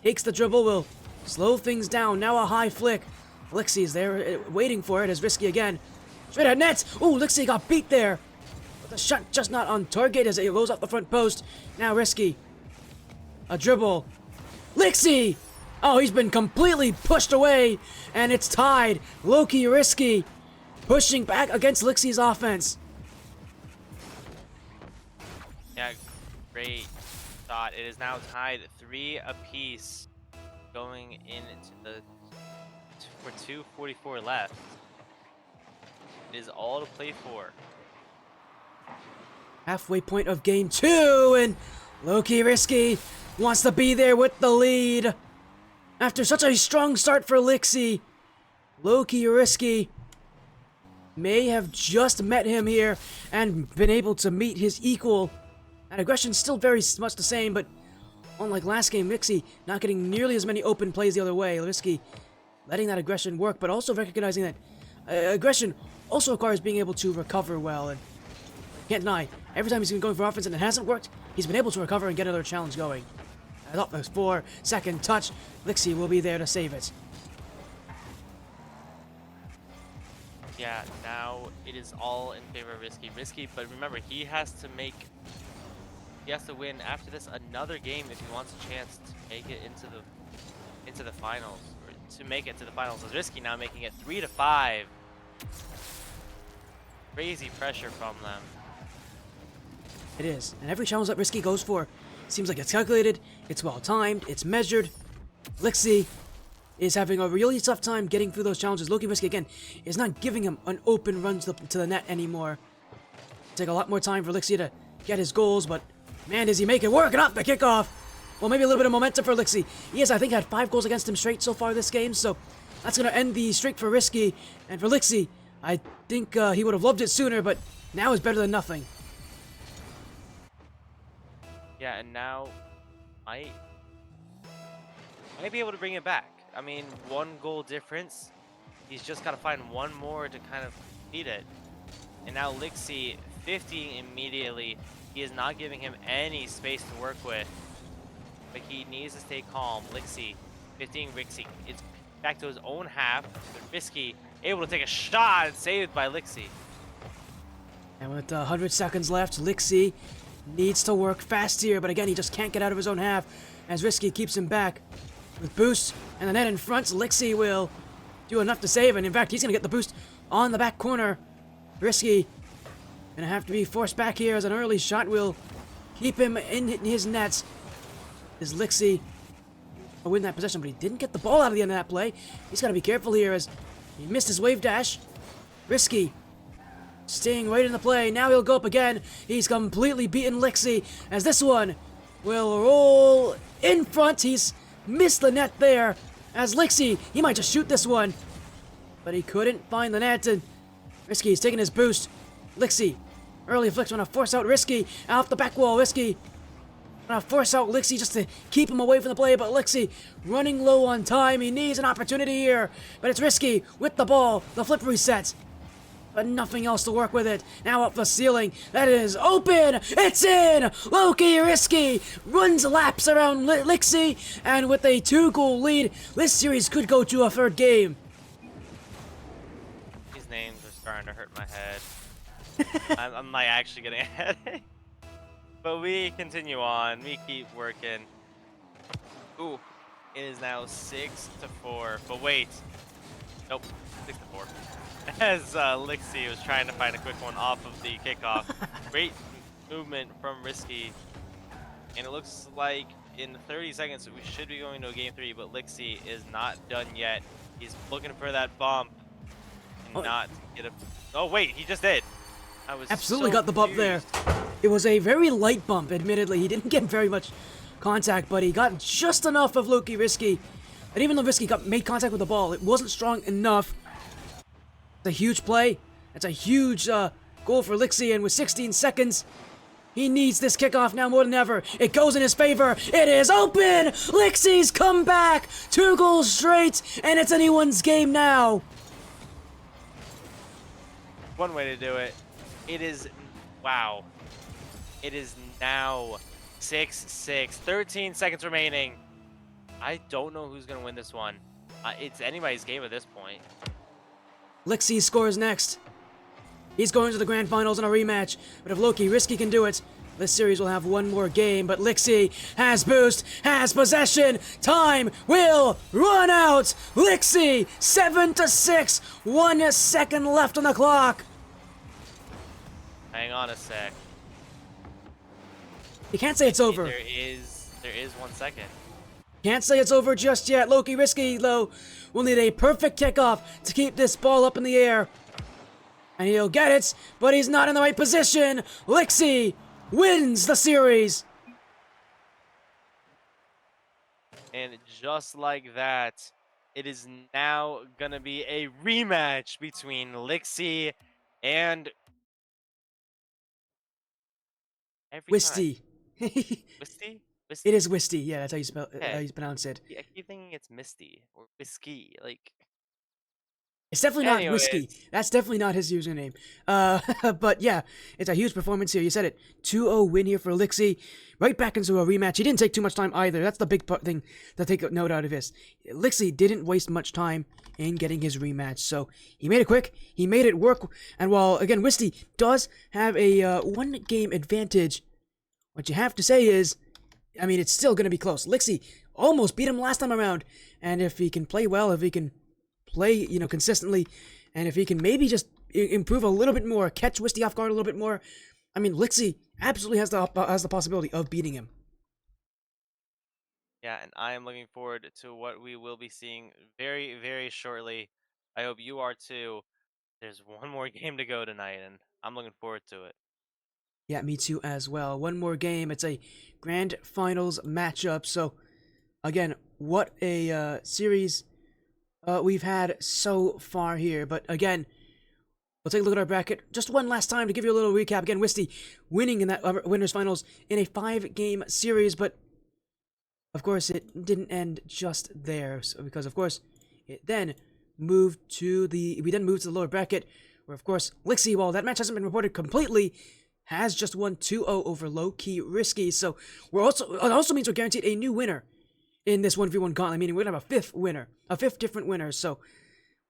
Speaker 1: Takes the dribble, will slow things down. Now a high flick. Lickse is there waiting for it as Risky again. Straight at net. Ooh, Lickse got beat there. But the shot just not on target as it goes off the front post. Now Risky. A dribble. Lickse! Oh, he's been completely pushed away, and it's tied. LowkeyRisky pushing back against Lickse's offense.
Speaker 3: Yeah, great thought. It is now tied 3 apiece, going into the for 2:44 left. It is all to play for.
Speaker 1: Halfway point of game 2, and LowkeyRisky wants to be there with the lead. After such a strong start for Lickse, LowkeyRisky may have just met him here and been able to meet his equal. And aggression's still very much the same, but unlike last game, Lickse not getting nearly as many open plays the other way. Risky letting that aggression work, but also recognizing that aggression also requires being able to recover well. And can't deny, every time he's been going for offense and it hasn't worked, he's been able to recover and get another challenge going. I thought the 4-second touch, Lickse will be there to save it.
Speaker 3: Yeah, now it is all in favor of Risky, but remember, he has to win after this another game if he wants a chance to make it into the finals, or to make it to the finals. As Risky now making it 3-5. Crazy pressure from them.
Speaker 1: It is, and every challenge that Risky goes for seems like it's calculated, it's well timed, it's measured. Lickse is having a really tough time getting through those challenges. LowkeyRisky again is not giving him an open run to the net anymore. It'll take a lot more time for Lickse to get his goals, but man, does he make it work. And up the kickoff. Well, maybe a little bit of momentum for Lickse. He has, I think, had 5 goals against him straight so far this game, so that's going to end the streak for Risky. And for Lickse, I think he would have loved it sooner, but now is better than nothing.
Speaker 3: Yeah, and now might be able to bring it back. I mean, 1 goal difference. He's just got to find 1 more to kind of beat it. And now Lickse 50 immediately. He is not giving him any space to work with, but he needs to stay calm. Lickse 15 Risky. It's back to his own half. Risky able to take a shot and saved by Lickse.
Speaker 1: And with 100 seconds left, Lickse needs to work fast here, but again, he just can't get out of his own half as Risky keeps him back. With boost and the net in front, Lickse will do enough to save, and in fact, he's going to get the boost on the back corner. Risky gonna have to be forced back here as an early shot will keep him in his nets. Is Lickse will win that possession, but he didn't get the ball out of the end of that play. He's got to be careful here as he missed his wave dash. Risky staying right in the play. Now he'll go up again. He's completely beaten Lickse as this one will roll in front. He's missed the net there as Lickse, he might just shoot this one, but he couldn't find the net, and Risky's taking his boost. Lickse, early flicks, want to force out Risky off the back wall. Risky want to force out Lickse just to keep him away from the play, but Lickse running low on time. He needs an opportunity here, but it's Risky with the ball. The flip reset, but nothing else to work with it. Now up the ceiling. That is open. It's in. LowkeyRisky runs laps around Lickse, and with a 2-goal lead, this series could go to a 3rd game.
Speaker 3: These names are starting to hurt my head. I'm like actually getting a headache. But we continue on. We keep working. Ooh, it is now 6-4. But wait. Nope, 6-4. As Lickse was trying to find a quick one off of the kickoff. Great movement from Risky. And it looks like in 30 seconds, we should be going to a game 3, but Lickse is not done yet. He's looking for that bump and
Speaker 1: Oh.
Speaker 3: not get a... Oh, wait, he just did. I was
Speaker 1: Absolutely
Speaker 3: so
Speaker 1: got the bump there.
Speaker 3: confused.
Speaker 1: It was a very light bump, admittedly. He didn't get very much contact, but he got just enough of LowkeyRisky. And even though Risky made contact with the ball, it wasn't strong enough. It's a huge play. It's a huge goal for Lickse, and with 16 seconds, he needs this kickoff now more than ever. It goes in his favor. It is open! Lickse's come back! 2 goals straight, and it's anyone's game now.
Speaker 3: One way to do it. It is... Wow. It is now 6-6. 13 seconds remaining. I don't know who's going to win this one. It's anybody's game at this point.
Speaker 1: Lickse scores next. He's going to the grand finals in a rematch, but if LowkeyRisky can do it, this series will have one more game, but Lickse has boost, has possession, time will run out! Lickse, 7-6, 1 second left on the clock!
Speaker 3: Hang on a sec.
Speaker 1: You can't say it's over.
Speaker 3: There is 1 second.
Speaker 1: Can't say it's over just yet. LowkeyRisky, though, will need a perfect kickoff to keep this ball up in the air. And he'll get it, but he's not in the right position. Lickse wins the series.
Speaker 3: And just like that, it is now gonna be a rematch between Lickse and
Speaker 1: Wisty.
Speaker 3: Wisty? Wisty?
Speaker 1: It is Wisty. Yeah, that's how you spell.
Speaker 3: Okay.
Speaker 1: How you pronounce it.
Speaker 3: I keep thinking it's Misty or Whiskey. Like,
Speaker 1: It's definitely not
Speaker 3: Anyways.
Speaker 1: Whiskey. That's definitely not his username. But yeah, it's a huge performance here. You said it. 2-0 win here for Lickse. Right back into a rematch. He didn't take too much time either. That's the big thing to take a note out of this. Lickse didn't waste much time in getting his rematch. So he made it quick. He made it work. And while, again, Wisty does have a 1 game advantage, what you have to say is, I mean, it's still going to be close. Lickse almost beat him last time around. And if he can play well, if he can play, consistently, and if he can maybe just improve a little bit more, catch Wisty off guard a little bit more, I mean, Lickse absolutely has the possibility of beating him.
Speaker 3: yeah, and I am looking forward to what we will be seeing very, very shortly. I hope you are too. There's one more game to go tonight, and I'm looking forward to it.
Speaker 1: Yeah, me too as well. One more game. It's a grand finals matchup. So, again, what a series we've had so far here. But again, we'll take a look at our bracket just one last time to give you a little recap. Again, Wisty winning in that winners finals in a 5-game series, but of course it didn't end just there. So, because of course it then moved to the lower bracket, where of course Lickse, while that match hasn't been reported completely, has just won 2-0 over LowkeyRisky. So it also means we're guaranteed a new winner in this 1v1 gauntlet, meaning we're gonna have a fifth different winner. So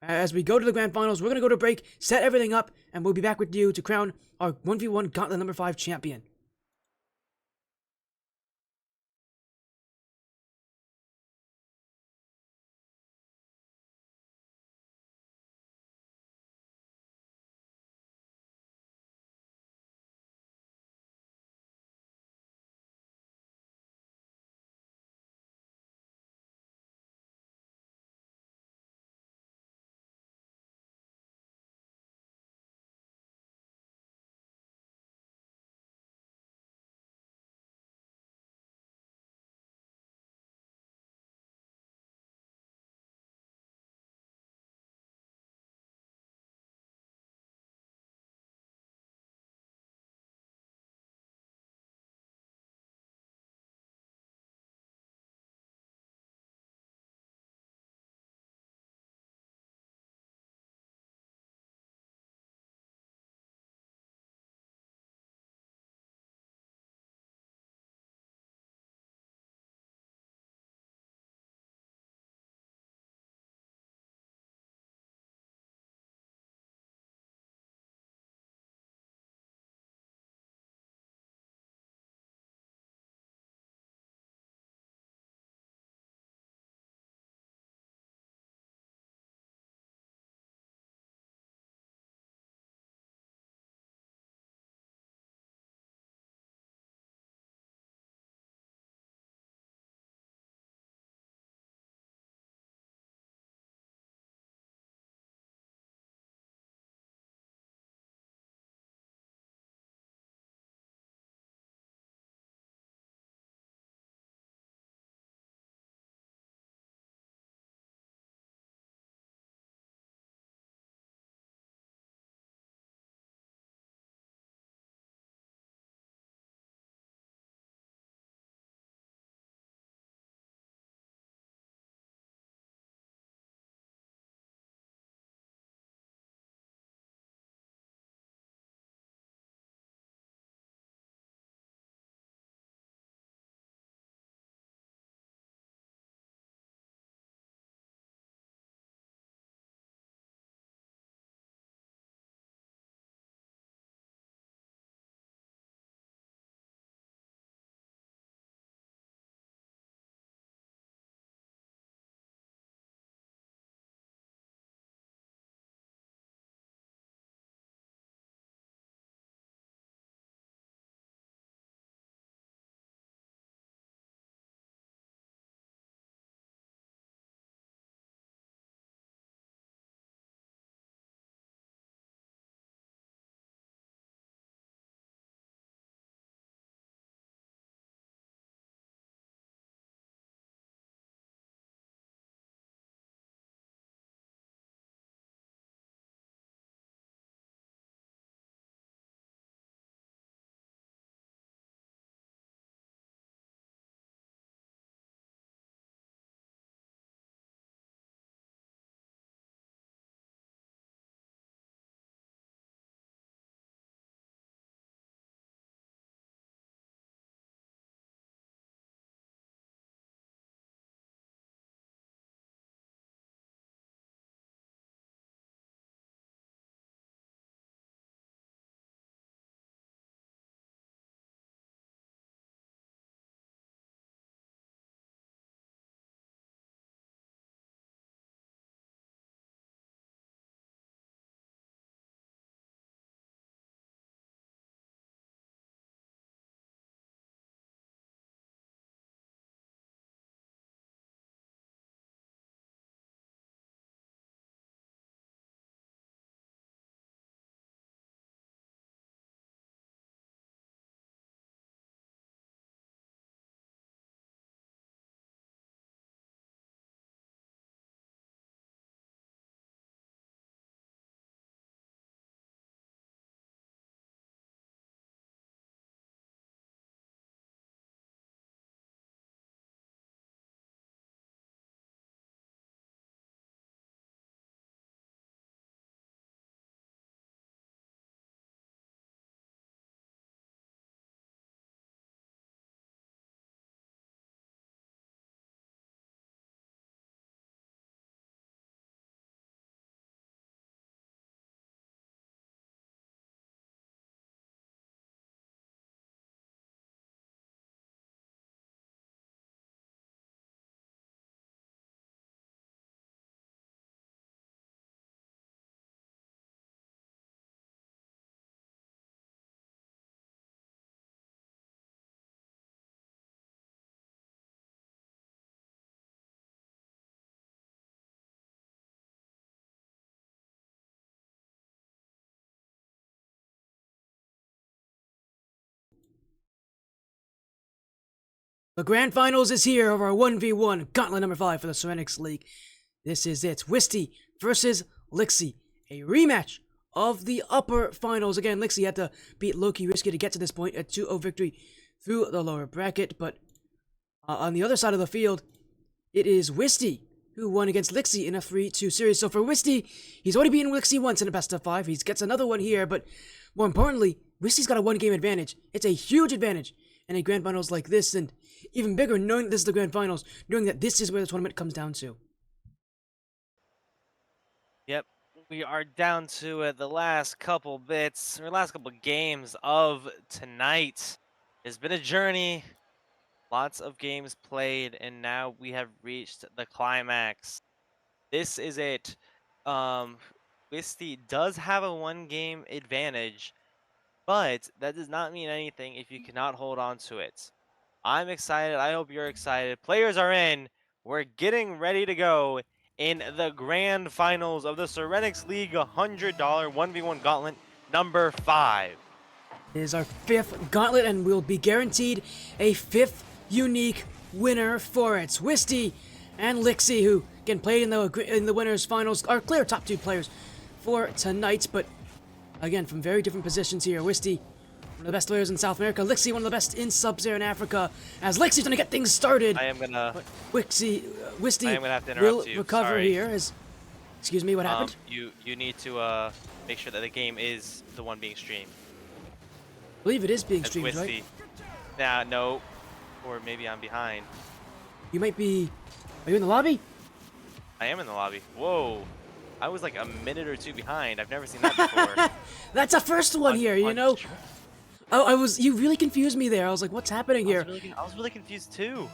Speaker 1: as we go to the grand finals, we're gonna go to break, set everything up, and we'll be back with you to crown our 1v1 gauntlet number 5 champion. The Grand Finals is here of our 1v1 Gauntlet number 5 for the Serenyx League. This is it. Wisty versus Lickse. A rematch of the upper finals. Again, Lickse had to beat LowkeyRisky to get to this point, a 2-0 victory through the lower bracket. But on the other side of the field, it is Wisty who won against Lickse in a 3-2 series. So for Wisty, he's already beaten Lickse once in a best of 5. He gets another one here, but more importantly, Wisty's got a 1-game advantage. It's a huge advantage in a grand finals like this, and even bigger knowing that this is the grand finals, knowing that this is where the tournament comes down to.
Speaker 3: Yep, we are down to the last couple bits, or last couple games of tonight. It's been a journey, lots of games played, and now we have reached the climax. This is it. Wisty does have a 1-game advantage, but that does not mean anything if you cannot hold on to it. I'm excited. I hope you're excited. Players are in. We're getting ready to go in the grand finals of the Serenyx League $100 1v1 Gauntlet number 5.
Speaker 1: It is our 5th Gauntlet, and we'll be guaranteed a 5th unique winner for it. Wisty and Lickse, who again played in the winners finals, are clear top 2 players for tonight, but again from very different positions here. Wisty, one of the best players in South America. Lickse, one of the best in Sub-Saharan Africa. As Lickse's gonna get things started.
Speaker 3: I am gonna.
Speaker 1: Wisty
Speaker 3: have to
Speaker 1: will
Speaker 3: interrupt you.
Speaker 1: recover
Speaker 3: Sorry.
Speaker 1: here. Excuse me, what happened?
Speaker 3: You need to make sure that the game is the one being streamed.
Speaker 1: I believe it is being
Speaker 3: As
Speaker 1: streamed,
Speaker 3: Wisty.
Speaker 1: right?
Speaker 3: Nah, no. Or maybe I'm behind.
Speaker 1: You might be. Are you in the lobby?
Speaker 3: I am in the lobby. Whoa. I was like a minute or 2 behind. I've never seen that before.
Speaker 1: That's a first one here, you know? Oh, you really confused me there. I was like, what's happening here?
Speaker 3: I was really confused too.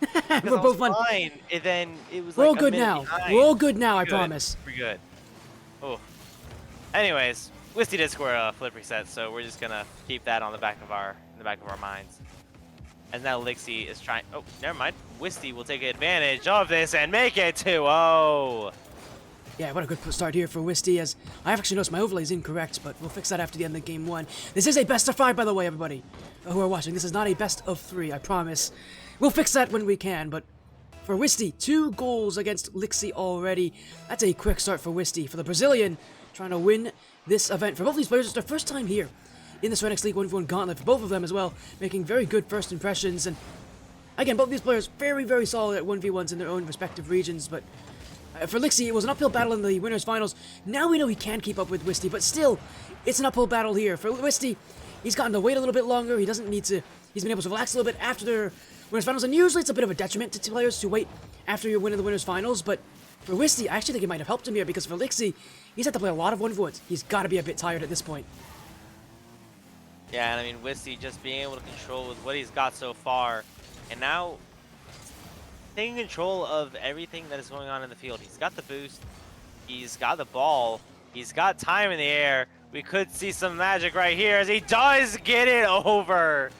Speaker 1: We're both on.
Speaker 3: fine, and then it was
Speaker 1: We're
Speaker 3: like
Speaker 1: all
Speaker 3: a
Speaker 1: good
Speaker 3: minute
Speaker 1: now.
Speaker 3: behind.
Speaker 1: We're all good now, I
Speaker 3: Good.
Speaker 1: promise.
Speaker 3: We're good. Oh. Anyways, Wisty did score a flip reset, so we're just gonna keep that on the back of our minds. And now Lickse is trying. Oh, never mind. Wisty will take advantage of this and make it 2-0.
Speaker 1: Yeah, what a good start here for Wisty, as I actually noticed my overlay is incorrect, but we'll fix that after the end of game 1. This is a best of 5, by the way, everybody who are watching. This is not a best of 3, I promise. We'll fix that when we can, but for Wisty, 2 goals against Lickse already. That's a quick start for Wisty. For the Brazilian, trying to win this event. For both these players, it's their first time here in the Serenyx League 1v1 Gauntlet. For both of them as well, making very good first impressions. And again, both these players very, very solid at 1v1s in their own respective regions, but for Lickse, it was an uphill battle in the winners finals. Now we know he can keep up with Wisty, but still, it's an uphill battle here. For Wisty, he's gotten to wait a little bit longer. He doesn't need to. He's been able to relax a little bit after their winners finals, and usually it's a bit of a detriment to players to wait after you're winning the winners finals. But for Wisty, I actually think it might have helped him here, because for Lickse, he's had to play a lot of 1v1s. He's got to be a bit tired at this point.
Speaker 3: Yeah, and I mean, Wisty just being able to control with what he's got so far, and now taking control of everything that is going on in the field. He's got the boost, he's got the ball, he's got time in the air. We could see some magic right here as he does get it over.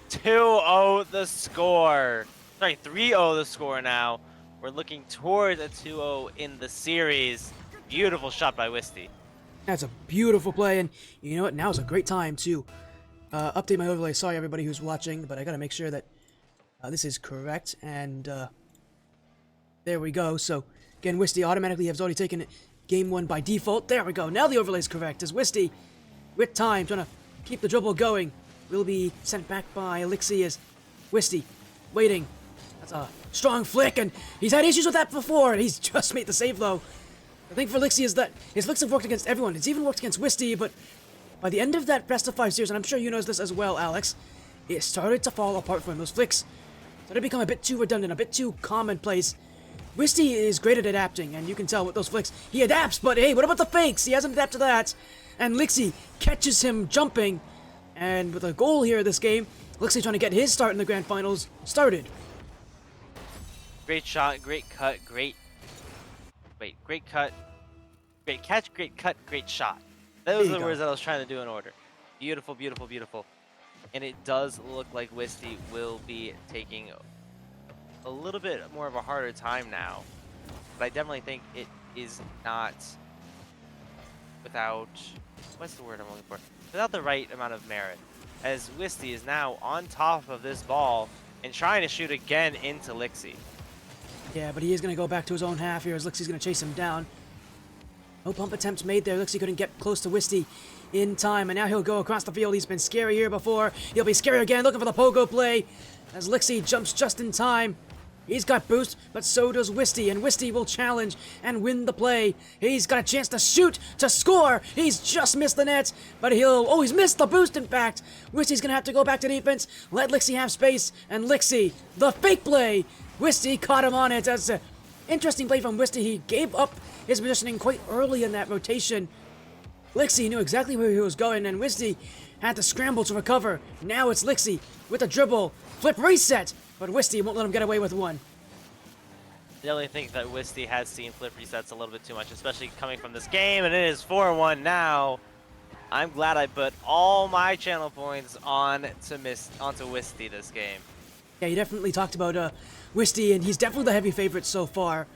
Speaker 3: 2-0 the score. Sorry, 3-0 the score now. We're looking towards a 2-0 in the series. Beautiful shot by Wisty.
Speaker 1: That's a beautiful play, and you know what? Now is a great time to update my overlay. Sorry, everybody who's watching, but I gotta make sure that this is correct, and there we go. So, again, Wisty automatically has already taken game 1 by default. There we go. Now the overlay is correct, as Wisty, with time, trying to keep the dribble going, will be sent back by Lickse as Wisty, waiting. That's a strong flick, and he's had issues with that before, and he's just made the save, though. The thing for Lickse is that his flicks have worked against everyone. It's even worked against Wisty, but by the end of that best of 5 series, and I'm sure you know this as well, Alex, it started to fall apart for him. Those flicks started to become a bit too redundant, a bit too commonplace. Wisty is great at adapting, and you can tell with those flicks, he adapts, but hey, what about the fakes? He hasn't adapted to that. And Lickse catches him jumping, and with a goal here this game, Lickse trying to get his start in the grand finals started.
Speaker 3: Great shot, great cut, great cut, great catch, great cut, great shot. Those are the words that I was trying to do in order. Beautiful, beautiful, beautiful. And it does look like Wisty will be taking a little bit more of a harder time now. But I definitely think it is not without, what's the word I'm looking for? Without the right amount of merit. As Wisty is now on top of this ball, and trying to shoot again into Lickse.
Speaker 1: Yeah, but he is going to go back to his own half here as Lickse's going to chase him down. No pump attempts made there. Lickse couldn't get close to Wisty in time, and now he'll go across the field. He's been scary here before. He'll be scary again, looking for the pogo play as Lickse jumps just in time. He's got boost, but so does Wisty, and Wisty will challenge and win the play. He's got a chance to shoot, to score. He's just missed the net, but he's missed the boost, in fact. Wisty's gonna have to go back to defense, let Lickse have space, and Lickse, the fake play. Wisty caught him on it. That's an interesting play from Wisty. He gave up his positioning quite early in that rotation. Lickse knew exactly where he was going, and Wisty had to scramble to recover. Now it's Lickse with a dribble, flip reset, but Wisty won't let him get away with one.
Speaker 3: I definitely think that Wisty has seen flip resets a little bit too much, especially coming from this game, and it is 4-1 now. I'm glad I put all my channel points onto Wisty this game.
Speaker 1: Yeah, you definitely talked about Wisty, and he's definitely the heavy favorite so far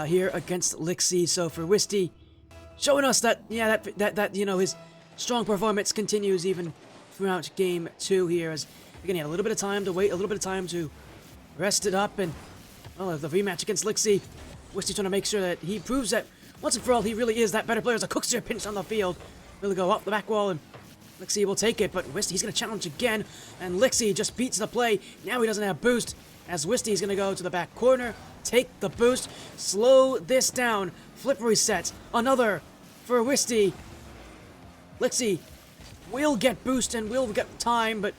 Speaker 1: here against Lickse. So for Wisty, showing us that, yeah, that you know, his strong performance continues even throughout game 2 here, as again, he had a little bit of time to wait, a little bit of time to rest it up, and well, the rematch against Lickse, Wisty trying to make sure that he proves that once and for all he really is that better player. As a Cookster pinch on the field, will go up the back wall, and Lickse will take it, but Wisty, he's going to challenge again, and Lickse just beats the play. Now he doesn't have boost, as Wisty is going to go to the back corner, take the boost, slow this down, flip reset, another for Wisty. Lickse will get boost and will get time, but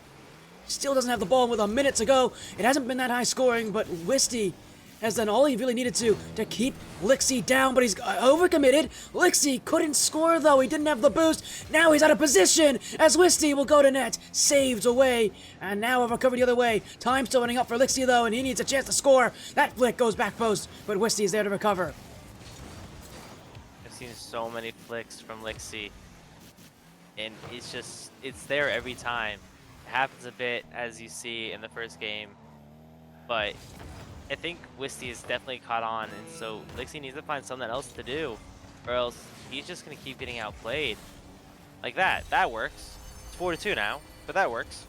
Speaker 1: still doesn't have the ball with a minute to go. It hasn't been that high scoring, but Wisty has done all he really needed to keep Lickse down, but he's overcommitted. Lickse couldn't score, though. He didn't have the boost. Now he's out of position as Wisty will go to net. Saved away, and now a recovery the other way. Time still running up for Lickse, though, and he needs a chance to score. That flick goes back post, but Wisty is there to recover.
Speaker 3: I've seen so many flicks from Lickse, and it's there every time. It happens a bit, as you see in the first game, but I think Wisty is definitely caught on, and so Lickse needs to find something else to do, or else he's just going to keep getting outplayed. Like that. That works. It's 4-2 now, but that works.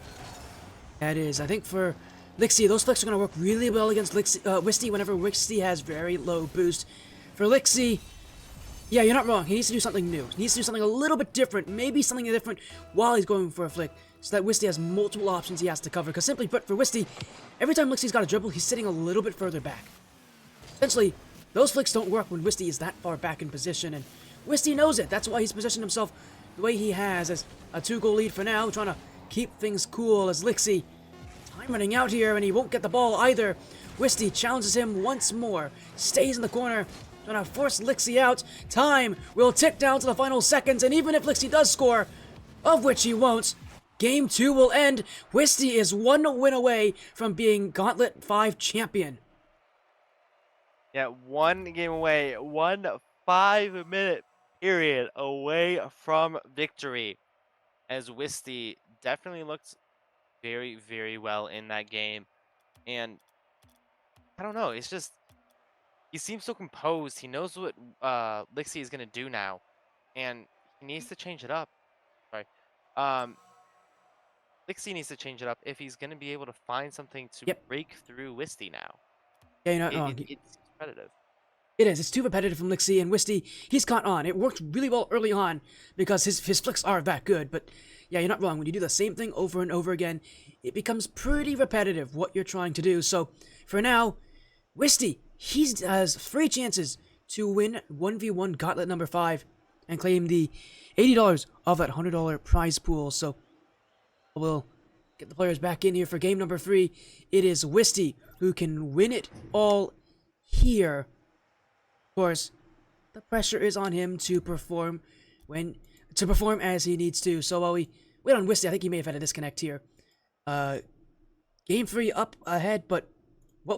Speaker 1: That is. I think for Lickse, those flicks are going to work really well against Wisty whenever Wisty has very low boost. For Lickse, yeah, you're not wrong. He needs to do something new. He needs to do something a little bit different, maybe something different while he's going for a flick, so that Wisty has multiple options he has to cover. Because simply put, for Wisty, every time Lickse's got a dribble, he's sitting a little bit further back. Essentially, those flicks don't work when Wisty is that far back in position, and Wisty knows it. That's why he's positioned himself the way he has, as a 2-goal lead for now, trying to keep things cool as Lickse. Time running out here, and he won't get the ball either. Wisty challenges him once more, stays in the corner, trying to force Lickse out. Time will tick down to the final seconds, and even if Lickse does score, of which he won't, Game 2 will end. Wisty is one win away from being Gauntlet 5 champion.
Speaker 3: Yeah, one game away, 1 5-minute period away from victory, as Wisty definitely looked very, very well in that game. And I don't know, it's just, he seems so composed. He knows what Lickse is going to do now, and he needs to change it up. Sorry. Lickse needs to change it up if he's going to be able to find something to break through Wisty now.
Speaker 1: Yeah, you're not wrong.
Speaker 3: It's repetitive.
Speaker 1: It is. It's too repetitive from Lickse, and Wisty, he's caught on. It worked really well early on because his flicks are that good, but yeah, you're not wrong. When you do the same thing over and over again, it becomes pretty repetitive what you're trying to do. So for now, Wisty, he has 3 chances to win 1v1 Gauntlet number 5 and claim the $80 of that $100 prize pool. So we'll get the players back in here for game number 3. It is Wisty who can win it all here. Of course, the pressure is on him to perform as he needs to. So while we wait on Wisty, I think he may have had a disconnect here. Game 3 up ahead, but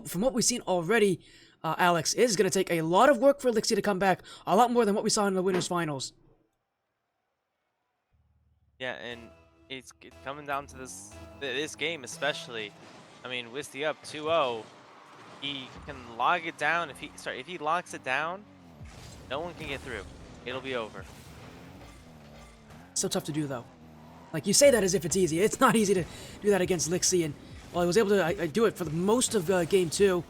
Speaker 1: from what we've seen already, Alex, it is going to take a lot of work for Lickse to come back, a lot more than what we saw in the winners finals.
Speaker 3: Yeah, and it's coming down to this game especially. I mean, Wisty up 2-0. He can log it down. If he locks it down, no one can get through. It'll be over.
Speaker 1: So tough to do, though. Like, you say that as if it's easy. It's not easy to do that against Lickse, and Well, he was able to do it for the most of game 2.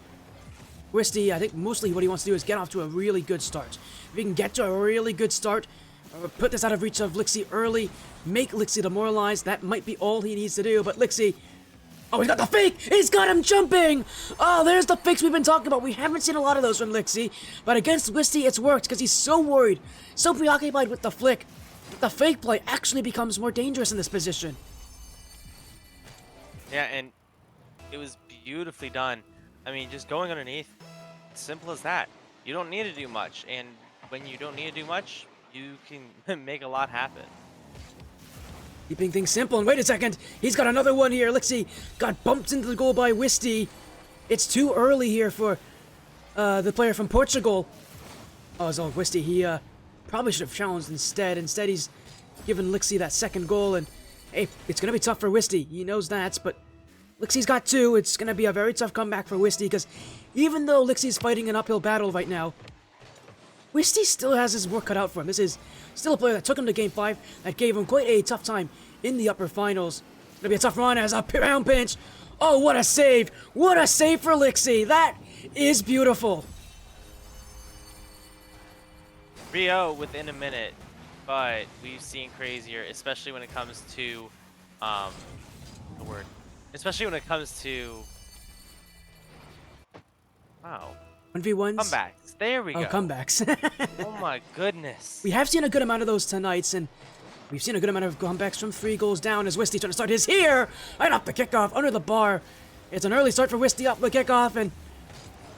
Speaker 1: Wisty, I think mostly what he wants to do is get off to a really good start. If he can get to a really good start, put this out of reach of Lickse early, make Lickse demoralized, that might be all he needs to do, but Lickse... Oh, he's got the fake! He's got him jumping! Oh, there's the fakes we've been talking about. We haven't seen a lot of those from Lickse, but against Wisty, it's worked because he's so worried, so preoccupied with the flick, that the fake play actually becomes more dangerous in this position.
Speaker 3: Yeah, and it was beautifully done. I mean, just going underneath, simple as that. You don't need to do much, and when you don't need to do much, you can make a lot happen.
Speaker 1: Keeping things simple, and wait a second, he's got another one here. Lickse got bumped into the goal by Wisty. It's too early here for the player from Portugal. Oh, so Wisty, he probably should have challenged instead. Instead, he's given Lickse that second goal, and hey, it's going to be tough for Wisty. He knows that, but Lickse's got 2. It's going to be a very tough comeback for Wisty, because even though Lickse's fighting an uphill battle right now, Wisty still has his work cut out for him. This is still a player that took him to Game 5, that gave him quite a tough time in the upper finals. It's going to be a tough run as a round pinch. Oh, what a save! What a save for Lickse! That is beautiful!
Speaker 3: 3-0 within a minute, but we've seen crazier, especially when it comes to, especially when it comes to, wow.
Speaker 1: 1v1s?
Speaker 3: Comebacks. There we go.
Speaker 1: Oh, comebacks.
Speaker 3: Oh my goodness.
Speaker 1: We have seen a good amount of those tonight, and we've seen a good amount of comebacks from 3 goals down as Wisty trying to start his here! Right off the kickoff, under the bar. It's an early start for Wisty off the kickoff, and,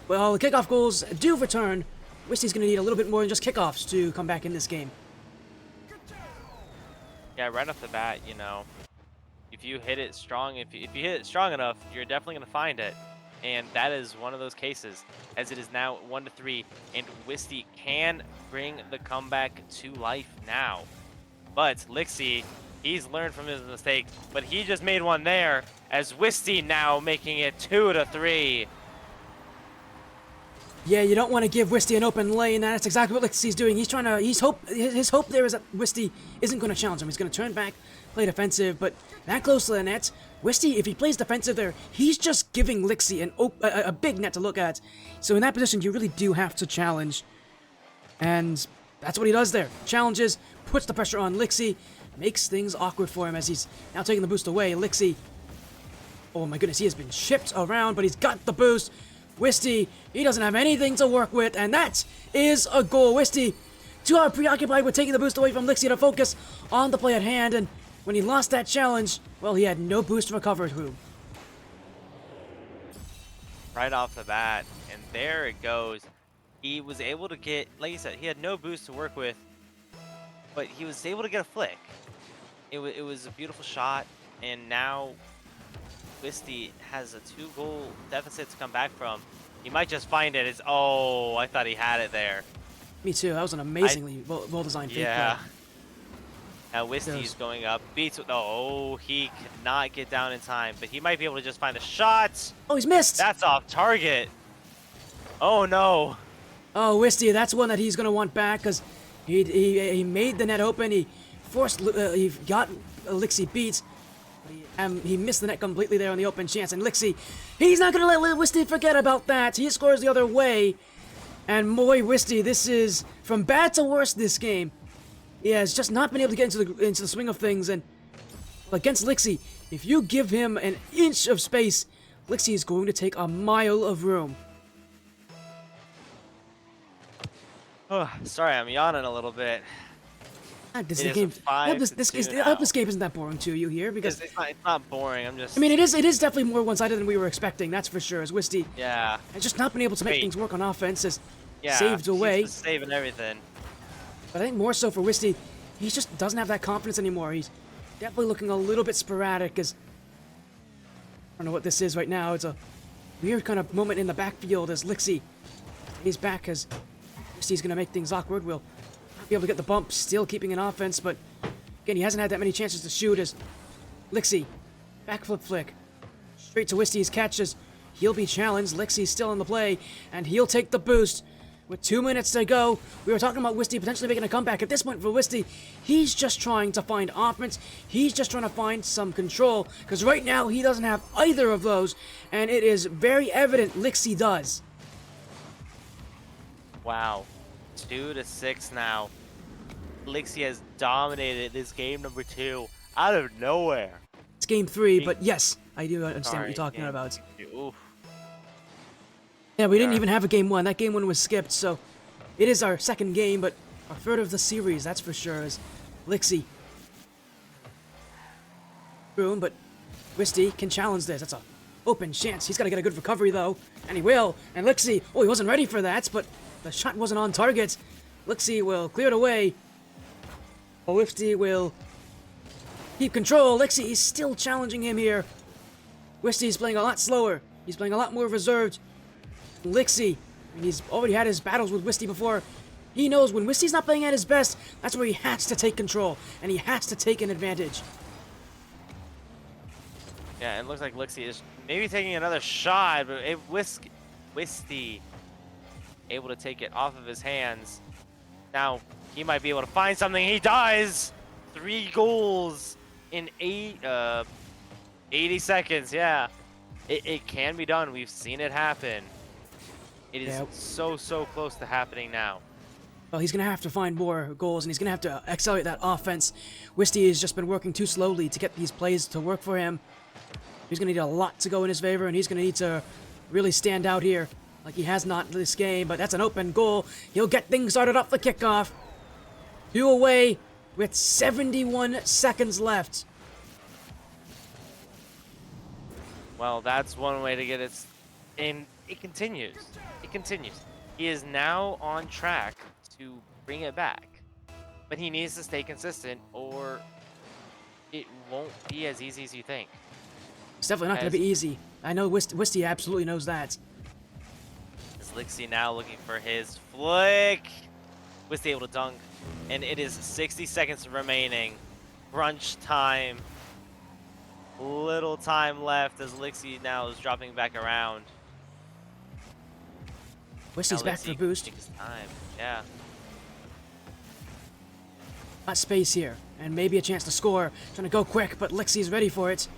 Speaker 1: well, the kickoff goals do return. Wisty's going to need a little bit more than just kickoffs to come back in this game.
Speaker 3: Yeah, right off the bat, you know, if you hit it strong, if you hit it strong enough, you're definitely going to find it. And that is one of those cases, as it is now 1-3, and Wisty can bring the comeback to life now. But Lickse, he's learned from his mistakes, but he just made one there, as Wisty now making it 2-3.
Speaker 1: Yeah, you don't want to give Wisty an open lane. That's exactly what Lickse's doing. He's trying to. His hope there is that Wisty isn't going to challenge him. He's going to turn back, play defensive, but that close to the net, Wisty, if he plays defensive there, he's just giving Lickse a big net to look at. So in that position, you really do have to challenge, and that's what he does there. Challenges, puts the pressure on Lickse, makes things awkward for him as he's now taking the boost away. Lickse, oh my goodness, he has been chipped around, but he's got the boost. Wisty, he doesn't have anything to work with, and that is a goal. Wisty, too preoccupied with taking the boost away from Lickse to focus on the play at hand, and when he lost that challenge, well, he had no boost to recover to.
Speaker 3: Right off the bat, and there it goes. He was able to get, like you said, he had no boost to work with, but he was able to get a flick. It was a beautiful shot, and now Wisty has a 2-goal deficit to come back from. He might just find it. Oh, I thought he had it there.
Speaker 1: Me too. That was an amazingly well-designed fake
Speaker 3: Yeah.
Speaker 1: play.
Speaker 3: Now Wisty's going up. Beats. Oh, he could not get down in time, but he might be able to just find the shot.
Speaker 1: Oh, he's missed.
Speaker 3: That's off target. Oh no.
Speaker 1: Oh, Wisty, that's one that he's gonna want back because he made the net open. He forced. He got Lickse beat. He missed the net completely there on the open chance, and Lickse, he's not going to let Wisty forget about that. He scores the other way, and boy, Wisty, this is from bad to worse this game. He has just not been able to get into the swing of things, and against Lickse, if you give him an inch of space, Lickse is going to take a mile of room.
Speaker 3: Oh, sorry, I'm yawning a little bit.
Speaker 1: This game isn't that boring to you here because
Speaker 3: it's not boring. I'm just.
Speaker 1: I mean, it is definitely more one-sided than we were expecting. That's for sure. As Wisty,
Speaker 3: yeah,
Speaker 1: has just not been able to make things work on offense. Has
Speaker 3: yeah,
Speaker 1: saved away,
Speaker 3: he's saving everything.
Speaker 1: But I think more so for Wisty, he just doesn't have that confidence anymore. He's definitely looking a little bit sporadic. As I don't know what this is right now. It's a weird kind of moment in the backfield as Lickse stays back as Wisty's going to make things awkward. We'll be able to get the bump, still keeping an offense, but again, he hasn't had that many chances to shoot as Lickse, backflip flick, straight to Wisty's catches. He'll be challenged, Lickse's still in the play, and he'll take the boost. with 2 minutes to go. We were talking about Wisty potentially making a comeback. At this point for Wisty, he's just trying to find offense. He's just trying to find some control, because right now he doesn't have either of those, and it is very evident Lickse does.
Speaker 3: Wow. 2-6 now. Lickse has dominated this game number 2 out of nowhere.
Speaker 1: It's game 3, but yes, I do understand what you're talking
Speaker 3: game
Speaker 1: about.
Speaker 3: 2. Oof.
Speaker 1: Yeah, we didn't even have a game 1. That game 1 was skipped, so it is our second game, but our third of the series, that's for sure, is Lickse. Boom, but Wisty can challenge this. That's a open chance. He's got to get a good recovery, though, and he will. And Lickse, oh, he wasn't ready for that, but the shot wasn't on target. Lickse will clear it away. Wisty will keep control. Lickse is still challenging him here. Wisty is playing a lot slower. He's playing a lot more reserved. Lickse, he's already had his battles with Wisty before. He knows when Wisty's not playing at his best, that's where he has to take control, and he has to take an advantage.
Speaker 3: Yeah, it looks like Lickse is maybe taking another shot, but Wisty able to take it off of his hands. Now, he might be able to find something. He does! 3 goals in 80 seconds, yeah. It can be done. We've seen it happen. It is so close to happening now.
Speaker 1: Well, he's going to have to find more goals, and he's going to have to accelerate that offense. Wisty has just been working too slowly to get these plays to work for him. He's going to need a lot to go in his favor, and he's going to need to really stand out here like he has not this game, but that's an open goal. He'll get things started off the kickoff. 2 away with 71 seconds left.
Speaker 3: Well, that's one way to get it. And it continues. It continues. He is now on track to bring it back. But he needs to stay consistent, or it won't be as easy as you think.
Speaker 1: It's definitely not going to be easy. I know Wisty absolutely knows that.
Speaker 3: Is Lickse now looking for his flick? Wisty able to dunk. And it is 60 seconds remaining. Crunch time. Little time left as Lickse now is dropping back around.
Speaker 1: Wisty's back for boost.
Speaker 3: Takes time. Yeah.
Speaker 1: Got space here, and maybe a chance to score. Trying to go quick, but Lickse's ready for it.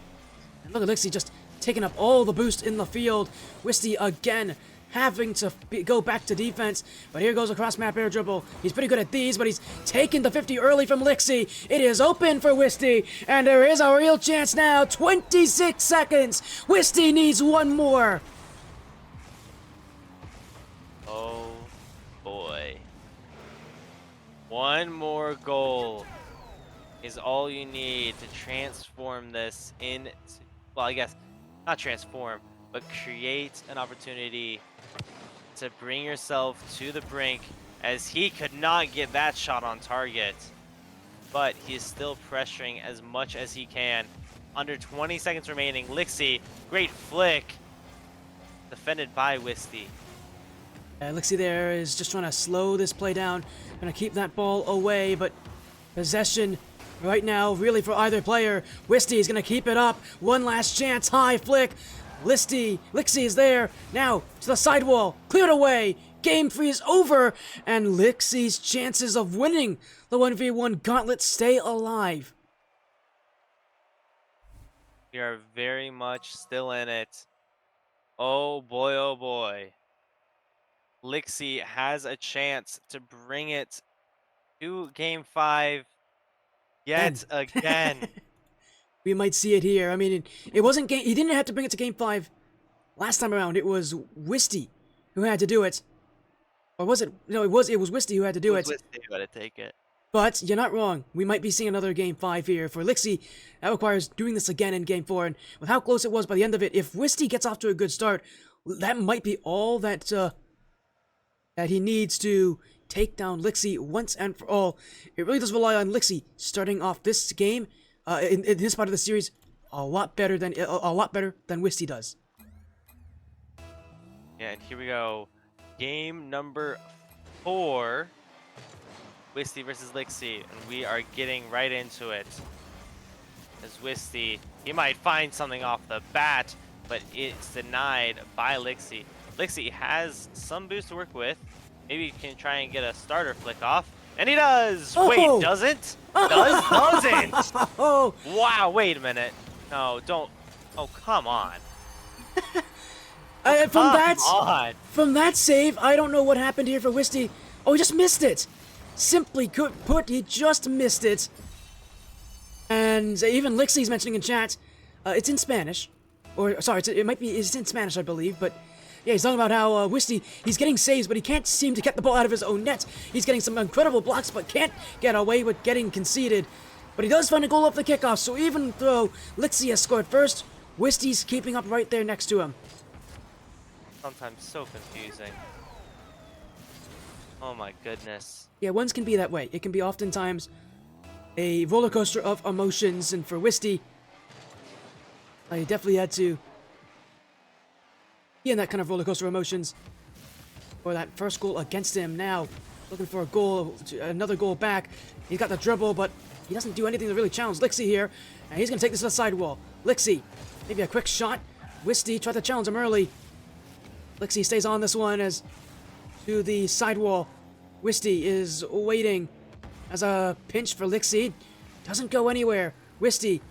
Speaker 1: And look at Lickse just taking up all the boost in the field. Wisty again having to go back to defense, but here goes a cross-map air dribble. He's pretty good at these, but he's taken the 50 early from Lickse. It is open for Wisty, and there is a real chance now. 26 seconds. Wisty needs one more.
Speaker 3: Oh boy. One more goal is all you need to transform this into, well, I guess not transform, but create an opportunity to bring yourself to the brink, as he could not get that shot on target. But he is still pressuring as much as he can. Under 20 seconds remaining. Lickse, great flick. Defended by Wisty.
Speaker 1: Lickse there is just trying to slow this play down. Gonna keep that ball away, but possession right now really for either player. Wisty is gonna keep it up. One last chance. High flick. Lickse is there. Now to the sidewall. Cleared away. Game 3 is over. And Lickse's chances of winning the 1v1 Gauntlet stay alive.
Speaker 3: We are very much still in it. Oh boy, oh boy. Lickse has a chance to bring it to Game 5 yet again.
Speaker 1: We might see it here. I mean, it wasn't he didn't have to bring it to Game 5 last time around. It was Wisty who had to do it. Or was it? No, it was Wisty who had to do it.
Speaker 3: Wisty who had to take it.
Speaker 1: But you're not wrong. We might be seeing another Game 5 here. For Lickse, that requires doing this again in Game 4. And with how close it was by the end of it, if Wisty gets off to a good start, that might be all that that he needs to take down Lickse once and for all. It really does rely on Lickse starting off this game, in this part of the series, a lot better than Wisty does.
Speaker 3: Yeah, and here we go. Game number 4. Wisty versus Lickse, and we are getting right into it. As Wisty, he might find something off the bat, but it's denied by Lickse. Lickse has some boost to work with. Maybe he can try and get a starter flick off. And he does!
Speaker 1: Oh!
Speaker 3: Wait, doesn't? Doesn't!
Speaker 1: Oh,
Speaker 3: Wow, wait a minute. No, don't. Oh, come on.
Speaker 1: from that save, I don't know what happened here for Wisty. Oh, he just missed it. Simply put, he just missed it. And even Lickse's mentioning in chat, it's in Spanish. Or, sorry, it's in Spanish, I believe, but yeah, he's talking about how Wisty, he's getting saves, but he can't seem to get the ball out of his own net. He's getting some incredible blocks, but can't get away with getting conceded. But he does find a goal off the kickoff, so even though Lickse has scored first, Wisty's keeping up right there next to him.
Speaker 3: Sometimes so confusing. Oh my goodness.
Speaker 1: Yeah, ones can be that way. It can be oftentimes a roller coaster of emotions, and for Wisty, I definitely had to be in that kind of roller coaster of emotions for that first goal against him. Now, looking for a goal, another goal back. He's got the dribble, but he doesn't do anything to really challenge Lickse here. And he's going to take this to the sidewall. Lickse, maybe a quick shot. Wisty tried to challenge him early. Lickse stays on this one as to the sidewall. Wisty is waiting as a pinch for Lickse. Doesn't go anywhere. Wisty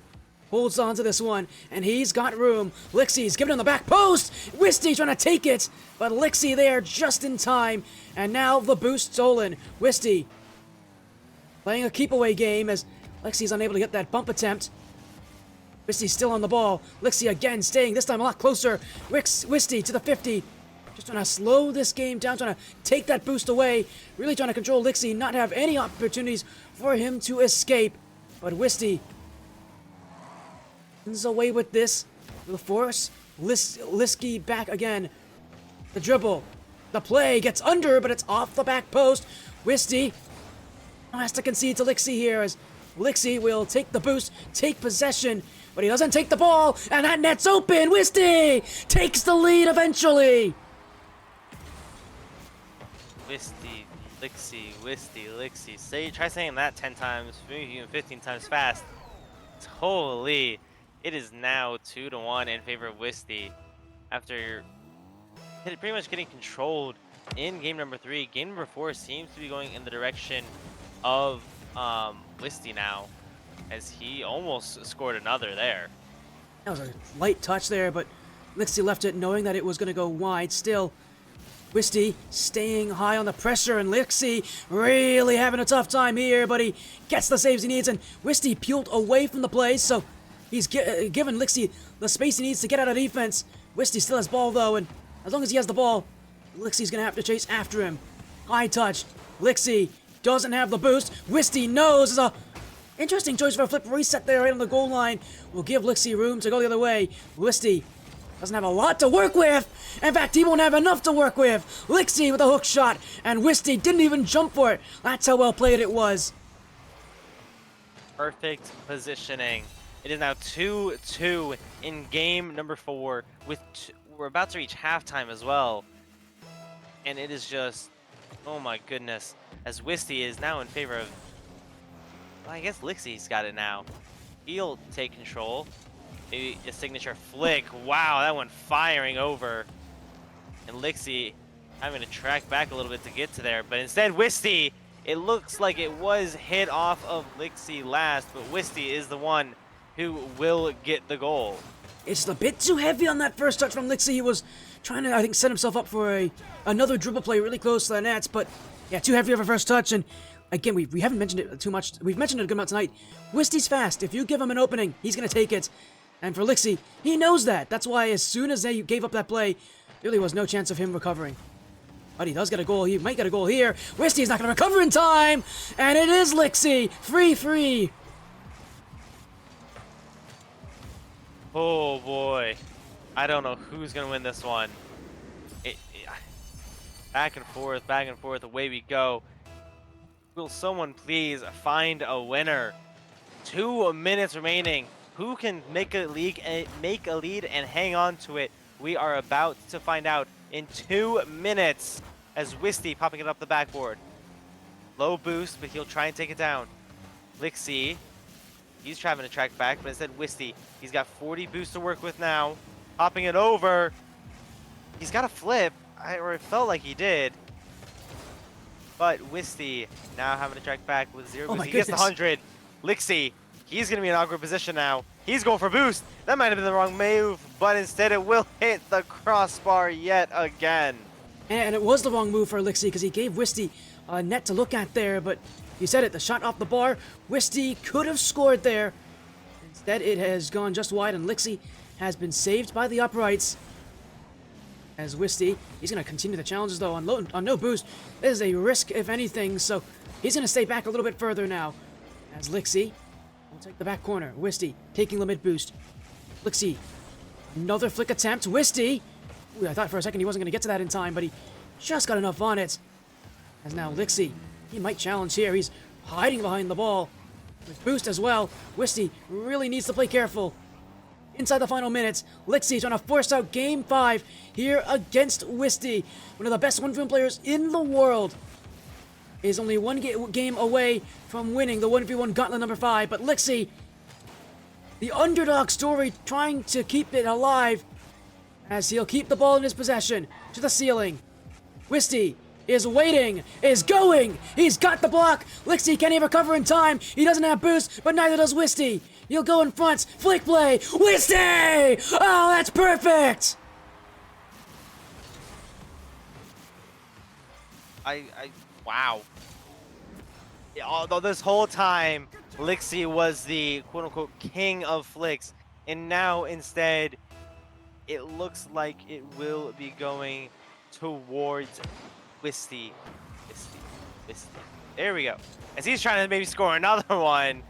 Speaker 1: holds on to this one, and he's got room. Lickse's giving him the back post. Wisty trying to take it, but Lickse there just in time. And now the boost stolen. Wisty playing a keep away game as Lickse's unable to get that bump attempt. Wisty still on the ball. Lickse again staying, this time a lot closer. Wisty to the 50. Just trying to slow this game down, trying to take that boost away. Really trying to control Lickse, not have any opportunities for him to escape. But Wisty runs away with this. The force. Lickse back again. The dribble. The play gets under, but it's off the back post. Wisty has to concede to Lickse here as Lickse will take the boost, take possession, but he doesn't take the ball, and that net's open. Wisty takes the lead eventually.
Speaker 3: Wisty, Lickse. Try saying that 10 times, maybe even 15 times fast. Holy. It is now 2-1 in favor of Wisty after pretty much getting controlled in game number 3. Game number 4 seems to be going in the direction of Wisty now, as he almost scored another there.
Speaker 1: That was a light touch there, but Lickse left it knowing that it was going to go wide. Still, Wisty staying high on the pressure, and Lickse really having a tough time here, but he gets the saves he needs, and Wisty peeled away from the play, so he's given Lickse the space he needs to get out of defense. Wisty still has ball, though, and as long as he has the ball, Lickse's going to have to chase after him. High touch. Lickse doesn't have the boost. Wisty knows. It's a interesting choice for a flip reset there right on the goal line. Will give Lickse room to go the other way. Wisty doesn't have a lot to work with. In fact, he won't have enough to work with. Lickse with a hook shot, and Wisty didn't even jump for it. That's how well played it was.
Speaker 3: Perfect positioning. It is now 2-2 in game number 4. We're about to reach halftime as well. And it is just, oh my goodness. As Wisty is now in favor of, well, I guess Lickse's got it now. He'll take control. Maybe a signature flick. Wow, that went firing over. And Lickse having to track back a little bit to get to there. But instead, Wisty, it looks like it was hit off of Lickse last, but Wisty is the one who will get the goal.
Speaker 1: It's a bit too heavy on that first touch from Lickse. He was trying to, I think, set himself up for another dribble play really close to the nets, but yeah, too heavy of a first touch. And again, we haven't mentioned it too much. We've mentioned it a good amount tonight. Wisty's fast. If you give him an opening, he's going to take it. And for Lickse, he knows that. That's why as soon as they gave up that play, there really was no chance of him recovering. But he does get a goal. He might get a goal here. Wisty's not going to recover in time. And it is Lickse. Free.
Speaker 3: Oh boy. I don't know who's going to win this one. Back and forth, away we go. Will someone please find a winner? 2 minutes remaining. Who can make a lead and hang on to it? We are about to find out in 2 minutes as Wisty popping it up the backboard. Low boost, but he'll try and take it down. Lickse, he's trying to track back, but instead Wisty, he's got 40 boosts to work with now. Popping it over. He's got a flip, or it felt like he did. But Wisty now having to track back with 0
Speaker 1: Oh
Speaker 3: boost.
Speaker 1: my
Speaker 3: He gets the
Speaker 1: goodness.
Speaker 3: 100. Lickse, he's going to be in an awkward position now. He's going for boost. That might have been the wrong move, but instead it will hit the crossbar yet again.
Speaker 1: And it was the wrong move for Lickse because he gave Wisty a net to look at there, but you said it, the shot off the bar, Wisty could have scored there. Instead, it has gone just wide, and Lickse has been saved by the uprights. As Wisty, he's going to continue the challenges though on no boost. This is a risk, if anything, so he's going to stay back a little bit further now. As Lickse will take the back corner. Wisty taking the mid boost. Lickse, another flick attempt. Wisty, ooh, I thought for a second he wasn't going to get to that in time, but he just got enough on it. As now Lickse, he might challenge here. He's hiding behind the ball. With boost as well, Wisty really needs to play careful. Inside the final minutes, Lickse trying to force out Game 5 here against Wisty. One of the best 1v1 players in the world. Is only one game away from winning the 1v1 Gauntlet number 5, but Lickse, the underdog story, trying to keep it alive as he'll keep the ball in his possession to the ceiling. Wisty is waiting, is going, he's got the block. Lickse, can he recover in time? He doesn't have boost, but neither does Wisty. He'll go in front, flick play, Wisty! Oh, that's perfect!
Speaker 3: Wow. Yeah, although this whole time, Lickse was the quote-unquote king of flicks, and now instead, it looks like it will be going towards Wisty. Wisty. There we go. As he's trying to maybe score another one,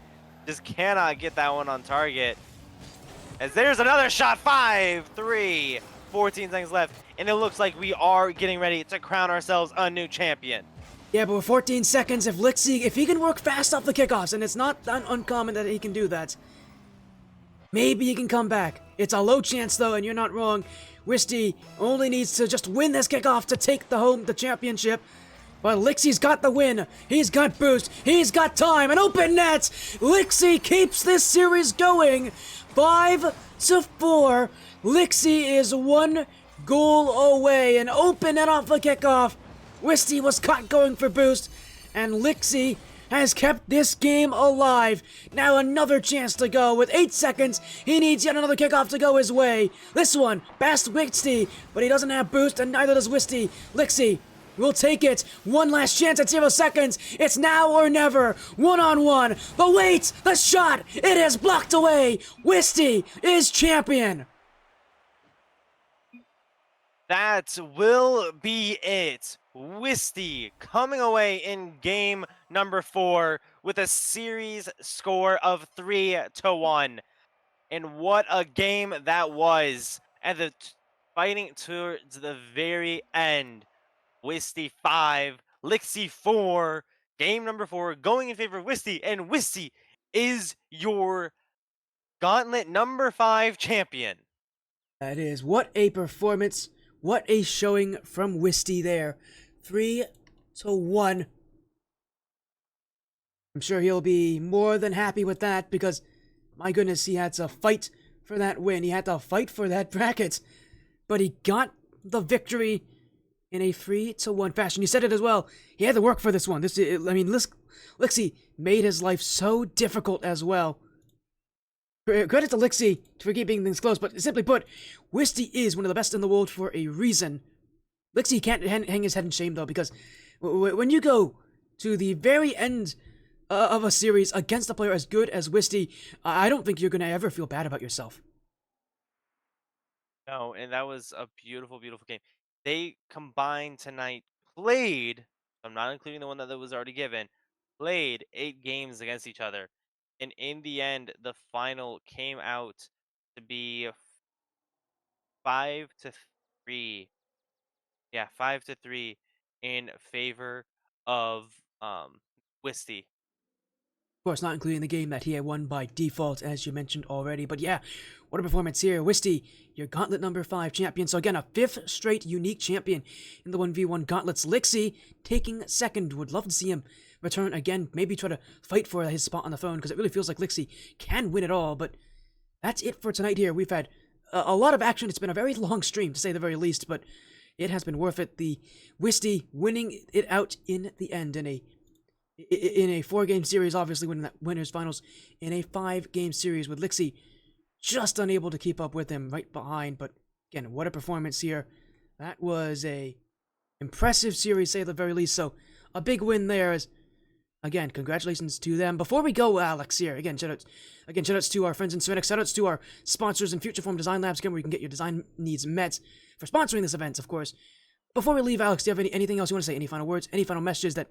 Speaker 3: just cannot get that one on target. As there's another shot, 5-3, 14 seconds left, and it looks like we are getting ready to crown ourselves a new champion.
Speaker 1: Yeah, but with 14 seconds, if Lickse, if he can work fast off the kickoffs, and it's not uncommon that he can do that, maybe he can come back. It's a low chance though, and you're not wrong. Wisty only needs to just win this kickoff to take the championship. But Lickse's got the win. He's got boost. He's got time. An open net. Lickse keeps this series going. 5-4. Lickse is one goal away. An open net off the kickoff. Wisty was caught going for boost. And Lickse has kept this game alive. Now another chance to go. With 8 seconds, he needs yet another kickoff to go his way. This one, past Wisty, but he doesn't have boost, and neither does Wisty. Lickse will take it. One last chance at 0 seconds. It's now or never. 1-on-1. But wait, the shot, it is blocked away. Wisty is champion.
Speaker 3: That will be it. Wisty coming away in game number 4 with a series score of 3-1. And what a game that was. At the fighting towards the very end. Wisty 5, Lickse 4. Game number 4 going in favor of Wisty. And Wisty is your Gauntlet number 5 champion.
Speaker 1: That is, what a performance. What a showing from Wisty there. 3-1. I'm sure he'll be more than happy with that because, my goodness, he had to fight for that win. He had to fight for that bracket. But he got the victory in a 3-1 fashion. You said it as well. He had to work for this one. Lickse made his life so difficult as well. Credit to Lickse for keeping things close, but simply put, Wisty is one of the best in the world for a reason. Lickse can't hang his head in shame, though, because when you go to the very end of a series against a player as good as Wisty, I don't think you're going to ever feel bad about yourself.
Speaker 3: No, and that was a beautiful, beautiful game. They combined tonight, played, I'm not including the one that was already given, played 8 games against each other. And in the end, the final came out to be 5-3. Yeah, 5-3 in favor of Wisty.
Speaker 1: Of course, not including the game that he had won by default, as you mentioned already. But yeah, what a performance here. Wisty, your Gauntlet number 5 champion. So again, a 5th straight unique champion in the 1v1 Gauntlets. Lickse taking second. Would love to see him return again. Maybe try to fight for his spot on the phone, because it really feels like Lickse can win it all. But that's it for tonight here. We've had a lot of action. It's been a very long stream, to say the very least. But it has been worth it. The Wisty winning it out in the end in a 4-game series, obviously winning that winners finals in a 5-game series with Lickse just unable to keep up with him right behind. But again, what a performance here. That was a impressive series, say at the very least. So a big win there. Again, congratulations to them. Before we go, Alex, here, again, shoutouts to our friends in Serenyx, shoutouts to our sponsors in Future Form Design Labs, again, where you can get your design needs met for sponsoring this event, of course. Before we leave, Alex, do you have anything else you want to say? Any final words? Any final messages that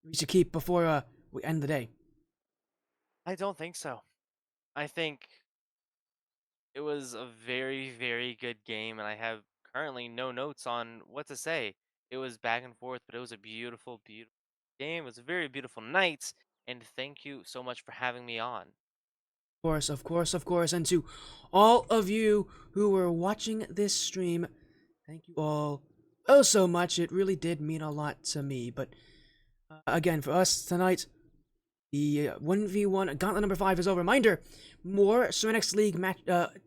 Speaker 1: we should keep before we end the day?
Speaker 3: I don't think so. I think it was a very, very good game, and I have currently no notes on what to say. It was back and forth, but it was a beautiful, beautiful game. It was a very beautiful night, and thank you so much for having me on.
Speaker 1: Of course. And to all of you who were watching this stream, thank you all oh so much. It really did mean a lot to me. But again, for us tonight, the 1v1 Gauntlet number 5 is over. Reminder, more Serenyx League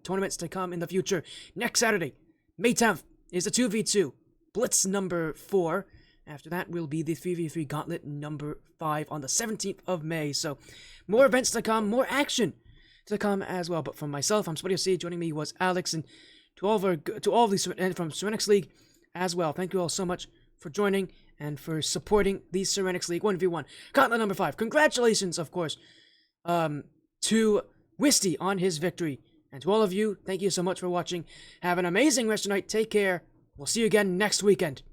Speaker 1: tournaments to come in the future. Next Saturday, May 10th, is the 2v2 Blitz number 4. After that will be the 3v3 Gauntlet number 5 on the 17th of May. So, more events to come, more action to come as well. But from myself, I'm SpuddyOC. Joining me was Alex, and to all of these from Serenyx League as well. Thank you all so much for joining and for supporting the Serenyx League 1v1 Gauntlet number 5. Congratulations, of course, to Wisty on his victory. And to all of you, thank you so much for watching. Have an amazing rest of the night. Take care. We'll see you again next weekend.